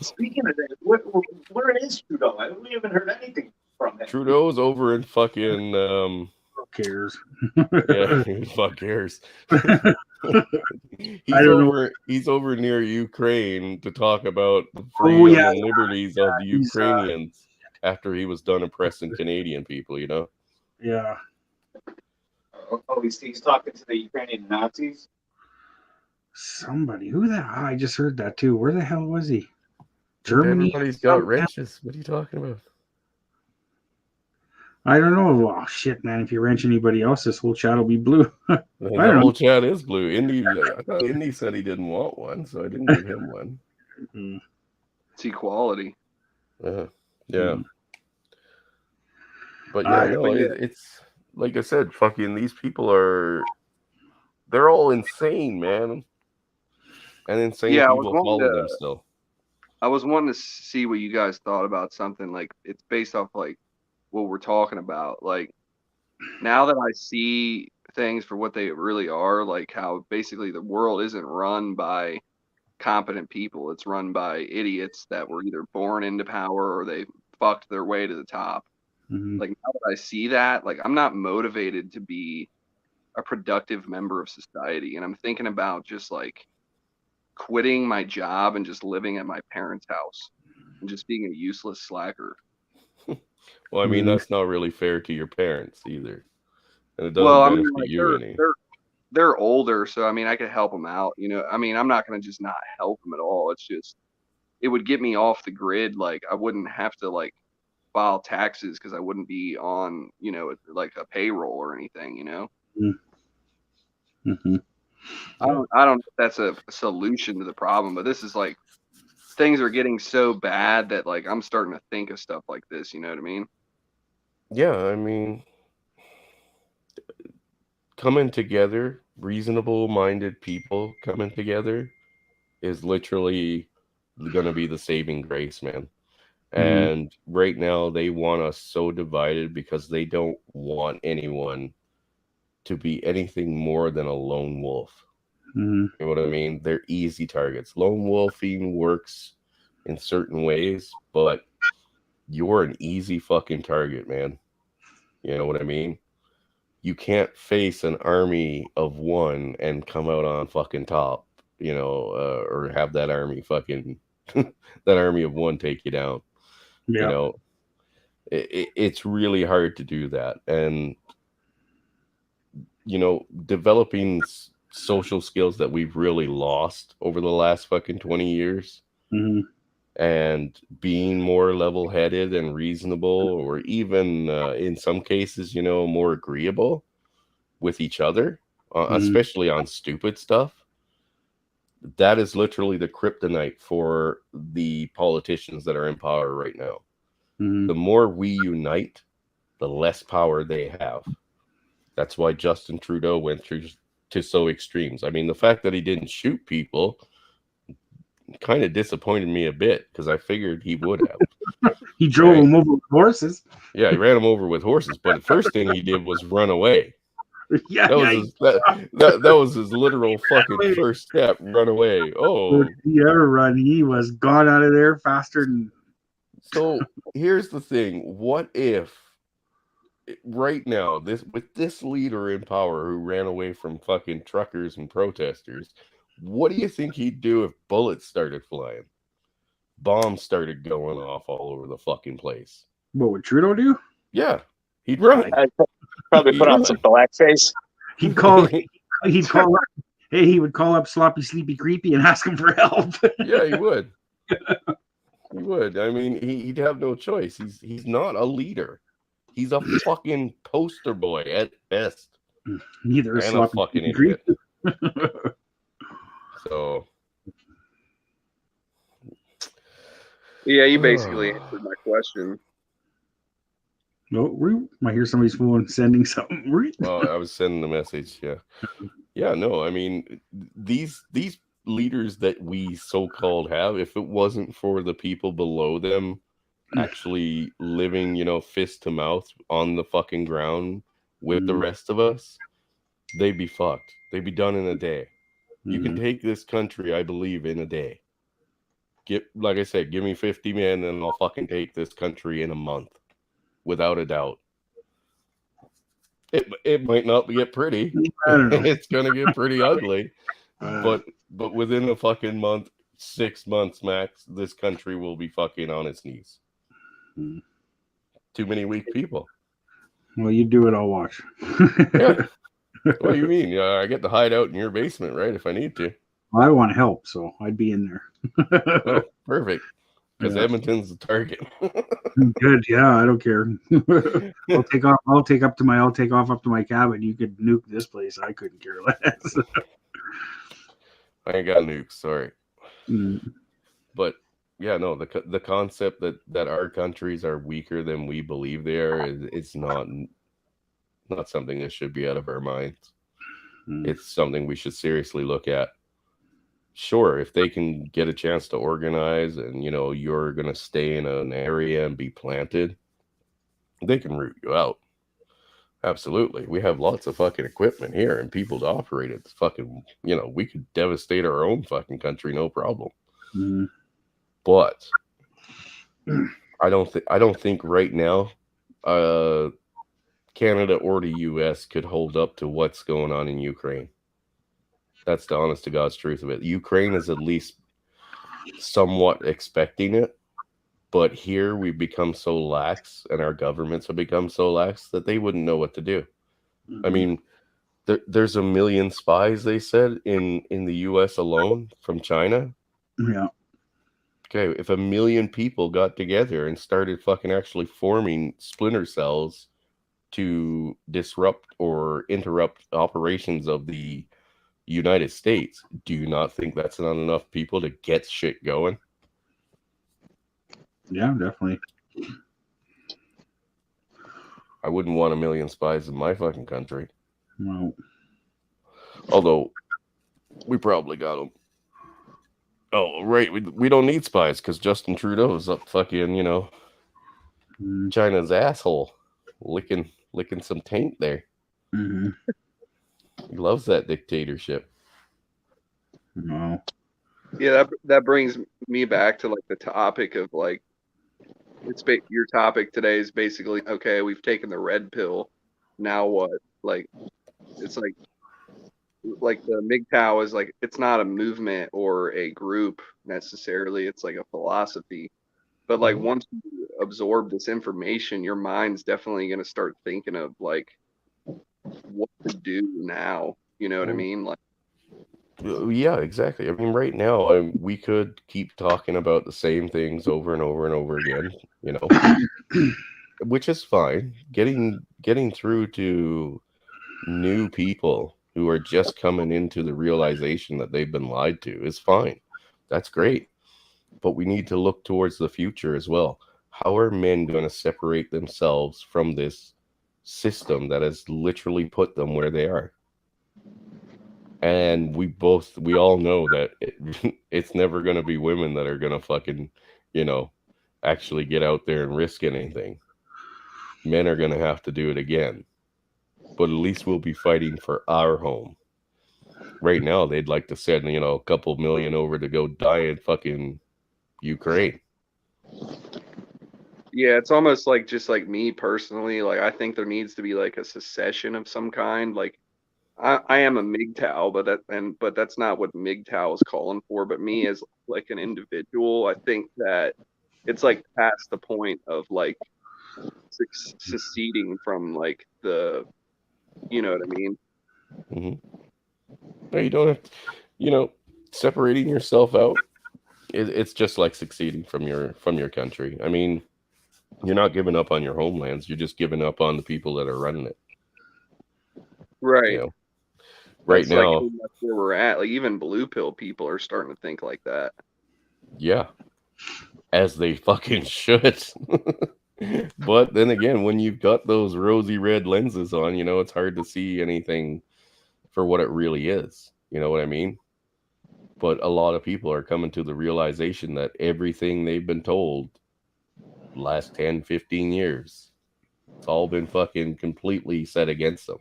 Speaking of that, where is Trudeau? We haven't heard anything from him. Trudeau's over in fucking Who cares? yeah, who the fuck cares? He's over near Ukraine to talk about the freedom and liberties of the Ukrainians after he was done oppressing Canadian people, you know? Yeah. Oh, he's talking to the Ukrainian Nazis. Somebody. Who the hell? I just heard that too. Where the hell was he? Germany? Everybody's got wrenches. What are you talking about? I don't know. Oh shit, man! If you wrench anybody else, this whole chat will be blue. The whole chat is blue. I thought Indy said he didn't want one, so I didn't give him one. It's equality. Yeah. Mm. But yeah, no, it's like I said, fucking these people they're all insane, man. And insane people follow them still. I was wanting to see what you guys thought about something like it's based off like what we're talking about. Like now that I see things for what they really are, like how basically the world isn't run by competent people. It's run by idiots that were either born into power or they fucked their way to the top. Mm-hmm. Like now that I see that, like I'm not motivated to be a productive member of society. And I'm thinking about just like quitting my job and just living at my parents' house and just being a useless slacker. Well, I mean, that's not really fair to your parents either. And it doesn't benefit you any. They're older, so I mean, I could help them out. You know, I mean, I'm not going to just not help them at all. It's just, it would get me off the grid. Like, I wouldn't have to like file taxes because I wouldn't be on, you know, like a payroll or anything. You know. Mm-hmm. I don't know if that's a solution to the problem, but this is like things are getting so bad that like I'm starting to think of stuff like this. You know what I mean? Yeah, I mean, coming together, reasonable-minded people coming together is literally going to be the saving grace, man. And right now they want us so divided because they don't want anyone to be anything more than a lone wolf. You know what I mean? They're easy targets. Lone wolfing works in certain ways, but you're an easy fucking target, man. You know what I mean? You can't face an army of one and come out on fucking top, or have that army fucking that army of one take you down. Yeah. You know, it's really hard to do that. And, developing social skills that we've really lost over the last fucking 20 years Mhm. and being more level-headed and reasonable, or even in some cases, more agreeable with each other, especially on stupid stuff. That is literally the kryptonite for the politicians that are in power right now. Mhm. The more we unite, the less power they have. That's why Justin Trudeau went through to so extremes. I mean, the fact that he didn't shoot people kind of disappointed me a bit, because I figured he would have. He drove them over with horses. Yeah, he ran him over with horses, but the first thing he did was run away. Yeah, That was yeah. his, that was his literal fucking first step. Run away. Oh, If he ever run, he was gone out of there faster than. so here's the thing. What if right now, with this leader in power who ran away from fucking truckers and protesters, what do you think he'd do if bullets started flying? Bombs started going off all over the fucking place. What would Trudeau do? Yeah, he'd run. I'd probably put on some blackface. He'd call. He'd call up. Hey, he would call up Sloppy Sleepy Creepy and ask him for help. Yeah, he would. He would. I mean, he'd have no choice. He's not a leader. He's a fucking poster boy at best. Neither is And a Sloppy fucking Sleepy idiot. Creepy. So Yeah, you basically answered my question. No, I hear somebody's phone sending something. well, I was sending a message. Yeah. No, I mean, these leaders that we so-called have, if it wasn't for the people below them actually living, fist to mouth on the fucking ground with the rest of us, they'd be fucked. They'd be done in a day. You can take this country, I believe, in a day. Like I said, give me 50 men and I'll fucking take this country in a month, without a doubt. It might not get pretty. I don't know. It's gonna get pretty ugly. But within a fucking month, 6 months max, this country will be fucking on its knees. Too many weak people. Well, you do it, I'll watch. Yeah. What do you mean? Yeah, I get to hide out in your basement, right? If I need to. Well, I want help, so I'd be in there. Oh, perfect. Because Yeah. Edmonton's the target. Good, yeah, I don't care. I'll take off up to my cabin. You could nuke this place. I couldn't care less. I ain't got nukes, sorry. Mm. But yeah, no, the concept that our countries are weaker than we believe they are it's not something that should be out of our minds. It's something we should seriously look at. Sure, if they can get a chance to organize and you're gonna stay in an area and be planted, they can root you out. Absolutely. We have lots of fucking equipment here and people to operate it. Fucking, we could devastate our own fucking country, no problem. Mm. But I don't think right now Canada or the US could hold up to what's going on in Ukraine. That's the honest to God's truth of it. Ukraine is at least somewhat expecting it, but here we've become so lax and our governments have become so lax that they wouldn't know what to do. I mean, there's 1 million spies, they said, in the US alone from China. Yeah. Okay, if 1 million people got together and started fucking actually forming splinter cells to disrupt or interrupt operations of the United States, do you not think that's not enough people to get shit going? Yeah, definitely. I wouldn't want 1 million spies in my fucking country. No. Although, we probably got them. Oh, right. We don't need spies because Justin Trudeau is up fucking, China's asshole, licking some taint there. Mm-hmm. He loves that dictatorship. No. Yeah, that brings me back to like the topic of like your topic today is basically, okay, we've taken the red pill. Now what? Like, it's like the MGTOW is like, it's not a movement or a group necessarily. It's like a philosophy. But like once you absorb this information, your mind's definitely going to start thinking of like what to do now. You know what I mean? Like, Yeah, exactly. I mean, right now, we could keep talking about the same things over and over and over again, you know, which is fine. Getting through to new people who are just coming into the realization that they've been lied to is fine. That's great. But we need to look towards the future as well. How are men going to separate themselves from this system that has literally put them where they are? And we all know that it's never going to be women that are going to fucking, you know, actually get out there and risk anything. Men are going to have to do it again. But at least we'll be fighting for our home. Right now, they'd like to send, you know, a couple million over to go die in fucking Ukraine. yeah, it's almost like, just like me personally, like I think there needs to be like a secession of some kind. Like I am a MGTOW, but that's not what MGTOW is calling for. But me as like an individual, I think that it's like past the point of like seceding from like the, you know what I mean? No, you don't have to, you know, separating yourself out. It's just like succeeding from your country. I mean, you're not giving up on your homelands. You're just giving up on the people that are running it. Right. You know? Right That's now, like where we're at. Like even blue pill people are starting to think like that. yeah, as they fucking should. But then again, when you've got those rosy red lenses on, you know, it's hard to see anything for what it really is. You know what I mean? But a lot of people are coming to the realization that everything they've been told last 10, 15 years, it's all been fucking completely set against them.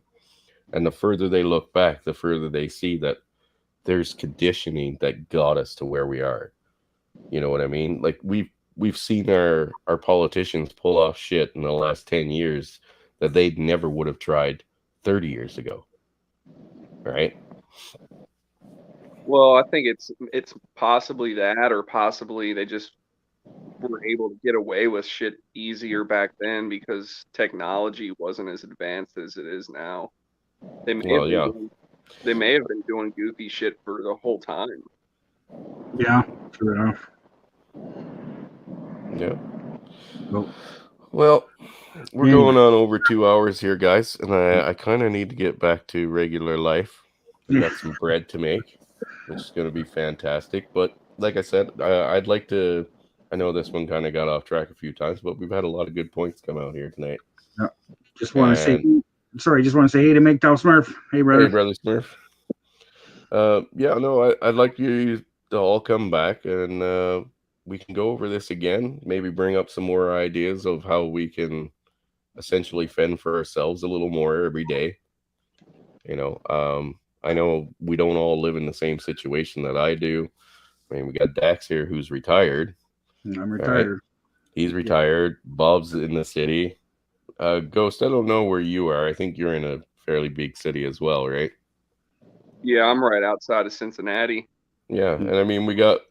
And the further they look back, the further they see that there's conditioning that got us to where we are. You know what I mean? Like we've seen our politicians pull off shit in the last 10 years that they never would have tried 30 years ago. Right? Well, I think it's possibly that, or possibly they just were able to get away with shit easier back then because technology wasn't as advanced as it is now. They may have been doing goofy shit for the whole time. Yeah, true enough. Yeah. Well, Well, we're going on over 2 hours here, guys, and I kind of need to get back to regular life. I got some bread to make, which is going to be fantastic. But like I said, I'd like to. I know this one kind of got off track a few times, but we've had a lot of good points come out here tonight. Yeah. Just want to say hey to MGTOW Smurf. Hey, brother. Hey, brother Smurf. Yeah, no, I'd like you to all come back and we can go over this again. Maybe bring up some more ideas of how we can essentially fend for ourselves a little more every day. You know, I know we don't all live in the same situation that I do. I mean, we got Dax here who's retired. I'm retired. Right? He's retired. Bob's in the city. Ghost, I don't know where you are. I think you're in a fairly big city as well, right? Yeah, I'm right outside of Cincinnati. Yeah, and I mean we got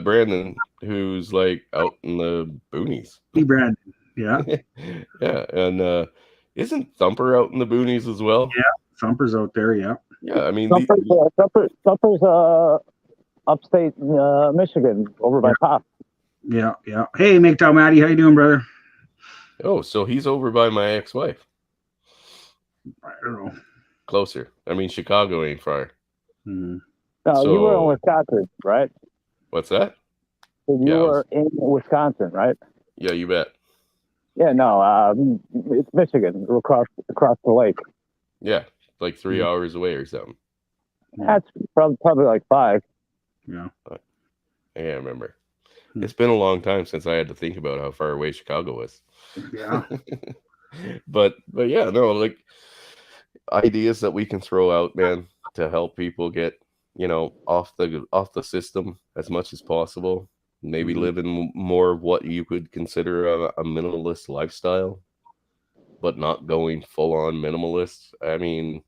Brandon who's like out in the boonies. Hey, Brandon. Yeah. Yeah, and isn't Thumper out in the boonies as well? Yeah, Thumper's out there. Yeah. Yeah, I mean Thumper's upstate Michigan over by Pop. Yeah, yeah. Hey, MGTOW Matty, how you doing, brother? Oh, so he's over by my ex-wife. I don't know. Closer. I mean, Chicago ain't far. Mm-hmm. No, you were in Wisconsin, right? What's that? So you were in Wisconsin, right? Yeah, you bet. Yeah, no, it's Michigan, across the lake. Yeah, like 3 hours away or something. That's probably like 5. Yeah. I can't remember. It's been a long time since I had to think about how far away Chicago was. Yeah. but yeah, no, like ideas that we can throw out, man, to help people get, you know, off the system as much as possible. maybe living more of what you could consider a minimalist lifestyle, but not going full on minimalist. I mean,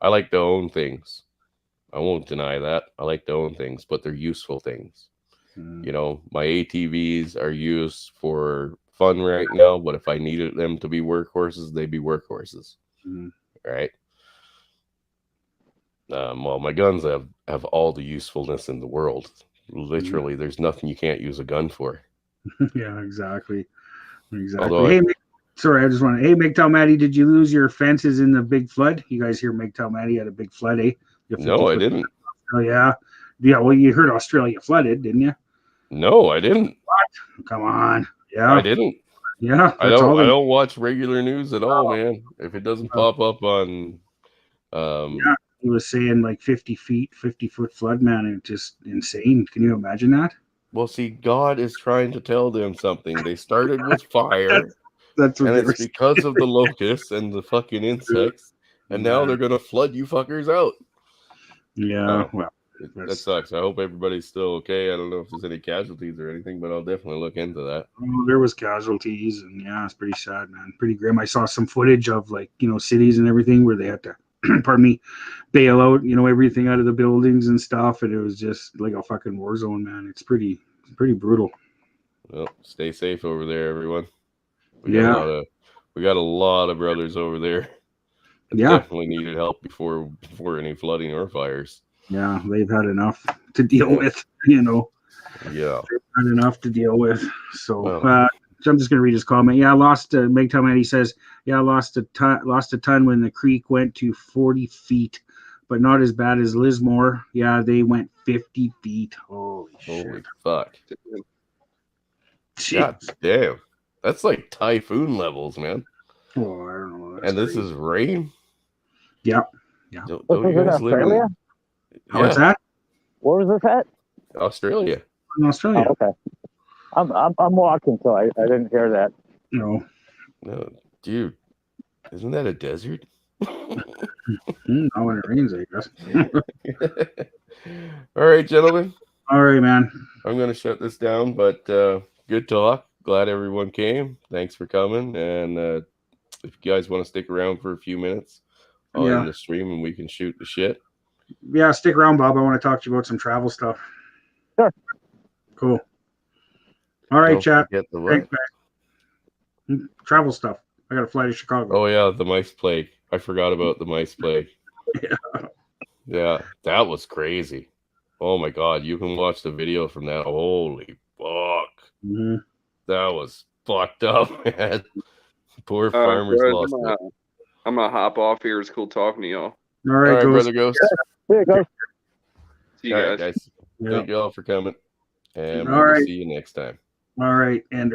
I like to own things. I won't deny that. I like to own things, but they're useful things. You know, my ATVs are used for fun right now, but if I needed them to be workhorses, they'd be workhorses. Right? Well, my guns have all the usefulness in the world. Literally, there's nothing you can't use a gun for. Yeah, exactly. Although Hey, sorry, I just want to. Hey, MGTOW Matty, did you lose your fences in the big flood? You guys hear MGTOW Matty had a big flood, eh? No, I didn't. Oh yeah, yeah. Well, you heard Australia flooded, didn't you? No, I didn't. What? Come on. Yeah, I didn't. Yeah, I don't watch regular news at all, man. If it doesn't pop up on, yeah, he was saying like 50 foot flood, man. It's just insane. Can you imagine that? Well, see, God is trying to tell them something. They started with fire. That's what and they it's were because of the locusts and the fucking insects, and now they're gonna flood you fuckers out. Yeah, well, that sucks. I hope everybody's still okay. I don't know if there's any casualties or anything, but I'll definitely look into that. there was casualties, and yeah, it's pretty sad, man. Pretty grim. I saw some footage of like cities and everything where they had to, pardon me, bail out everything out of the buildings and stuff, and it was just like a fucking war zone, man. It's pretty brutal. Well, stay safe over there, everyone. We got a lot of brothers over there. Yeah, definitely needed help before any flooding or fires. Yeah, they've had enough to deal with. Yeah, they've had enough to deal with. So, so I'm just gonna read his comment. Yeah, I lost. MGTOW, he says, yeah, I lost a ton when the creek went to 40 feet, but not as bad as Lismore. Yeah, they went 50 feet. Holy shit! Fuck! Jeez. God damn, that's like typhoon levels, man. Oh, I don't know. And this is rain. Yeah. Don't you guys live in Australia? What's that? Where was this at? Australia. In Australia. Oh, okay. I'm walking, so I didn't hear that. No, dude, isn't that a desert? Not when it rains, I guess. All right, gentlemen. All right, man. I'm gonna shut this down, but good talk. Glad everyone came. Thanks for coming. And if you guys want to stick around for a few minutes, I'll end the stream and we can shoot the shit. Yeah, stick around, Bob. I want to talk to you about some travel stuff. Sure. Cool. All right, chat. Thanks, travel stuff. I got to fly to Chicago. Oh yeah, the mice plague. I forgot about the mice plague. Yeah, that was crazy. Oh my god, you can watch the video from that. Holy fuck. Mm-hmm. That was fucked up, man. Poor farmers lost it. I'm gonna hop off here. It's cool talking to y'all. All right, brother Ghost. There you go. See you guys. guys. Thank you all for coming. And All right. see you next time. All right, and